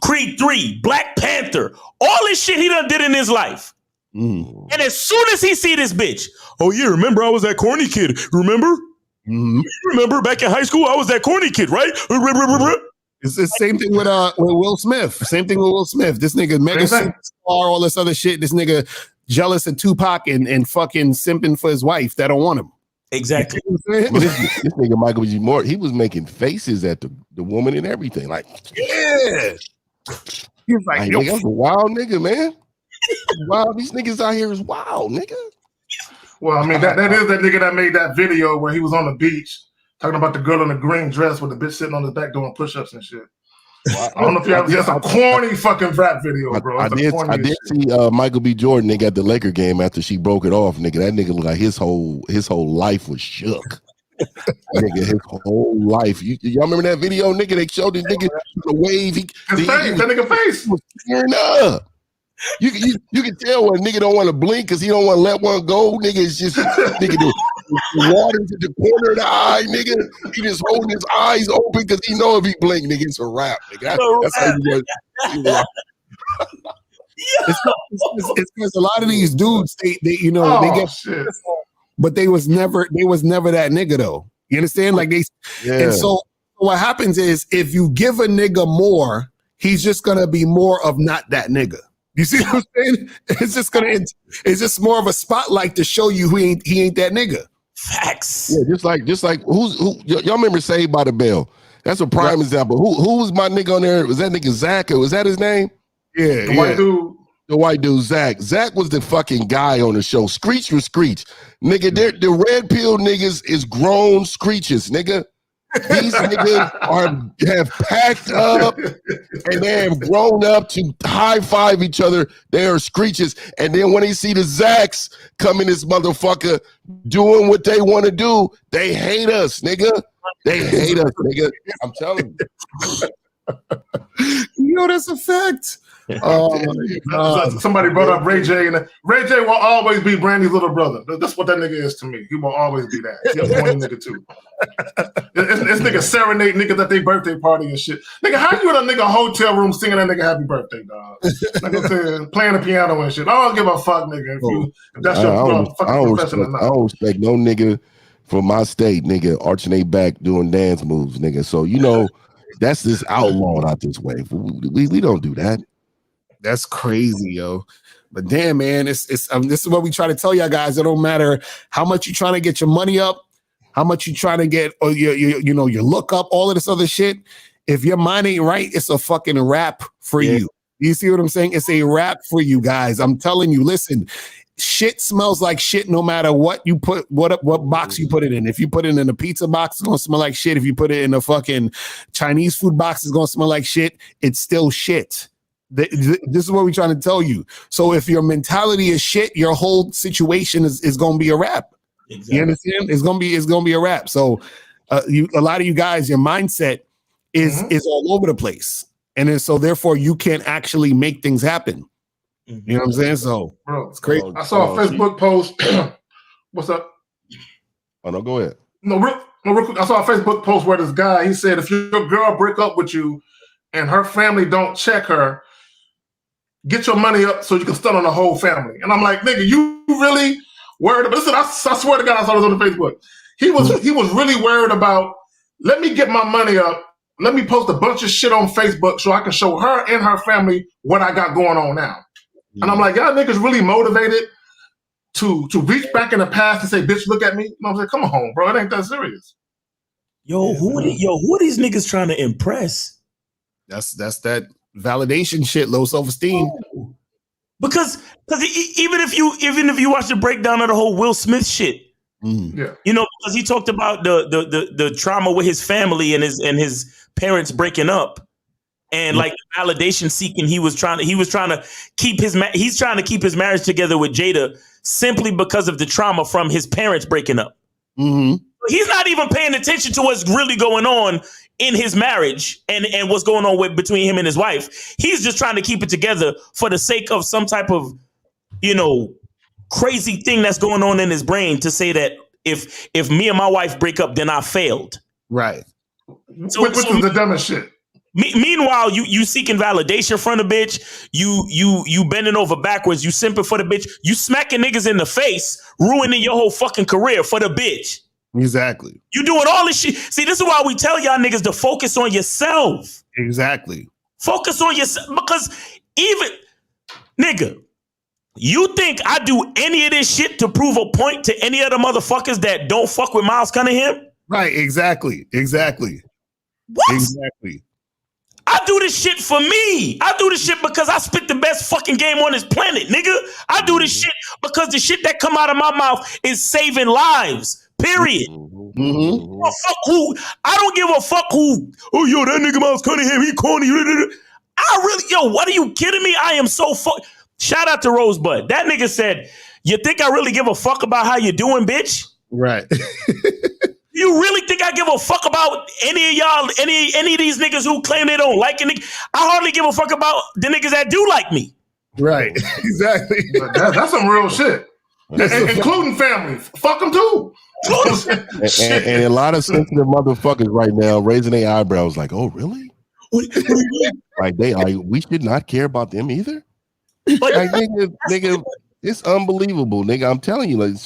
Creed 3, Black Panther, all this shit he done did in his life. And as soon as he see this bitch, oh yeah, remember I was that corny kid, remember? Remember back in high school, I was that corny kid, right? It's the same thing with Will Smith. Same thing with Will Smith. This nigga mega superstar, all this other shit. This nigga jealous of Tupac and fucking simping for his wife that don't want him. Exactly. I mean, this nigga Michael B. Jordan, he was making faces at the woman and everything. Like, yeah. He was like, nigga, that's a wild nigga, man. Wow, these niggas out here is wild, nigga. Well, I mean, that is that nigga that made that video where he was on the beach talking about the girl in the green dress with the bitch sitting on his back doing push-ups and shit. I don't know if you ever just a corny fucking rap video, bro. I did see Michael B. Jordan nigga at the Laker game after she broke it off, nigga. That nigga looked like his whole life was shook. Nigga, his whole life. Y'all remember that video, nigga? They showed this nigga the wave. That nigga face was tearing up. You can tell when a nigga don't want to blink because he don't want to let one go. Nigga, it's just nigga the water's at the corner of the eye, nigga. He just holding his eyes open because he know if he blink, nigga, it's a wrap. Nigga. That's how you get. It's because a lot of these dudes, they they get shit. But they was never that nigga though. You understand? Like and so what happens is if you give a nigga more, he's just gonna be more of not that nigga. You see what I'm saying? It's just more of a spotlight to show you he ain't that nigga. Facts. Yeah, just like who y'all remember Saved by the Bell? That's a prime example. Who was my nigga on there? Was that nigga Zach? Or was that his name? Yeah, the white dude. The white dude, Zach. Zach was the fucking guy on the show. Screech was Screech. Nigga, the red pill niggas is grown Screeches, nigga. These niggas have packed up and they have grown up to high five each other. They are Screeches. And then when they see the Zacks come in this motherfucker doing what they want to do, they hate us, nigga. They hate us, nigga. I'm telling you. Yo, that's a fact. Somebody brought up Ray J, and Ray J will always be Brandy's little brother. That's what that nigga is to me. He will always be that. He's a corny nigga too. It's nigga serenade niggas at their birthday party and shit. Nigga, how you in a nigga hotel room singing that nigga happy birthday, dog? Like I said, playing the piano and shit. I don't give a fuck, nigga. If that's your fucking profession or not. I don't respect no nigga from my state, nigga, arching their back doing dance moves, nigga. So that's this outlawed out this way. We don't do that. That's crazy, yo. But damn, man, this is what we try to tell y'all guys. It don't matter how much you trying to get your money up, how much you trying to get, or your look up, all of this other shit. If your mind ain't right, it's a fucking wrap for you. You see what I'm saying? It's a wrap for you guys. I'm telling you. Listen, shit smells like shit no matter what you put, what box you put it in. If you put it in a pizza box, it's gonna smell like shit. If you put it in a fucking Chinese food box, it's gonna smell like shit. It's still shit. This is what we're trying to tell you. So if your mentality is shit, your whole situation is going to be a wrap. Exactly. You understand? It's going to be a wrap. So a lot of you guys, your mindset is all over the place, and then so therefore you can't actually make things happen. You know what I'm saying? So bro, it's crazy. I saw a Facebook post. What's up? Oh no, go ahead. No, real quick. I saw a Facebook post where this guy, he said, if your girl break up with you and her family don't check her, get your money up so you can stun on the whole family. And I'm like, nigga, you really worried about? Listen, I swear to God, I saw this on the Facebook. He was really worried about, let me get my money up. Let me post a bunch of shit on Facebook so I can show her and her family what I got going on now. And I'm like, y'all niggas really motivated to reach back in the past and say, bitch, look at me. And I'm like, come on, bro, it ain't that serious. Who are these niggas trying to impress? That's that validation shit, low self-esteem. Because even if you watch the breakdown of the whole Will Smith shit, because he talked about the trauma with his family and his parents breaking up, and like validation seeking, he's trying to keep his marriage together with Jada simply because of the trauma from his parents breaking up. He's not even paying attention to what's really going on in his marriage and what's going on between him and his wife. He's just trying to keep it together for the sake of some type of, crazy thing that's going on in his brain to say that if me and my wife break up, then I failed. Right. So, which is the dumbest shit. Meanwhile, you seeking validation from the bitch. You bending over backwards. You simping for the bitch. You smacking niggas in the face, ruining your whole fucking career for the bitch. Exactly. You doing all this shit. See, this is why we tell y'all niggas to focus on yourself. Exactly. Focus on yourself, because even nigga, You think I do any of this shit to prove a point to any of the motherfuckers that don't fuck with Miles Cunningham? Right, exactly. What? Exactly. I do this shit for me. I do this shit because I spit the best fucking game on this planet, nigga. I do this shit because the shit that come out of my mouth is saving lives. Period. Well, fuck who? I don't give a fuck who. Oh, yo, that nigga Miles Cunningham, he corny. I really, yo, what are you kidding me? I am so fuck. Shout out to Rosebud. That nigga said, "You think I really give a fuck about how you doing, bitch?" Right. You really think I give a fuck about any of y'all, any of these niggas who claim they don't like a nigga? I hardly give a fuck about the niggas that do like me. Right. Exactly. That's some real shit. Including family. Fuck them too. and a lot of sensitive motherfuckers right now raising their eyebrows like, oh, really? Like we should not care about them either? Like, nigga, it's unbelievable, nigga. I'm telling you, like,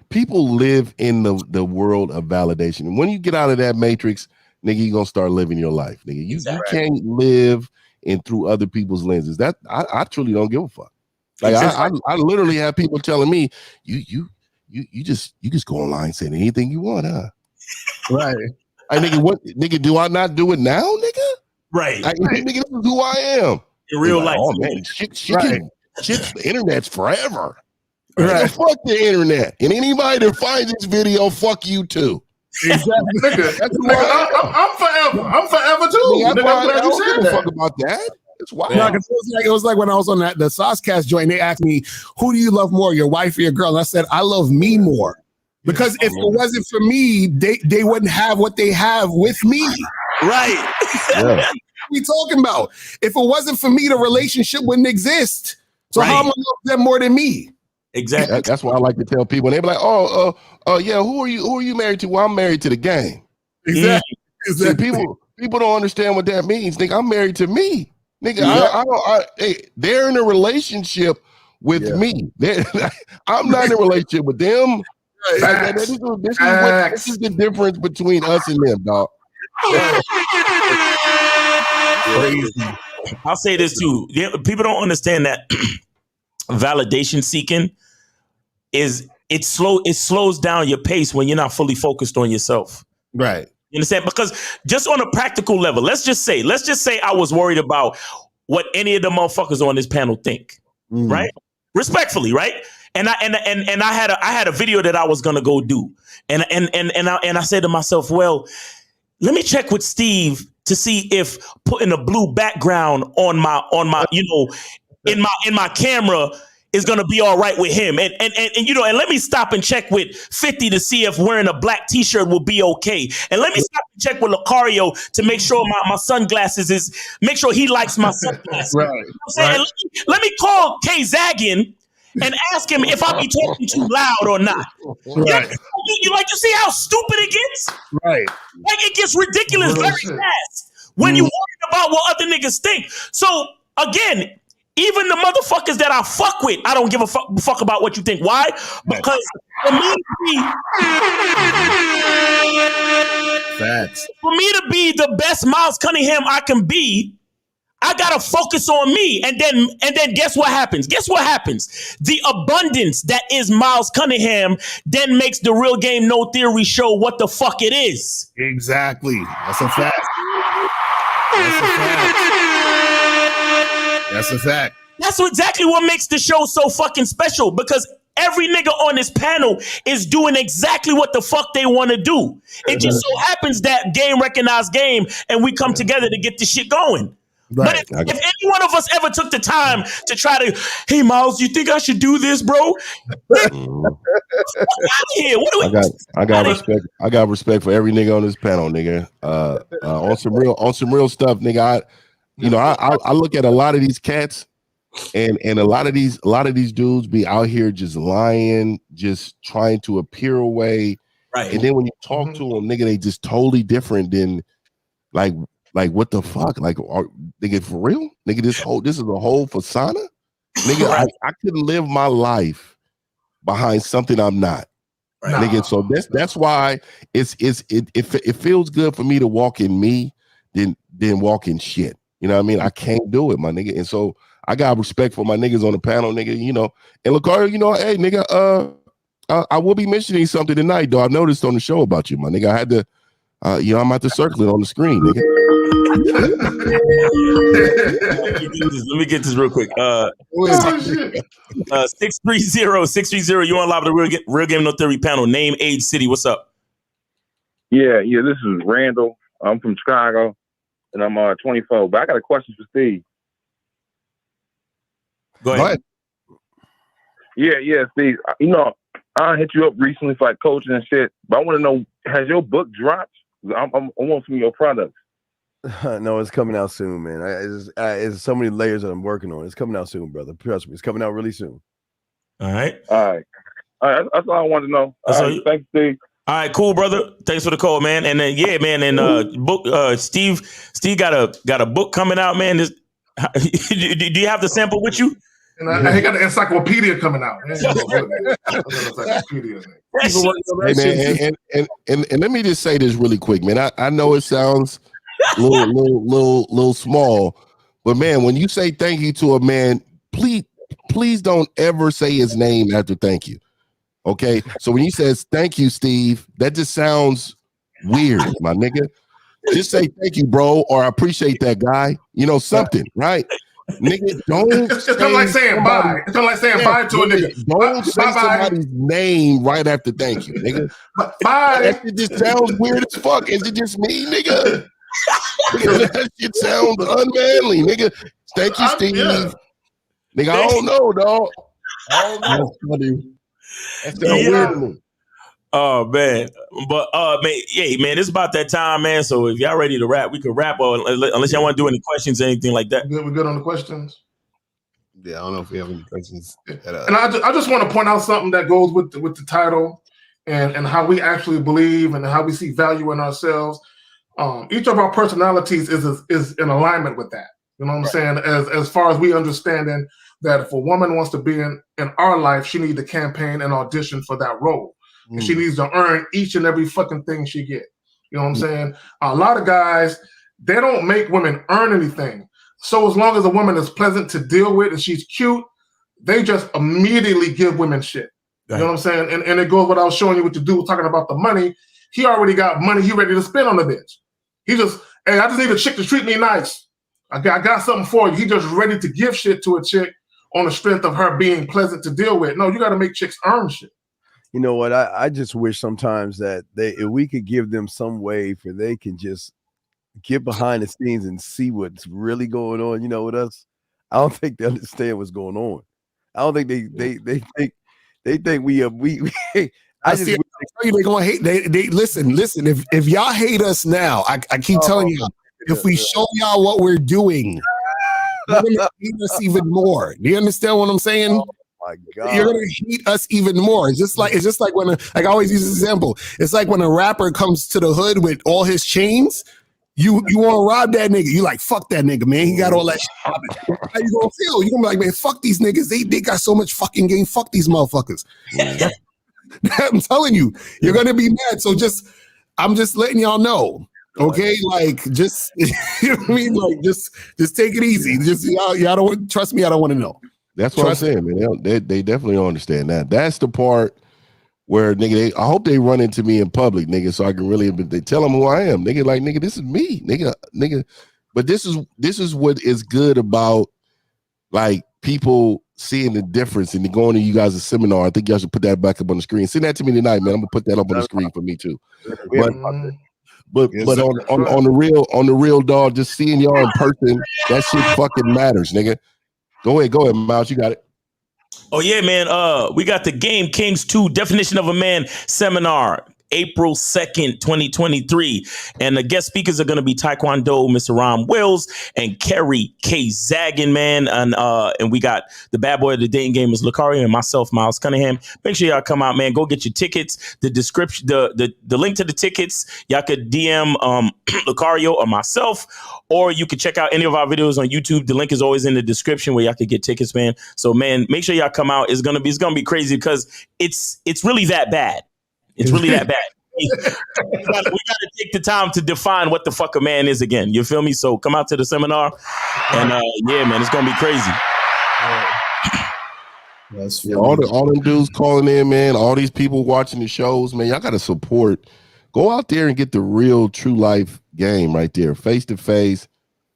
people live in the world of validation. And when you get out of that matrix, nigga, you're gonna start living your life, nigga. You can't live in through other people's lenses. That I truly don't give a fuck. Like I literally have people telling me, you just go online saying anything you want, huh? Right. Nigga, do I not do it now, nigga? Right. Nigga, this is who I am. In real life. Oh man, the internet's forever. Right. Fuck the internet. And anybody that finds this video, fuck you too. Exactly. I'm forever. I'm forever too. I'm glad you said that. Fuck about that. It's wild. Yeah, it was like when I was on the Saucecast joint, they asked me, who do you love more, your wife or your girl? And I said, I love me more. Because if it wasn't for me, they wouldn't have what they have with me. Right. Yeah. What are we talking about? If it wasn't for me, the relationship wouldn't exist. So how am I love them more than me? Exactly. That's why I like to tell people. And they be like, yeah, who are you married to? Well, I'm married to the game. Exactly. See, people don't understand what that means. Nigga, I'm married to me. Nigga, they're in a relationship with me. I'm not in a relationship with them. Like, this is the difference between us and them, dog. Crazy. I'll say this too. People don't understand that validation seeking it slows down your pace when you're not fully focused on yourself. Right. You understand? Because just on a practical level, let's just say I was worried about what any of the motherfuckers on this panel think. Right? Respectfully, right? And I had a video that I was gonna go do. And I said to myself, well, let me check with Steve to see if putting a blue background on my in my camera is gonna be all right with him. And let me stop and check with 50 to see if wearing a black t-shirt will be okay. And let me stop and check with Lucario to make sure my sunglasses make sure he likes my sunglasses. Right. You know what I'm saying? Let me call Kay Zaggin and ask him if I be talking too loud or not. Right. You see how stupid it gets? Right. Like, it gets ridiculous very fast when you worried about what other niggas think. So again, even the motherfuckers that I fuck with, I don't give a fuck about what you think. Why? Because for me to be the best Miles Cunningham I can be, I gotta focus on me, and then guess what happens? The abundance that is Miles Cunningham then makes the Real Game No Theory show what the fuck it is. Exactly. That's a fact. That's exactly what makes the show so fucking special, because every nigga on this panel is doing exactly what the fuck they want to do. It just so happens that game recognized game, and we come together to get this shit going. Right. But if any one of us ever took the time to try to, hey Miles, you think I should do this, bro? Get out of here. I got respect for every nigga on this panel, nigga. On some real stuff, nigga. I look at a lot of these cats, and a lot of these dudes be out here just lying, just trying to appear away. Right. And then when you talk to them, nigga, they just totally different than like what the fuck? Like, nigga, for real? Nigga, this is a whole persona? Nigga, I couldn't live my life behind something I'm not. Right. Nigga, so that's why it feels good for me to walk in me than walk in shit. You know what I mean? I can't do it, my nigga. And so I got respect for my niggas on the panel, nigga. You know, and Lucario, you know, hey, nigga, I will be mentioning something tonight, though. I've noticed on the show about you, my nigga. I had to, you know, I'm about to circle it on the screen, nigga. Let me get this real quick. 630, you on live with the Real Game No Theory panel. Name, age, city. What's up? Yeah, this is Randall. I'm from Chicago, and I'm 24. But I got a question for Steve. Go ahead. Yeah, Steve. You know, I hit you up recently for like coaching and shit, but I want to know, has your book dropped? I want some of your products. No, it's coming out soon, man. It's so many layers that I'm working on. It's coming out soon, brother. Trust me, it's coming out really soon. All right. That's all I wanted to know. Thanks, Steve. All right, cool, brother. Thanks for the call, man. And then book. Steve got a book coming out, man. Do you have the sample with you? And he got the encyclopedia coming out. Hey man, and let me just say this really quick, man. I know it sounds little small, but man, when you say thank you to a man, please don't ever say his name after thank you. Okay, so when he says thank you, Steve, that just sounds weird, my nigga. Just say thank you, bro, or I appreciate that guy. You know, something, right? Nigga, don't. It's kind of like saying bye. It's kind of like saying bye to a nigga. Don't say somebody's name right after thank you, nigga. Bye. That shit just sounds weird as fuck. Is it just me, nigga? That shit sounds unmanly, nigga. Thank you, Steve. Nigga, I don't know, dog. I don't know. That's weird to me. Oh man, but man, it's about that time, man. So if y'all ready to rap, we can rap. Or unless y'all want to do any questions or anything like that. We're good on the questions. Yeah, I don't know if we have any questions. And I just want to point out something that goes with the title and how we actually believe and how we see value in ourselves. Each of our personalities is in alignment with that. You know what I'm saying? As far as we understanding that if a woman wants to be in our life, she needs to campaign and audition for that role. And she needs to earn each and every fucking thing she get. You know what I'm saying? A lot of guys, they don't make women earn anything. So as long as a woman is pleasant to deal with and she's cute, they just immediately give women shit. You know what I'm saying? And it goes what I was showing you what the dude was talking about the money. He already got money he ready to spend on the bitch. He just, hey, I just need a chick to treat me nice. I got something for you. He just ready to give shit to a chick on the strength of her being pleasant to deal with. No, you got to make chicks earn shit. You know what? I just wish sometimes that if we could give them some way for they can just get behind the scenes and see what's really going on. You know, with us, I don't think they understand what's going on. I don't think they think we. I see. They're gonna hate. They listen. If y'all hate us now, I keep telling you, if we show y'all what we're doing, you're gonna hate us even more. Do you understand what I'm saying? My God. You're gonna hate us even more. It's just like when like I always use this example. It's like when a rapper comes to the hood with all his chains. You want to rob that nigga? You like fuck that nigga, man. He got all that shit. How you gonna feel? You gonna be like, man, fuck these niggas. They got so much fucking game. Fuck these motherfuckers. I'm telling you, you're gonna be mad. So I'm just letting y'all know. Okay, like just you know what I mean. Like just take it easy. Just y'all don't trust me. I don't want to know. That's what I'm saying, man. They definitely don't understand that. That's the part where nigga, I hope they run into me in public, nigga, so I can really they tell them who I am, nigga. Like nigga, this is me, nigga. But this is what is good about like people seeing the difference and going to you guys' seminar. I think y'all should put that back up on the screen. Send that to me tonight, man. I'm gonna put that up on the screen for me too. But on the real dog, just seeing y'all in person, that shit fucking matters, nigga. Go ahead, Miles. You got it. Oh yeah, man. We got the Game Kings 2 Definition of a Man seminar, April 2nd, 2023. And the guest speakers are going to be Taekwondo, Mr. Ron Wills, and Kerry K. Zaggin, man. And we got the bad boy of the dating game is Lucario and myself, Miles Cunningham. Make sure y'all come out, man. Go get your tickets. The description, the link to the tickets, y'all could DM Lucario or myself, or you could check out any of our videos on YouTube. The link is always in the description where y'all could get tickets, man. So, man, make sure y'all come out. It's gonna be crazy because it's really that bad. It's really that bad. we gotta take the time to define what the fuck a man is again. You feel me? So come out to the seminar, and yeah, man, it's gonna be crazy. That's all them dudes calling in, man. All these people watching the shows, man. Y'all got to support. Go out there and get the real, true life game right there, face to face.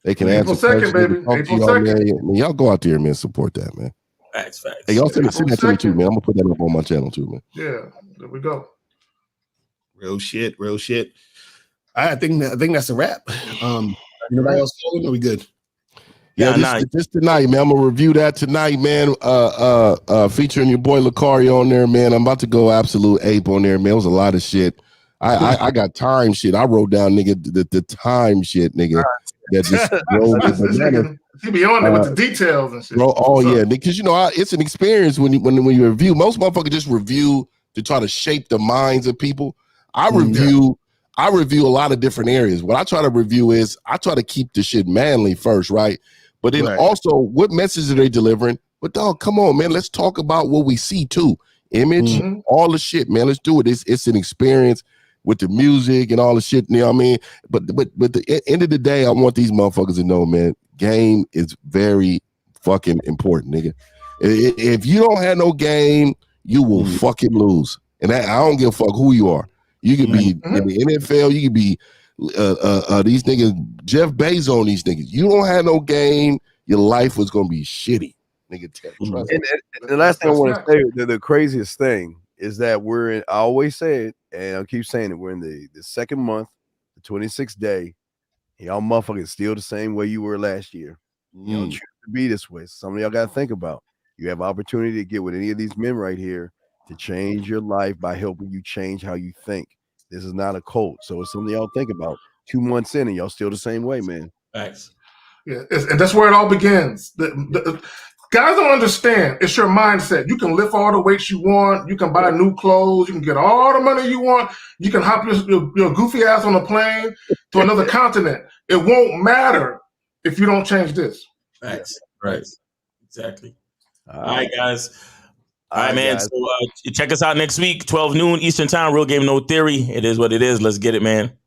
They can answer April 2nd, baby. April 2nd. Man, y'all go out there, man. Support that, man. Facts. Hey, y'all send that to me too, man. I'm gonna put that up on my channel too, man. Yeah, there we go. Real shit. I think that's a wrap. Anybody else calling? Are we good? Yeah, this tonight, man. I'm gonna review that tonight, man. Featuring your boy Lucario on there, man. I'm about to go absolute ape on there, man. It was a lot of shit. I got time shit. I wrote down, nigga, the time shit, nigga. That just drove me bananas. He be on there with the details and shit. Bro, because it's an experience when you review. Most motherfuckers just review to try to shape the minds of people. I review a lot of different areas. What I try to review is I try to keep the shit manly first, right? But then also, what message are they delivering? But dog, come on, man. Let's talk about what we see too. Image, all the shit, man. Let's do it. It's an experience with the music and all the shit. You know what I mean? But the end of the day, I want these motherfuckers to know, man. Game is very fucking important, nigga. If you don't have no game, you will fucking lose. And I don't give a fuck who you are. You could be in the NFL. You could be these niggas, Jeff Bezos on these niggas. You don't have no game, your life was gonna be shitty, nigga. And the last thing I want to say, the craziest thing is that I always say it, and I'll keep saying it, we're in the second month, the 26th day. Y'all motherfuckers still the same way you were last year. You don't choose to be this way. Some of y'all got to think about. You have opportunity to get with any of these men right here to change your life by helping you change how you think. This is not a cult. So it's something y'all think about. 2 months in and y'all still the same way, man. Thanks. Yeah, and that's where it all begins. The guys don't understand. It's your mindset. You can lift all the weights you want. You can buy new clothes. You can get all the money you want. You can hop your goofy ass on a plane to another continent. It won't matter if you don't change this. Thanks. Right. Exactly. All right, guys. All right, man. Guys. So check us out next week, 12 noon Eastern time. Real Game No Theory. It is what it is. Let's get it, man.